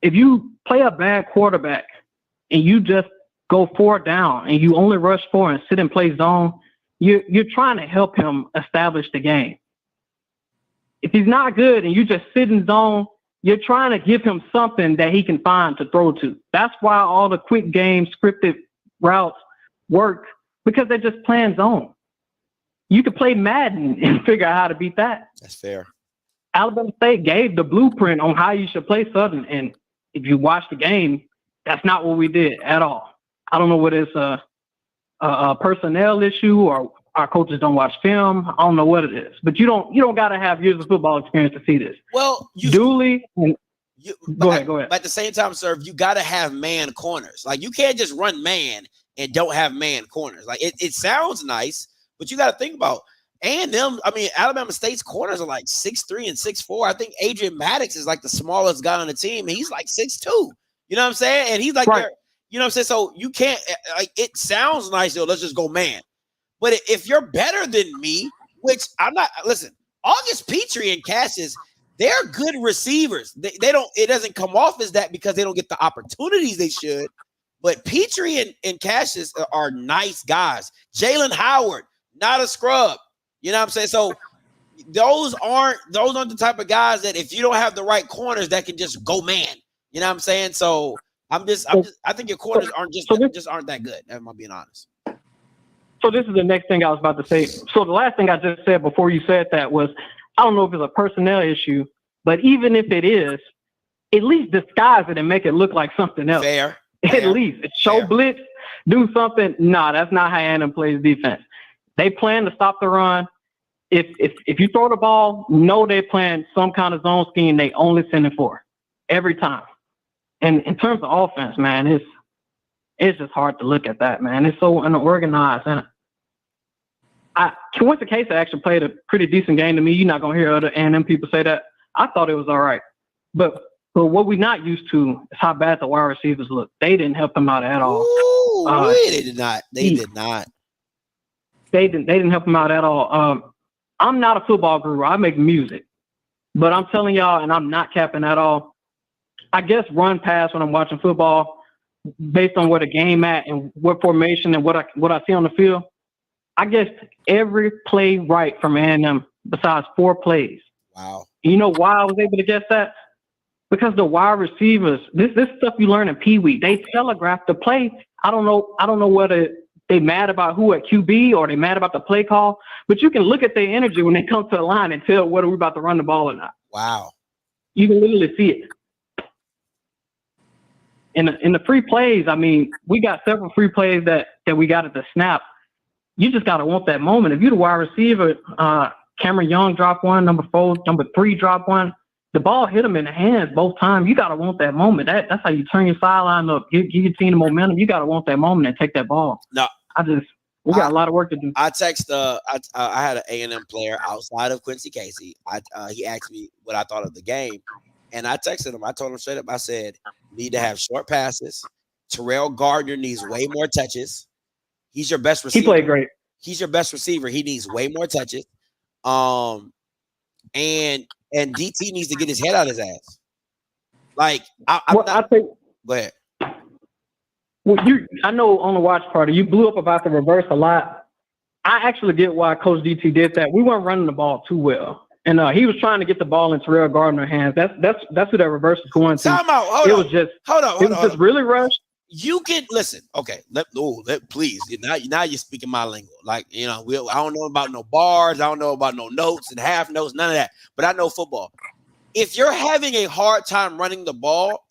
If you play a bad quarterback and you just go 4 down and you only rush 4 and sit and play zone, you're trying to help him establish the game. If he's not good and you just sit in zone, you're trying to give him something that he can find to throw to. That's why all the quick game scripted routes work, because they're just playing zone. You could play Madden and figure out how to beat that. That's fair. Alabama State gave the blueprint on how you should play Southern, and if you watch the game, that's not what we did at all. I don't know whether it's a personnel issue or our coaches don't watch film. I don't know what it is, but you don't got to have years of football experience to see this. Well, Dooley. Go ahead. But at the same time, sir, you got to have man corners. Like, you can't just run man and don't have man corners. Like, it sounds nice, but you got to think about Alabama State's corners are like 6'3" and 6'4". I think Adrian Maddox is like the smallest guy on the team, and he's like 6'2". You know what I'm saying? And he's like, right. You know what I'm saying? So you can't, like, it sounds nice, let's just go man. But if you're better than me, which I'm not, listen, August Petrie and Cassius, they're good receivers. It doesn't come off as that because they don't get the opportunities they should. But Petrie and Cassius are nice guys. Jalen Howard, not a scrub. You know what I'm saying? So those aren't the type of guys that if you don't have the right corners that can just go man. You know what I'm saying? So I think your corners aren't that good. If I'm being honest. So this is the next thing I was about to say. So the last thing I just said before you said that was, I don't know if it's a personnel issue, but even if it is, at least disguise it and make it look like something else. Fair. At least show blitz, do something. Nah, that's not how A&M plays defense. They plan to stop the run. If you throw the ball, know they're playing some kind of zone scheme. They only send it for every time. And in terms of offense, man, it's just hard to look at that, man. It's so unorganized. And Quincy Casey actually played a pretty decent game to me. You're not going to hear other A&M people say that. I thought it was all right. But what we're not used to is how bad the wide receivers look. They didn't help him out at all. Ooh, they did not. They did not. They didn't help him out at all. I'm not a football guru. I make music. But I'm telling y'all, and I'm not capping at all, I guess run pass when I'm watching football, based on where the game at and what formation and what I see on the field, I guess every play right from A&M besides 4 plays. Wow. You know why I was able to guess that? Because the wide receivers, this stuff you learn in Pee Wee, they telegraph the play. I don't know whether they mad about who at QB or they mad about the play call, but you can look at their energy when they come to the line and tell whether we're about to run the ball or not. Wow. You can literally see it. In the free plays, I mean, we got several free plays that we got at the snap. You just got to want that moment. If you're the wide receiver, Cameron Young dropped one, number 3 dropped one. The ball hit him in the hands both times. You got to want that moment. That's how you turn your sideline up, give your team the momentum. You got to want that moment and take that ball. No, we got a lot of work to do. I had an A&M player outside of Quincy Casey. He asked me what I thought of the game, and I texted him. I told him straight up. I said, "Need to have short passes. Terrell Gardner needs way more touches. He's your best receiver. He played great. He's your best receiver. He needs way more touches. And DT needs to get his head out of his ass. Like, I think. Go ahead. Well, I know on the watch party, you blew up about the reverse a lot. I actually get why Coach DT did that. We weren't running the ball too well. And he was trying to get the ball in Terrell Gardner's hands. That's who that reverse is going to. Time out. Hold on. It was just really rushed. You can listen. Okay, please. Now you're speaking my lingo. Like, I don't know about no bars. I don't know about no notes and half notes. None of that. But I know football. If you're having a hard time running the ball,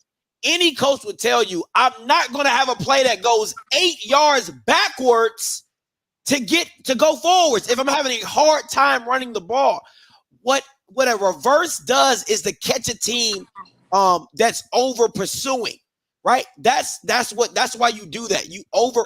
any coach would tell you, I'm not going to have a play that goes 8 yards backwards to go forwards. If I'm having a hard time running the ball, what a reverse does is to catch a team that's over pursuing. Right? That's why you do that.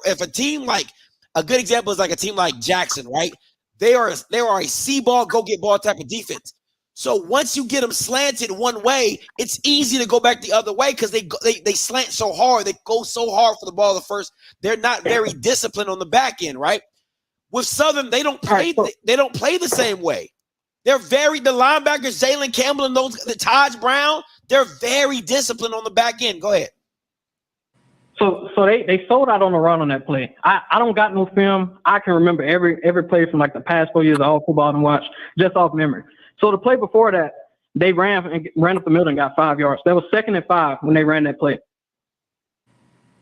If a team like a good example is like a team like Jackson, right? They are a see ball, go get ball type of defense. So once you get them slanted one way, it's easy to go back the other way because they slant so hard, they go so hard for the ball the first. They're not very disciplined on the back end, right? With Southern, they don't play the same way. The linebackers, Jalen Campbell and the Taj Brown, they're very disciplined on the back end. Go ahead. So they sold out on the run on that play. I don't got no film. I can remember every play from like the past 4 years of all football and watch just off memory. So the play before that, they ran up the middle and got 5 yards. That was 2nd and 5 when they ran that play.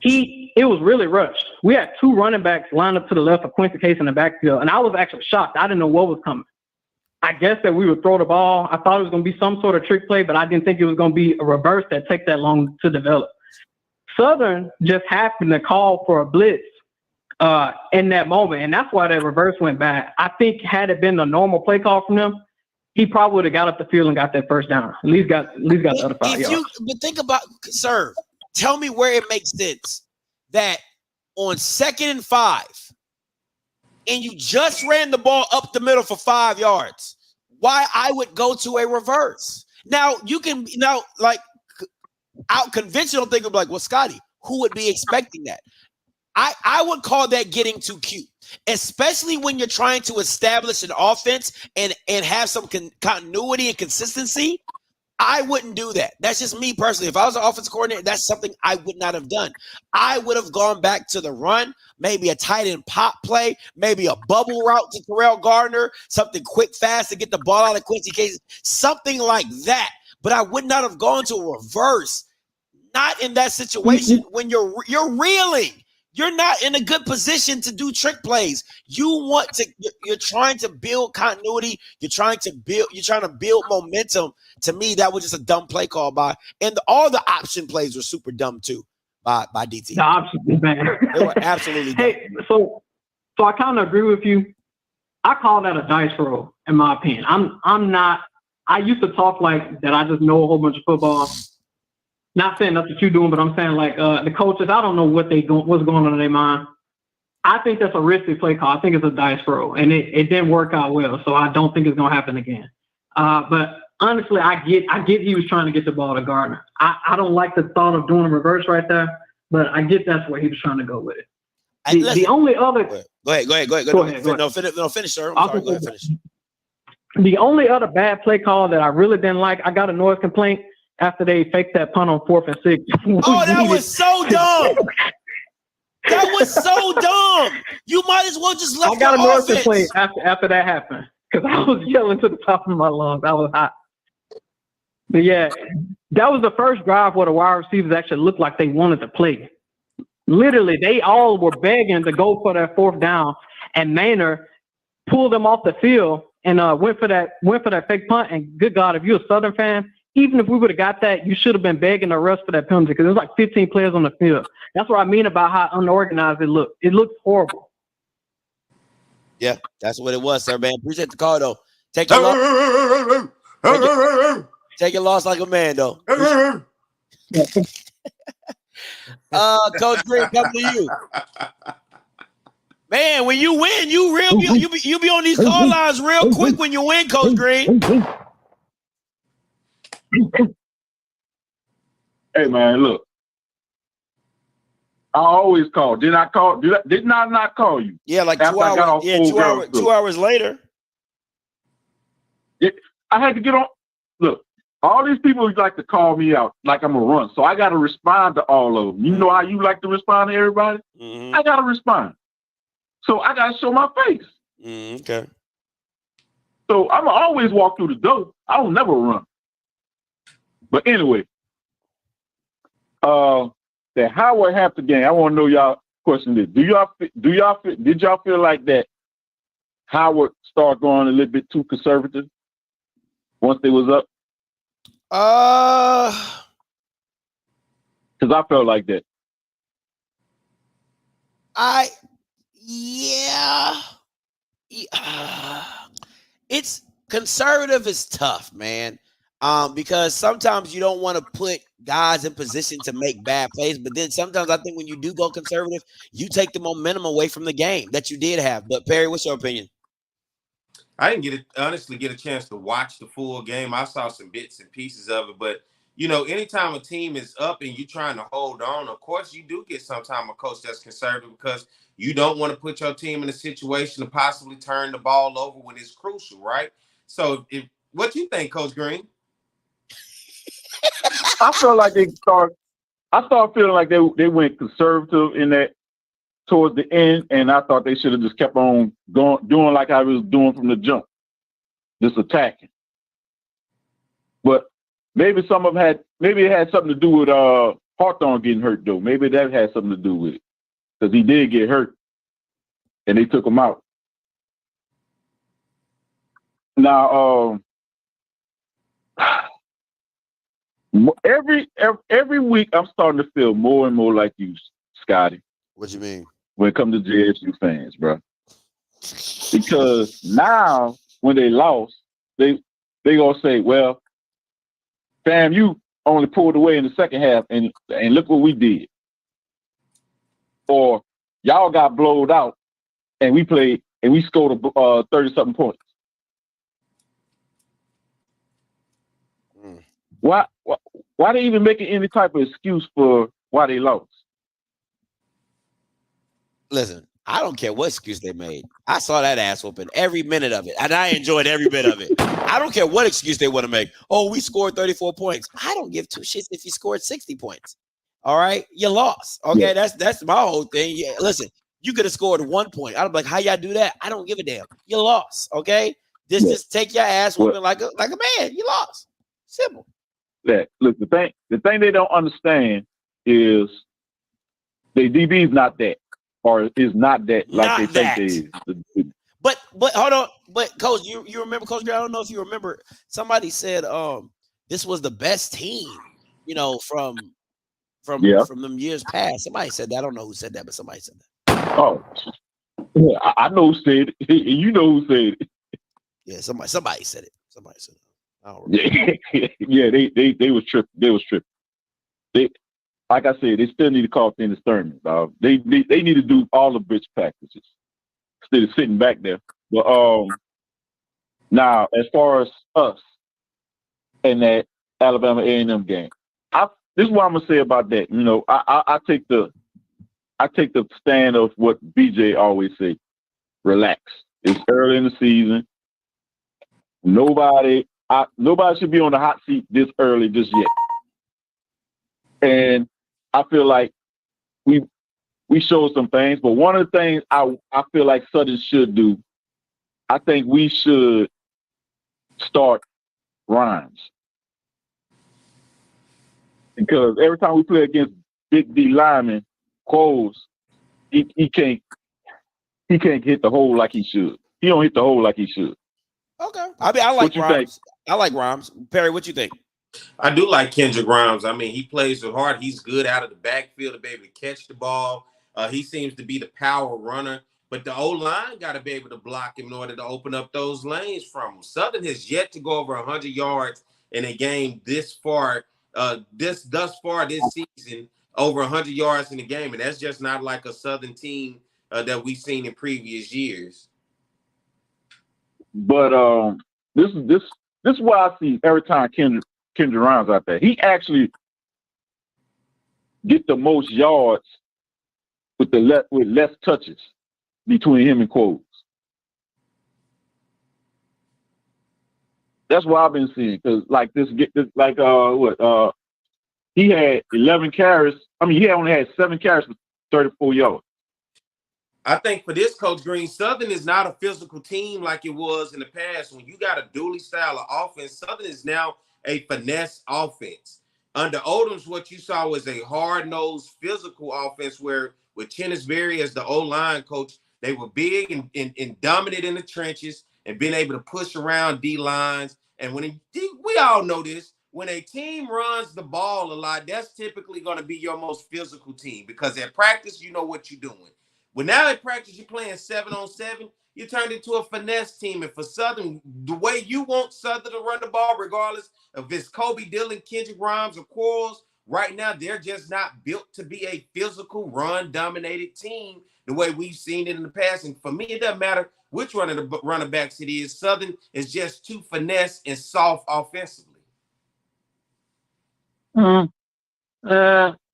It was really rushed. We had 2 running backs lined up to the left of Quincy Case in the backfield, and I was actually shocked. I didn't know what was coming. I guess that we would throw the ball. I thought it was going to be some sort of trick play, but I didn't think it was going to be a reverse that takes that long to develop. Southern just happened to call for a blitz in that moment, and that's why that reverse went bad. I think had it been a normal play call from them, he probably would have got up the field and got that first down. At least got the other 5 yards. But think about, sir, tell me where it makes sense that on 2nd and 5, and you just ran the ball up the middle for 5 yards, why I would go to a reverse. Now, you can, like, out conventional thinking, like, well, Scotty, who would be expecting that? I would call that getting too cute, especially when you're trying to establish an offense and have some continuity and consistency. I wouldn't do that. That's just me personally. If I was an offensive coordinator, that's something I would not have done. I would have gone back to the run, maybe a tight end pop play, maybe a bubble route to Terrell Gardner, something quick, fast to get the ball out of Quincy Case, something like that. But I would not have gone to a reverse. Not in that situation when you're reeling. You're not in a good position to do trick plays. You're trying to build continuity. You're trying to build momentum. To me, that was just a dumb play call and all the option plays were super dumb too by DT. The options, man. They were absolutely dumb. Hey, so I kind of agree with you. I call that a dice roll, in my opinion. I'm not. I used to talk like that. I just know a whole bunch of football. Not saying that's what you're doing, but I'm saying like the coaches, I don't know what's going on in their mind. I think that's a risky play call. I think it's a dice roll, and it didn't work out well, so I don't think it's going to happen again. But honestly, I get he was trying to get the ball to Gardner. I don't like the thought of doing a reverse right there, but I get that's where he was trying to go with it. The only other Go ahead. No, finish, sir. I'm sorry. Go ahead, finish. The only other bad play call that I really didn't like, I got a noise complaint after they faked that punt on 4th and 6. Oh, that was so dumb. That was so dumb. You might as well just left. I got a noise complaint after that happened because I was yelling to the top of my lungs. I was hot. But yeah, that was the first drive where the wide receivers actually looked like they wanted to play. Literally, they all were begging to go for that 4th down, and Maynard pulled them off the field and went for that fake punt. And good God, if you're a Southern fan, even if we would have got that, you should have been begging the rest for that penalty because there's like 15 players on the field. That's what I mean about how unorganized it looked. It looked horrible. Yeah, that's what it was, sir, man. Appreciate the call, though. Take your loss like a man, though. Coach Green, come to you. Man, when you win, you be on these call lines real quick when you win, Coach Green. Hey man, look. I always call. Didn't I not call you? Yeah, like 2 hours. Yeah, 2 hours later. I had to get on. Look, all these people like to call me out like I'm a run, so I got to respond to all of them. You know how you like to respond to everybody? I got to respond. So I got to show my face. Okay. So I'm always walk through the door. I don't never run. But anyway, the Howard Hampton game. I want to know y'all question this. Did y'all feel like that Howard started going a little bit too conservative once they was up? Because I felt like that. It's conservative is tough, man. Because sometimes you don't want to put guys in position to make bad plays, but then sometimes I think when you do go conservative, you take the momentum away from the game that you did have. But Perry, what's your opinion? I didn't honestly get a chance to watch the full game. I saw some bits and pieces of it, but anytime a team is up and you're trying to hold on, of course you do get sometimes a coach that's conservative because you don't want to put your team in a situation to possibly turn the ball over when it's crucial, right? So what do you think, Coach Green? I felt like I started feeling like they went conservative in that towards the end, and I thought they should have just kept on doing like I was doing from the jump, just attacking. But maybe it had something to do with Hawthorne getting hurt though. Maybe that had something to do with it because he did get hurt, and they took him out. Now, every week I'm starting to feel more and more like you, Scotty. What you mean? When it comes to JSU fans, bro. Because now when they lost, they gonna say, "Well, fam, you only pulled away in the second half, and look what we did." Or y'all got blowed out, and we played and we scored 30-something points. Why they even making any type of excuse for why they lost? Listen, I don't care what excuse they made. I saw that ass whooping every minute of it, and I enjoyed every bit of it. I don't care what excuse they want to make. Oh, we scored 34 points. I don't give two shits if you scored 60 points. All right, you lost. Okay, Yeah. that's my whole thing. Yeah, listen, you could have scored 1 point. I'm like, how y'all do that? I don't give a damn. You lost. Okay, just take your ass whooping like a man. You lost. Simple. That look, the thing they don't understand is the DB is not that, or is not that like Not they that. think they is. But hold on. But Coach, you remember, Coach Gray? I don't know if you remember. Somebody said this was the best team, from them years past. Somebody said that. I don't know who said that, but somebody said that. Oh, yeah, I know who said it. You know who said it. Yeah, somebody said it. Somebody said it. I don't remember. Yeah, they was tripping. They was tripping. They, like I said, they still need to call Dennis Thurman. They need to do all the bitch practices instead of sitting back there. But now as far as us and that Alabama A&M game, this is what I'm gonna say about that. I take the stand of what BJ always say. Relax. It's early in the season. Nobody should be on the hot seat this early just yet. And I feel like we showed some things, but one of the things I feel like Southern should do, I think we should start Rhymes. Because every time we play against big D linemen, Coles, he can't hit the hole like he should. He don't hit the hole like he should. Okay. I mean, I like Rhymes. I like Rhymes. Perry, what you think? I do like Kendrick Grimes. I mean, he plays so hard. He's good out of the backfield to be able to catch the ball. He seems to be the power runner. But the O-line got to be able to block him in order to open up those lanes from him. Southern has yet to go over 100 yards in a game this far this season, over 100 yards in the game. And that's just not like a Southern team that we've seen in previous years. But this is what I see every time Kendrick Grimes out there. He actually get the most yards with less touches between him and Quotes. That's what I've been seeing. Because he had 11 carries. I mean, he only had 7 carries for 34 yards. I think for this Coach Green, Southern is not a physical team like it was in the past. When you got a dually style of offense, Southern is now a finesse offense. Under Odoms, what you saw was a hard-nosed physical offense where with Chennis Berry as the O-line coach, they were big and dominant in the trenches and being able to push around D-lines. And we all know this, when a team runs the ball a lot, that's typically going to be your most physical team because at practice, you know what you're doing. Well, now at practice, you're playing 7-on-7. You turned into a finesse team. And for Southern, the way you want Southern to run the ball, regardless of it's Kobe Dillon, Kendrick Grimes, or Quarles, right now, they're just not built to be a physical, run-dominated team the way we've seen it in the past. And for me, it doesn't matter which one of the running backs it is. Southern is just too finesse and soft offensively.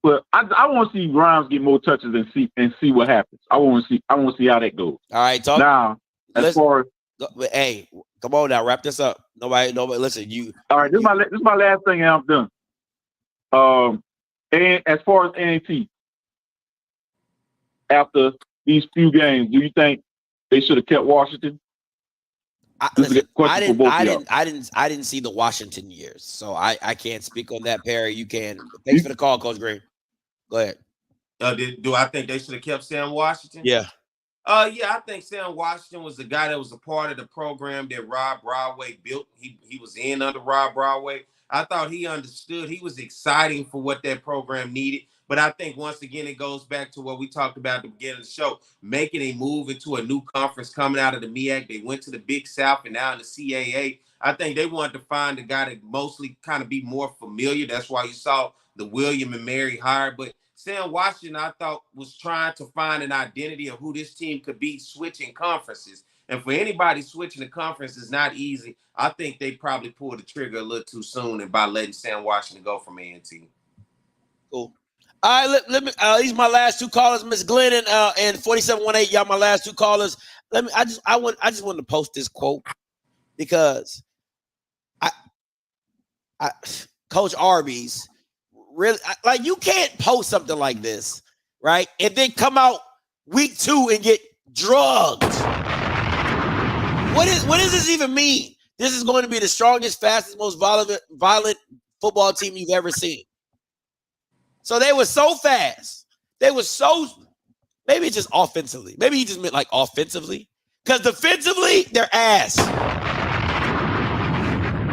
Well, I want to see Grimes get more touches and see what happens. I want to see how that goes. All right, talk now. As far as hey, come on now, wrap this up. Nobody, listen. You. All right, this is my last thing, and I'm done. And as far as NCAT, after these few games, do you think they should have kept Washington? I didn't see the Washington years, so I can't speak on that. Perry, you can. Thanks for the call, Coach Green. Go ahead. Do I think they should have kept Sam Washington? Yeah. Yeah, I think Sam Washington was the guy that was a part of the program that Rob Broadway built. He was in under Rob Broadway. I thought he understood. He was exciting for what that program needed. But I think once again, it goes back to what we talked about at the beginning of the show, making a move into a new conference coming out of the MEAC. They went to the Big South and now in the CAA. I think they wanted to find a guy that mostly kind of be more familiar. That's why you saw the William and Mary hire. But Sam Washington, I thought, was trying to find an identity of who this team could be switching conferences. And for anybody switching the conference is not easy. I think they probably pulled the trigger a little too soon and by letting Sam Washington go from A&T. Cool. All right, let me. These are my last two callers, Miss Glenn and 4718. Y'all, my last two callers. I just wanted to post this quote because Coach Arby's really like you can't post something like this, right? And then come out week 2 and get drugged. What does this even mean? This is going to be the strongest, fastest, most violent football team you've ever seen. So they were so fast. They were so, maybe it's just offensively. Maybe he just meant like offensively. Because defensively, they're ass.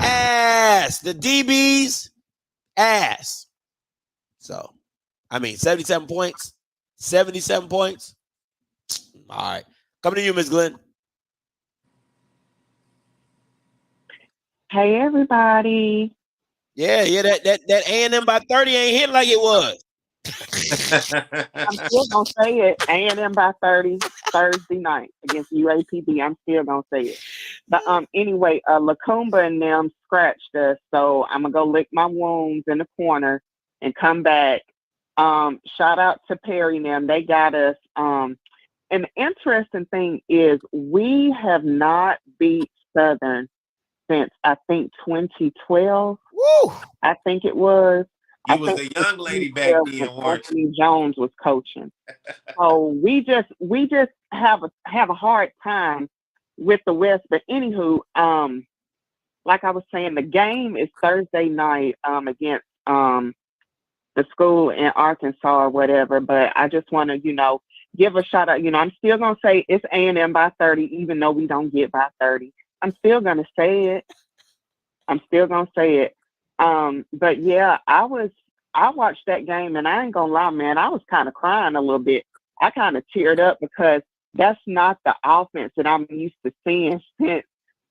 Ass. The DBs, ass. So, I mean, 77 points. 77 points. All right. Coming to you, Ms. Glenn. Hey, everybody. Yeah, that A&M by 30 ain't hitting like it was. I'm still going to say it. A&M by 30 Thursday night against UAPB. I'm still going to say it. But anyway, Lacumba and them scratched us, so I'm going to go lick my wounds in the corner and come back. Shout out to Perry and them. They got us. And the interesting thing is we have not beat Southern since I think 2012. Woo! I think it was. You was a young lady back then, weren't you? Anthony Jones was coaching. So we just have a hard time with the West. But anywho, like I was saying, the game is Thursday night against the school in Arkansas or whatever. But I just want to, give a shout out. I'm still gonna say it's A&M by 30, even though we don't get by 30. I'm still gonna say it. But yeah, I watched that game and I ain't gonna lie, man, I was kind of crying a little bit. I kind of teared up because that's not the offense that I'm used to seeing since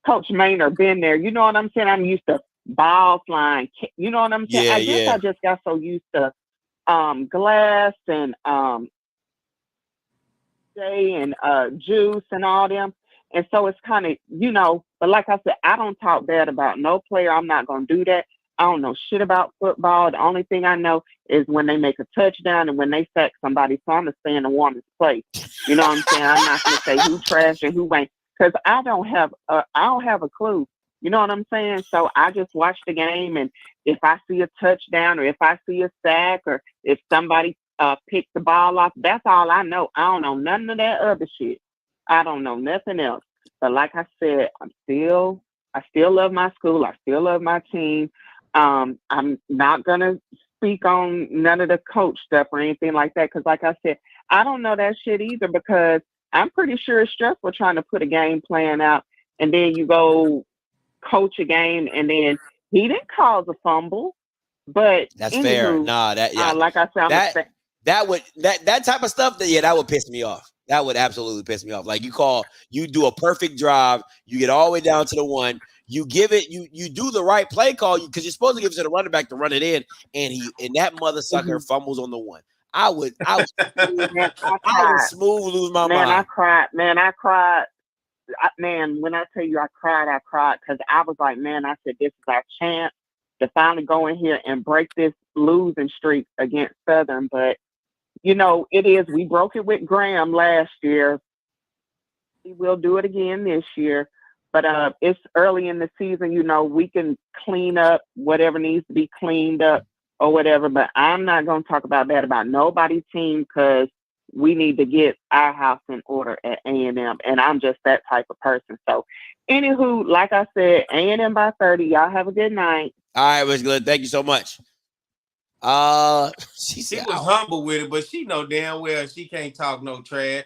Coach Maynard been there. You know what I'm saying? I'm used to ball flying. You know what I'm saying? Yeah, I guess I just got so used to Glass and Jay and Juice and all them. And so it's kind of, but like I said, I don't talk bad about no player. I'm not going to do that. I don't know shit about football. The only thing I know is when they make a touchdown and when they sack somebody. So I'm going to stay in the warmest place. You know what I'm saying? I'm not going to say who trash and who ain't, because I don't have a clue. You know what I'm saying? So I just watch the game, and if I see a touchdown or if I see a sack or if somebody picks the ball off, that's all I know. I don't know none of that other shit. I don't know nothing else. But like I said, I still love my school. I still love my team. I'm not going to speak on none of the coach stuff or anything like that. Cause like I said, I don't know that shit either, because I'm pretty sure it's stressful trying to put a game plan out and then you go coach a game and then he didn't cause a fumble, but that's fair. Nah, like I said, that type of stuff that would piss me off. That would absolutely piss me off. Like you do a perfect drive, you get all the way down to the one, you give it, you do the right play call because you're supposed to give it to the running back to run it in, and that mother sucker fumbles on the one. I would smooth lose my mind. I cried. When I tell you I cried because I was like, man, I said, this is our chance to finally go in here and break this losing streak against Southern. But it is. We broke it with Graham last year. We will do it again this year. But it's early in the season. We can clean up whatever needs to be cleaned up or whatever. But I'm not going to talk about that about nobody's team, because we need to get our house in order at A&M. And I'm just that type of person. So anywho, like I said, A&M by 30. Y'all have a good night. All right, was good. Thank you so much. She was humble with it, but she know damn well she can't talk no trash.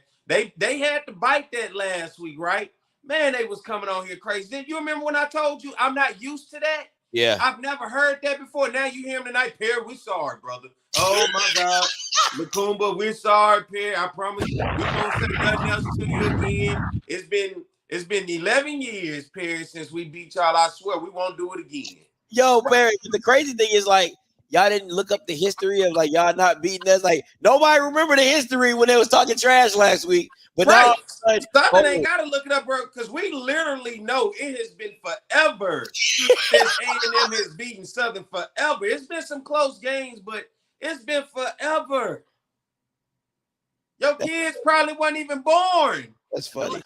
They had to bite that last week, right? Man, they was coming on here crazy. Did you remember when I told you I'm not used to that? Yeah. I've never heard that before. Now you hear him tonight, Perry. We're sorry, brother. Oh my God. Lacumba, we're sorry, Perry. I promise we won't say nothing else to you again. It's been 11 years, Perry, since we beat y'all. I swear we won't do it again. Yo, Perry, the crazy thing is like y'all didn't look up the history of like y'all not beating us. Like nobody remember the history when they was talking trash last week. But right. now Southern ain't gotta look it up, bro, because we literally know it has been forever since A&M has beaten Southern forever. It's been some close games, but it's been forever. Your kids probably weren't even born. That's funny.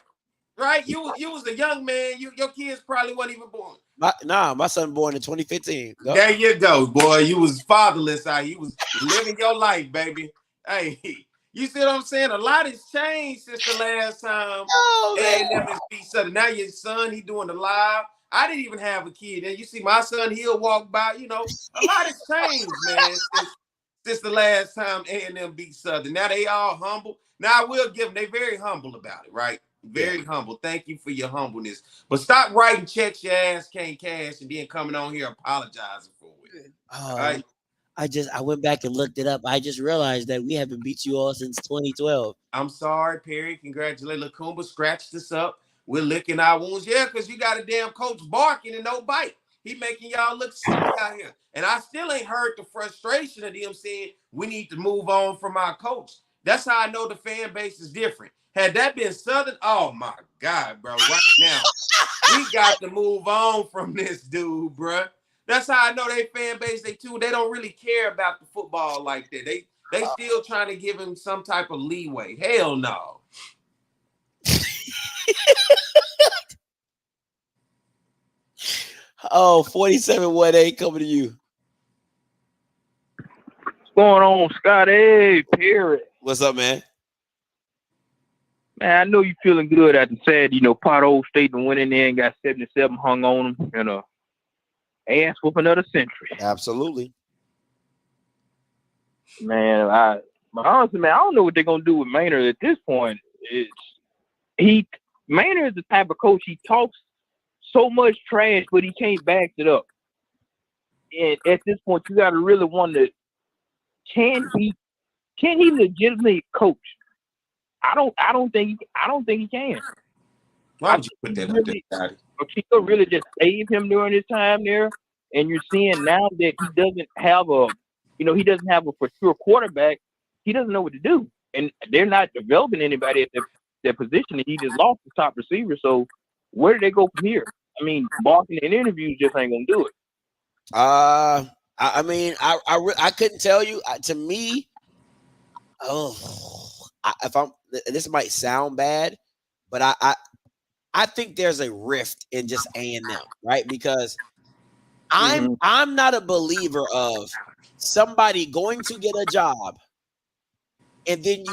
Right? You was a young man. Your kids probably weren't even born. My son born in 2015. Go. There you go, boy. You was fatherless out. You was living your life, baby. Hey, you see what I'm saying? A lot has changed since the last time A&M has beat Southern. Now your son, he doing the live. I didn't even have a kid. And you see my son, he'll walk by. You know, a lot has changed, man, since the last time A&M beat Southern. Now they all humble. Now I will give them, they very humble about it, right? Very humble. Thank you for your humbleness. But stop writing checks your ass can't cash and then coming on here apologizing for it. Right? I went back and looked it up. I just realized that we haven't beat you all since 2012. I'm sorry, Perry. Congratulations. Lacumba scratched us up. We're licking our wounds. Yeah, because you got a damn coach barking and no bite. He making y'all look silly out here. And I still ain't heard the frustration of them saying we need to move on from our coach. That's how I know the fan base is different. Had that been Southern, oh my God, bro, right now, we got to move on from this dude, bro. That's how I know they fan base, they don't really care about the football like that. They still trying to give him some type of leeway. Hell no. Oh, 47-1-8 coming to you. What's going on, Scotty? Perry. What's up, man? Man, I know you feeling good after Saturday. You know, Pothole State and went in there and got 77 hung on them and ass for another century. Absolutely. Man, honestly, man, I don't know what they're gonna do with Maynard at this point. Maynard is the type of coach, he talks so much trash, but he can't back it up. And at this point, you gotta really wonder, can he legitimately coach? I don't think he can. Why would you put that up there, Scotty? Chico really just saved him during his time there, and you're seeing now that he doesn't have a for sure quarterback. He doesn't know what to do, and they're not developing anybody at their position. And he just lost the top receiver. So where do they go from here? I mean, barking in interviews just ain't gonna do it. I couldn't tell you. To me, this might sound bad, but I think there's a rift in just A&M, right? Because I'm not a believer of somebody going to get a job and then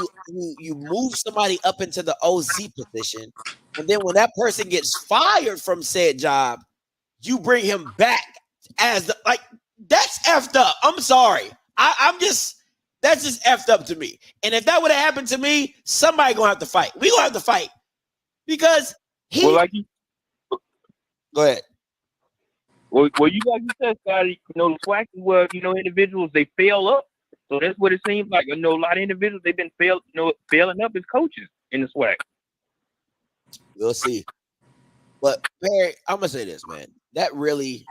you move somebody up into the OC position, and then when that person gets fired from said job, you bring him back as that's effed up. I'm sorry. That's just effed up to me. And if that would have happened to me, somebody gonna have to fight. We gonna have to fight because go ahead. Well, you like you said, Scotty, the SWAC is where, individuals, they fail up. So that's what it seems like. A lot of individuals, they've been failing up as coaches in the SWAC. We'll see. But Perry, I'm gonna say this, man. That really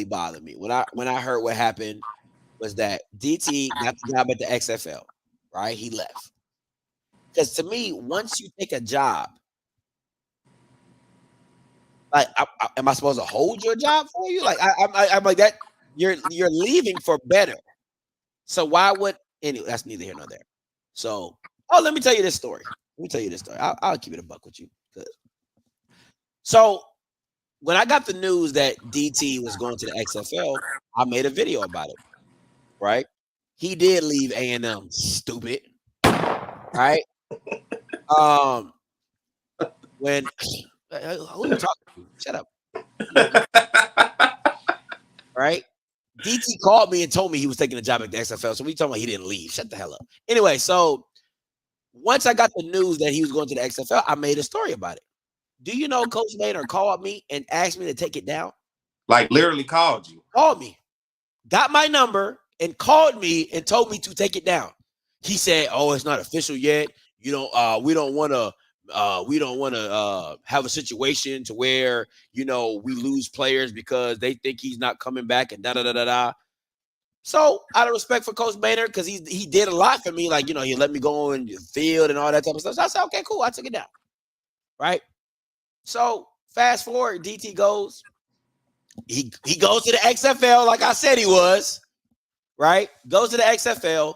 bothered me. When I heard what happened was that DT got the job at the XFL, right? He left. Because to me, once you take a job, am I supposed to hold your job for you? I'm like that. You're leaving for better. So why would anyway? That's neither here nor there. So let me tell you this story. I'll keep it a buck with you. So when I got the news that DT was going to the XFL, I made a video about it. Right? He did leave A&M. Stupid. Right? When who are you talking to? Shut up. Right? DT called me and told me he was taking a job at the XFL. So we talking about he didn't leave. Shut the hell up. Anyway, so once I got the news that he was going to the XFL, I made a story about it. Do you know Coach Maynard called me and asked me to take it down? Like literally called you. Called me, got my number, and called me and told me to take it down. He said, "Oh, it's not official yet. We don't want to have a situation to where we lose players because they think he's not coming back and da da da da da." So out of respect for Coach Maynard, because he did a lot for me, like he let me go in the field and all that type of stuff. So I said, "Okay, cool, I took it down." Right. So fast forward, DT goes. He goes to the XFL like I said he was. Right. Goes to the XFL.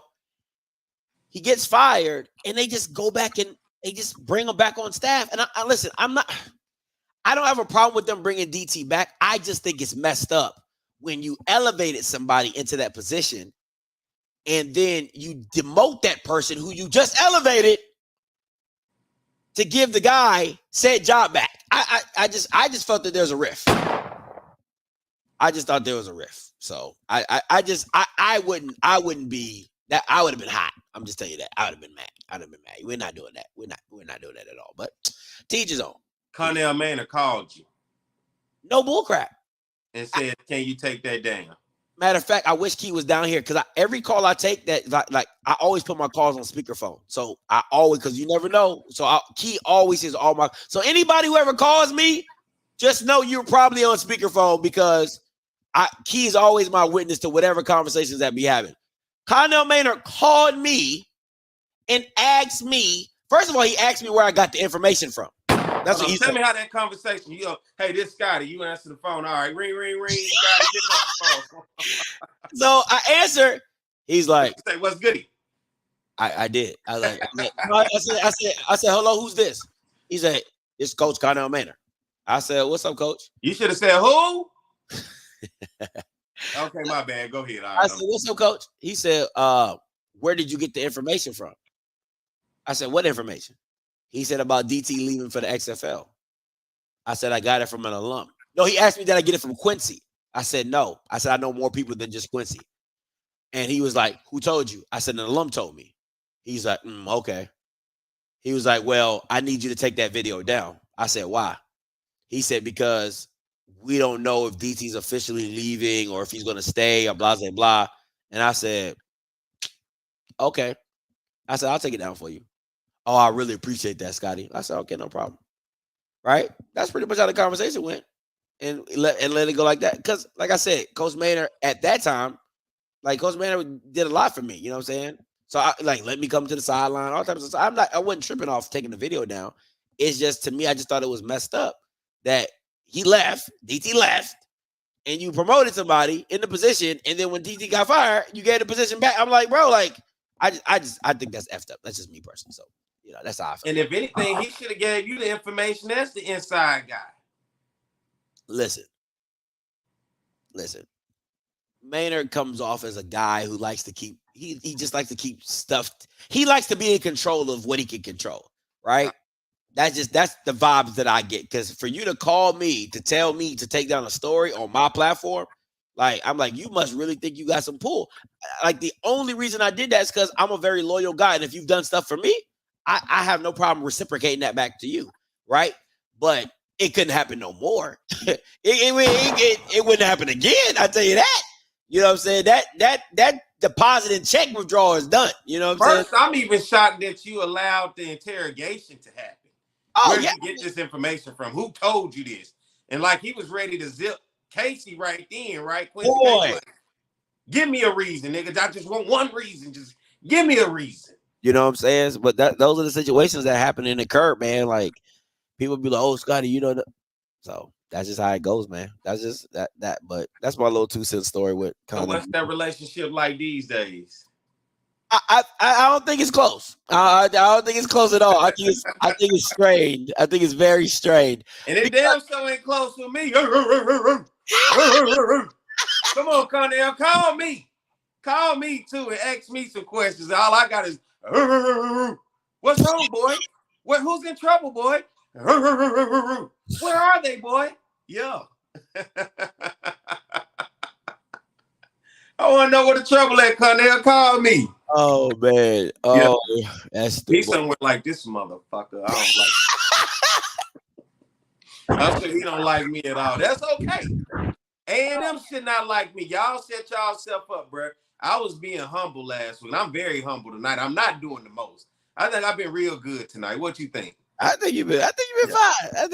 He gets fired, and they just go back and they just bring him back on staff. And I listen, I don't have a problem with them bringing DT back. I just think it's messed up when you elevated somebody into that position and then you demote that person who you just elevated to give the guy said job back. I just felt that there's a riff. I just thought there was a riff. So I wouldn't be that. I would have been hot. I'm just telling you that. I would have been mad. I'd have been mad. We're not doing that. We're not doing that at all. But teach his own. Connell Maynard called you. No bullcrap. And said, "Can you take that down?" Matter of fact, I wish Key was down here because every call I take, that like I always put my calls on speakerphone. So I always, because you never know. So Key always says all my. So anybody who ever calls me, just know you're probably on speakerphone because Key is always my witness to whatever conversations that be having. Connell Maynard called me and asked me. First of all, he asked me where I got the information from. That's what he said. Tell me how that conversation. You go, "Hey, this Scotty." You answer the phone. All right, ring, ring, ring. Scotty, get off the phone. So I answered. He's like, "Say what's goody?" I did. I was like, I said, "Hello, who's this?" He said, "It's Coach Connell Maynard." I said, "What's up, Coach?" You should have said who. Okay, my bad. Go ahead. I said, "What's up, Coach?" He said, "Where did you get the information from?" I said, "What information?" He said about DT leaving for the XFL. I said, "I got it from an alum." No, he asked me, "Did I get it from Quincy?" I said, "No." I said, "I know more people than just Quincy." And he was like, "Who told you?" I said, "An alum told me." He's like, "Okay." He was like, "Well, I need you to take that video down." I said, "Why?" He said, "Because we don't know if DT's officially leaving or if he's going to stay or blah, blah, blah." And I said, "Okay." I said, "I'll take it down for you." "Oh, I really appreciate that, Scotty." I said, "Okay, no problem." Right? That's pretty much how the conversation went. And let it go like that. Because, like I said, Coach Maynard at that time, like Coach Maynard did a lot for me. You know what I'm saying? So I let me come to the sideline, all types of stuff. I wasn't tripping off taking the video down. It's just, to me, I just thought it was messed up that he left, DT left, and you promoted somebody in the position, and then when DT got fired, you gave the position back. I'm like, bro, like, I think that's effed up. That's just me personally. So, that's how I feel. And if anything, he should have gave you the information as the inside guy. Listen. Maynard comes off as a guy who likes to keep, he just likes to keep stuff. He likes to be in control of what he can control, right? That's the vibes that I get. Because for you to call me to tell me to take down a story on my platform, like, I'm like, you must really think you got some pull. Like, the only reason I did that is because I'm a very loyal guy. And if you've done stuff for me, I have no problem reciprocating that back to you, right? But it couldn't happen no more. it wouldn't happen again. I tell you that. You know what I'm saying? That deposit and check withdrawal is done. You know what I'm saying? First, I'm even shocked that you allowed the interrogation to happen. Where did you get this information from? Who told you this? And like, he was ready to zip Casey right then, right? Quincy Boy. like, give me a reason, nigga. I just want one reason. Just give me a reason. You know what I'm saying? But those are the situations that happen in the curb, man. Like, people be like, "Oh, Scotty, you know that." So that's just how it goes, man. That's just that. But that's my little 2 cent story with So what's that relationship like these days? I don't think it's close. I don't think it's close at all. I think it's strained. I think it's very strained. And it damn so ain't close with me. Come on, Connell, call me. Call me too and ask me some questions. All I got is what's wrong, boy? Who's in trouble, boy? Where are they, boy? Yeah. I want to know where the trouble at, Connell. Call me. Oh man. Oh, that's He's stupid. somewhere like this motherfucker. I don't like. I'm sure he don't like me at all. That's okay. A&M should not like me. Y'all set yourself up, bro. I was being humble last week. I'm very humble tonight. I'm not doing the most. I think I've been real good tonight. What you think? I think you've been fine.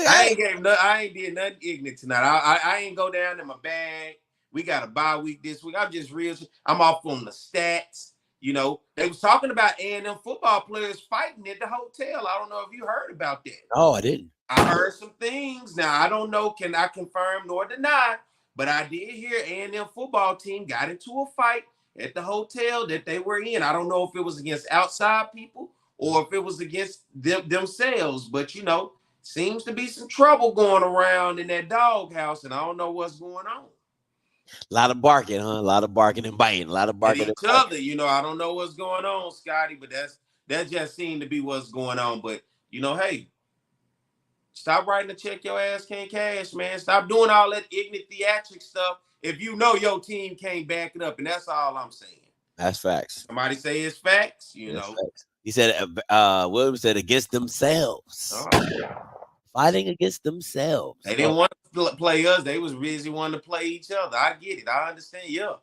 I ain't did nothing ignorant tonight. I ain't go down in my bag. We got a bye week this week. I'm just real. I'm off on the stats. You know, they was talking about A&M football players fighting at the hotel. I don't know if you heard about that. Oh, I didn't. I heard some things. Now, I don't know. Can I confirm nor deny? But I did hear A&M football team got into a fight at the hotel that they were in. I don't know if it was against outside people or if it was against themselves. But, you know, seems to be some trouble going around in that doghouse, and I don't know what's going on. A lot of barking, huh? A lot of barking and biting. A lot of barking and each other. You know, I don't know what's going on, Scotty, but that just seemed to be what's going on. But, you know, hey, stop writing a check your ass can't cash, man. Stop doing all that ignorant theatric stuff if you know your team can't back it up. And that's all I'm saying. That's facts. Somebody say it's facts, you know. Facts. He said, William said against themselves. Fighting against themselves. They didn't want to play us. They was busy wanting to play each other. I get it. I understand. Yeah.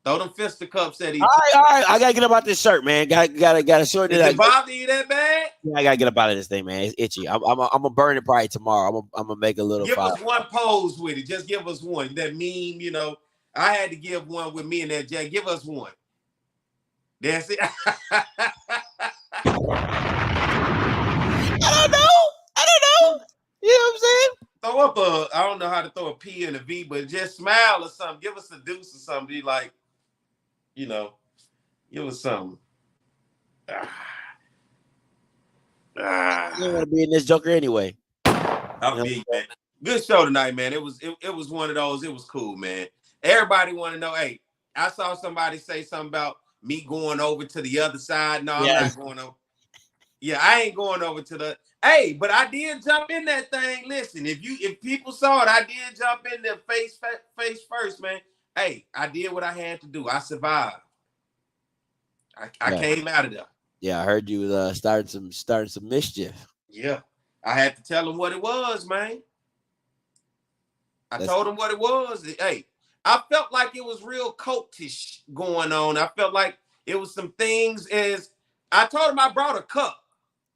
Throw them fisticuffs at each other. All right. I gotta get up out this shirt, man. Gotta shorten it Did up. it bother you that bad? Yeah, I gotta get up out of this thing, man. It's itchy. I'm gonna burn it probably tomorrow. I'm gonna make a little. Give us one pose with it. Just give us one. That meme, you know. I had to give one with me and that Jack. Give us one. That's it. I don't know. You know what I'm saying? Throw up I don't know how to throw a P and a V, but just smile or something. Give us a deuce or something. Be like, you know, give us something. You don't want to be in this Joker anyway. I'm big, man. Good show tonight, man. It was one of those. It was cool, man. Everybody want to know. Hey, I saw somebody say something about me going over to the other side. No, I'm not going over. Yeah, I ain't going over to the. Hey, but I did jump in that thing. Listen, if people saw it, I did jump in there face first, man. Hey, I did what I had to do. I survived. I came out of there. Yeah, I heard you starting some mischief. Yeah, I had to tell them what it was, man. I told them what it was. Hey, I felt like it was real cultish going on. I felt like it was some things. As I told him, I brought a cup.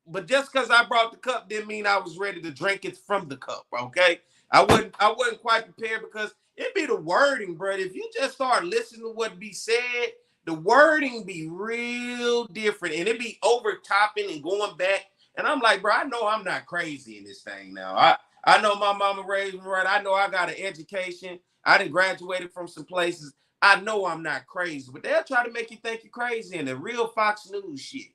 But just because I brought the cup didn't mean I was ready to drink it from the cup, okay? I wasn't quite prepared because it'd be the wording, bro. If you just start listening to what be said, the wording be real different, and it be overtopping and going back. And I'm like, bro, I know I'm not crazy in this thing now. I know my mama raised me right. I know I got an education. I done graduated from some places. I know I'm not crazy, but they'll try to make you think you're crazy in the real Fox News shit.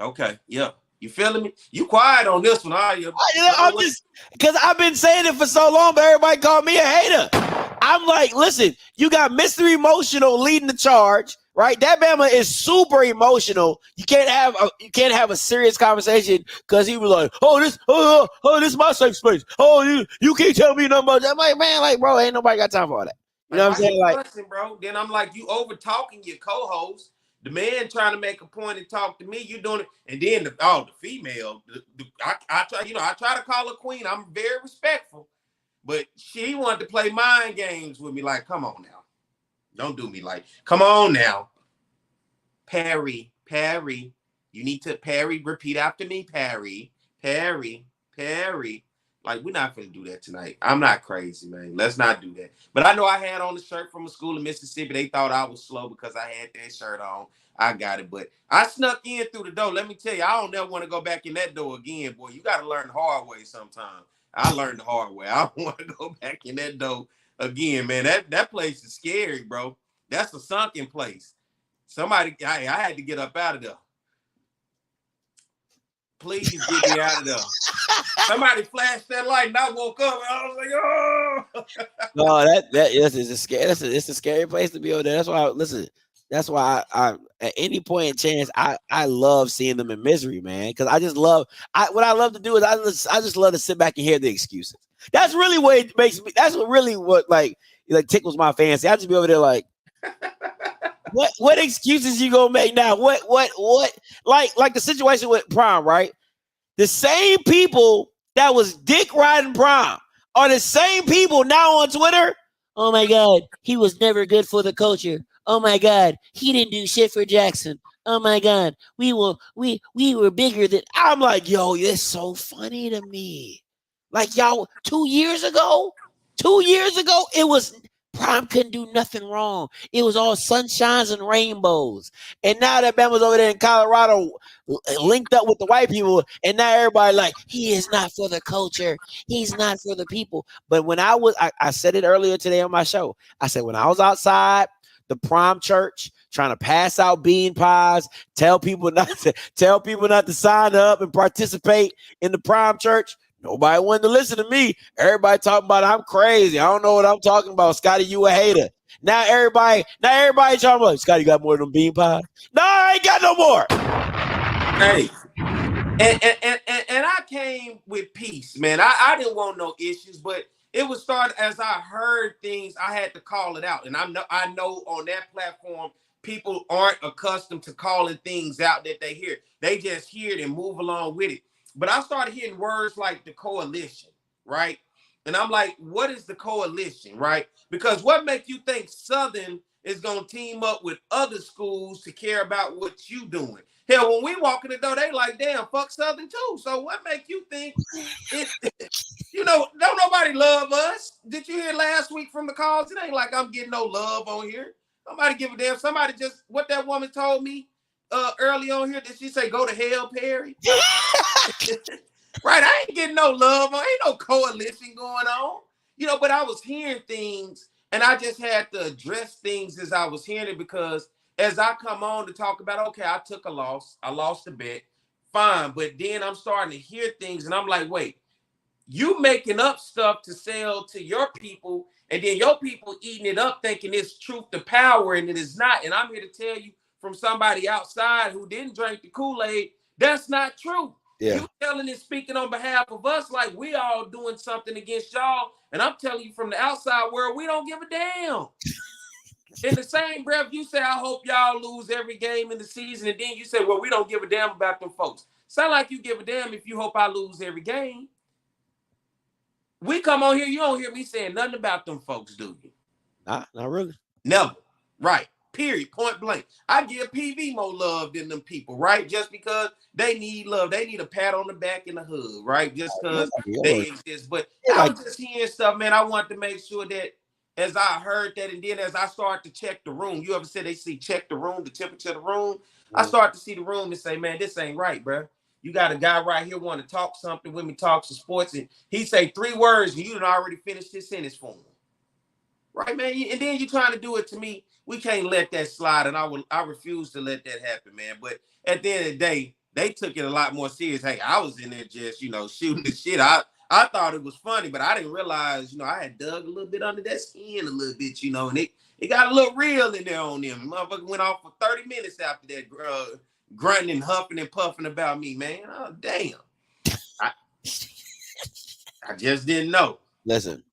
Okay, yeah. You feeling me? You quiet on this one, are you? I'm just because I've been saying it for so long, but everybody called me a hater. I'm like, listen, you got Mr. Emotional leading the charge, right? That Bama is super emotional. You can't have a serious conversation because he was like, this is my safe space. Oh, you can't tell me nothing about that. I'm like, man, like, bro, ain't nobody got time for all that. You know what I'm saying? Like, bro. Then I'm like, you over talking your co-host. The man trying to make a point and talk to me, you doing it, and then the female, I try to call her queen. I'm very respectful, but she wanted to play mind games with me. Like, come on now, don't do me like, come on now, Perry, you need to repeat after me, Perry. Like, we're not finna do that tonight. I'm not crazy, man. Let's not do that. But I know I had on the shirt from a school in Mississippi. They thought I was slow because I had that shirt on. I got it. But I snuck in through the door. Let me tell you, I don't never want to go back in that door again, boy. You got to learn the hard way sometimes. I learned the hard way. I don't want to go back in that door again, man. That place is scary, bro. That's a sunken place. I had to get up out of there. Please get me out of there. Somebody flashed that light and I woke up and I was like, oh. No, it's a scary place to be over there. That's why I at any point in chance I love seeing them in misery, man. Because what I love to do is I just love to sit back and hear the excuses. That's really what it makes me. That's what tickles my fancy. I just be over there like, What excuses you gonna make now? What like the situation with prom, right? The same people that was dick riding prom are the same people now on Twitter. Oh my God, he was never good for the culture. Oh my God, he didn't do shit for Jackson. Oh my God, we were bigger than. I'm like, yo, it's so funny to me. Like y'all, 2 years ago, it was prom couldn't do nothing wrong. It was all sunshines and rainbows. And now that Bama's over there in Colorado, linked up with the white people, and now everybody like, he is not for the culture. He's not for the people. But when I said it earlier today on my show. I said when I was outside the prom church trying to pass out bean pies, tell people not to sign up and participate in the prom church. Nobody wanted to listen to me. Everybody talking about I'm crazy. I don't know what I'm talking about. Scotty, you a hater. Now everybody talking about Scotty got more than bean pies. No, I ain't got no more. Hey, and I came with peace, man. I didn't want no issues, but it was started as I heard things. I had to call it out, and I know on that platform, people aren't accustomed to calling things out that they hear. They just hear it and move along with it. But I started hearing words like the coalition, right? And I'm like, what is the coalition, right? Because what makes you think Southern is going to team up with other schools to care about what you doing? Hell, when we walk in the door, they like, damn, fuck Southern too. So what make you think it, don't nobody love us? Did you hear last week from the calls? It ain't like I'm getting no love on here. Nobody give a damn. Somebody just, what that woman told me early on here, did she say, go to hell, Perry? Right, I ain't getting no love. Ain't no coalition going on. But I was hearing things, and I just had to address things as I was hearing it, because as I come on to talk about, okay, I took a loss. I lost a bet. Fine. But then I'm starting to hear things, and I'm like, wait, you making up stuff to sell to your people, and then your people eating it up thinking it's truth to power, and it is not. And I'm here to tell you from somebody outside who didn't drink the Kool-Aid, that's not true. Yeah. You telling and speaking on behalf of us like we all doing something against y'all. And I'm telling you from the outside world, we don't give a damn. In the same breath, you say, I hope y'all lose every game in the season. And then you say, well, we don't give a damn about them folks. Sound like you give a damn if you hope I lose every game. We come on here, you don't hear me saying nothing about them folks, do you? Not really. Never. Right. Period. Point blank. I give PV more love than them people, right? Just because they need love. They need a pat on the back and a hug, right? Just because they exist. But I was just hearing stuff, man. I wanted to make sure that as I heard that, and then as I started to check the room, you ever said they see check the room, the temperature of the room? I start to see the room and say, man, this ain't right, bro. You got a guy right here want to talk something with me, talk some sports, and he say 3 words, and you done already finished his sentence for him. Right, man? And then you trying to do it to me. We can't let that slide, and I refuse to let that happen, man. But at the end of the day, they took it a lot more serious. Hey, I was in there just, shooting the shit. I thought it was funny, but I didn't realize, I had dug a little bit under that skin a little bit, and it got a little real in there on them. Motherfucker went off for 30 minutes after that, grunting and huffing and puffing about me, man. Oh, damn. I just didn't know. Listen,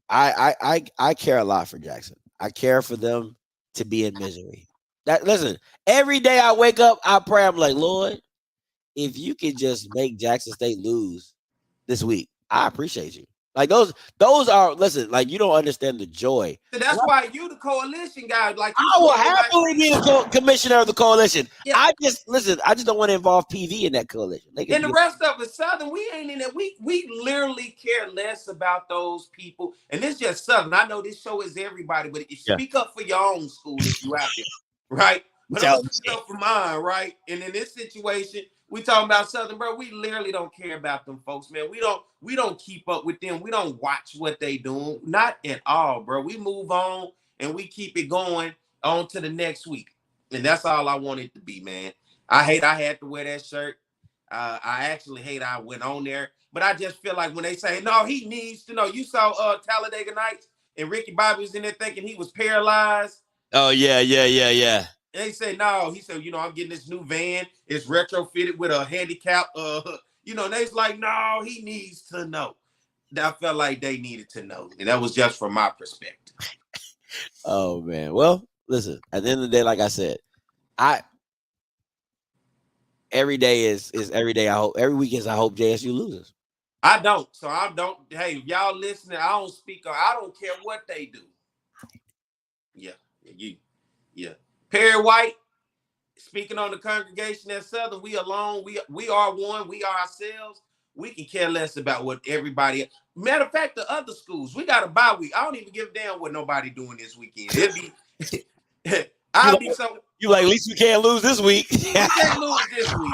I care a lot for Jackson. I care for them to be in misery. Listen, every day I wake up, I pray. I'm like, Lord, if you could just make Jackson State lose this week, I appreciate you. Like those are, listen, like you don't understand the joy. So that's why you the coalition guy. Like I will happily be the commissioner of the coalition. Yeah. I just don't want to involve PV in that coalition. And the rest of us, Southern, we ain't in it. We literally care less about those people. And it's just Southern. I know this show is everybody, but speak up for your own school if you out there, right? But I'm gonna speak up for mine, right? And in this situation, we talking about Southern, bro. We literally don't care about them folks, man. We don't keep up with them. We don't watch what they doing. Not at all, bro. We move on and we keep it going on to the next week. And that's all I want it to be, man. I hate I had to wear that shirt. I actually hate I went on there. But I just feel like when they say, no, he needs to know. You saw Talladega Nights and Ricky Bobby was in there thinking he was paralyzed. Oh, yeah. They say, no, he said, I'm getting this new van. It's retrofitted with a handicap. And they's like, no, he needs to know. I felt like they needed to know. And that was just from my perspective. Oh, man. Well, listen. At the end of the day, like I said, every day is every day. I hope every weekend I hope JSU loses. I don't. So I don't. Hey, if y'all listening, I don't speak on. I don't care what they do. Yeah. Perry White, speaking on the congregation at Southern, we alone. We are one. We are ourselves. We can care less about what everybody. Matter of fact, the other schools, we got a bye week. I don't even give a damn what nobody doing this weekend. It'll be. You like, at least we can't lose this week. We can't lose this week.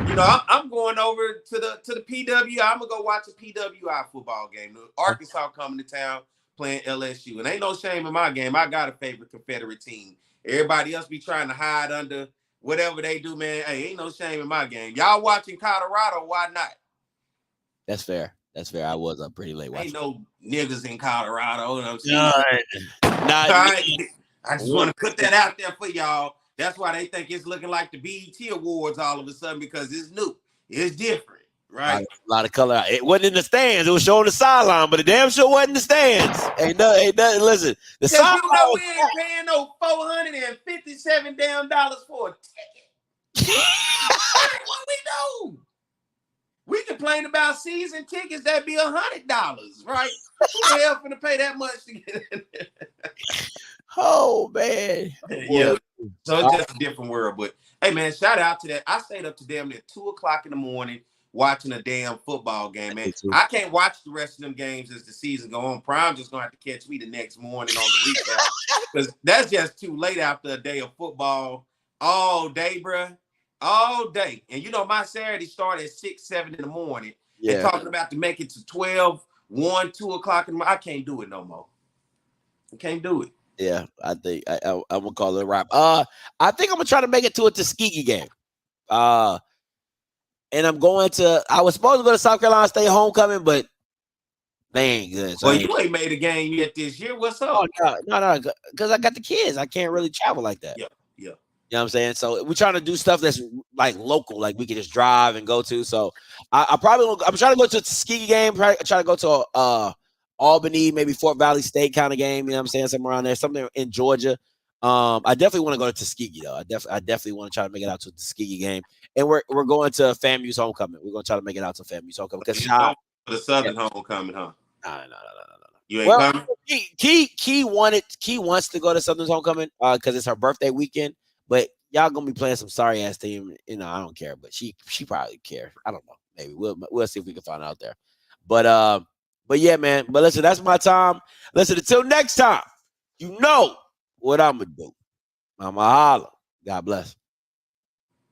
You know, I'm going over to the PWI. I'm gonna go watch a PWI football game. Arkansas coming to town playing LSU, and ain't no shame in my game. I got a favorite Confederate team. Everybody else be trying to hide under whatever they do, man. Hey, ain't no shame in my game. Y'all watching Colorado? Why not? That's fair. That's fair. I was up pretty late watching. Ain't no niggas in Colorado. You know I just want to put that out there for y'all. That's why they think it's looking like the BET Awards all of a sudden, because it's new. It's different, right? A lot of color. It wasn't in the stands. It was showing the sideline, but the damn sure wasn't in the stands. Ain't nothing. Listen, the sideline. You know we ain't paying no $457 damn for a ticket. What we do? We complain about season tickets that be $100, right? Who the hell finna pay that much to get in there? Oh man, yeah. So it's just a different world. But hey, man, shout out to that. I stayed up to damn near 2:00 in the morning watching a damn football game, man. I can't watch the rest of them games as the season go on. Prime just gonna have to catch me the next morning on the recap because that's just too late after a day of football all day, bruh. All day. And you know, my Saturday started at 6, 7 in the morning. Yeah. And talking about to make it to 12, 1, 2 o'clock in the morning. I can't do it no more. I can't do it. Yeah, I think I'm gonna call it a wrap. I think I'm gonna try to make it to a Tuskegee game. And I'm going to. I was supposed to go to South Carolina State homecoming, but they ain't good. So well, you ain't made a game yet this year. What's up? Oh, no, because I got the kids. I can't really travel like that. Yeah. You know what I'm saying? So we're trying to do stuff that's like local, like we can just drive and go to. So I'm trying to go to a Tuskegee game. Try to go to Albany, maybe Fort Valley State kind of game. You know what I'm saying? Somewhere around there, something in Georgia. I definitely want to go to Tuskegee though. I definitely want to try to make it out to a Tuskegee game. And we're going to FAMU's homecoming. We're gonna try to make it out to FAMU's homecoming because the Southern homecoming, huh? No. You ain't coming? Key wants to go to Southern's homecoming because it's her birthday weekend. But y'all gonna be playing some sorry ass team. You know, I don't care, but she probably cares. I don't know. Maybe we'll see if we can find out there. But yeah, man. But listen, that's my time. Listen, until next time, you know what I'm gonna do. I'ma holla. God bless.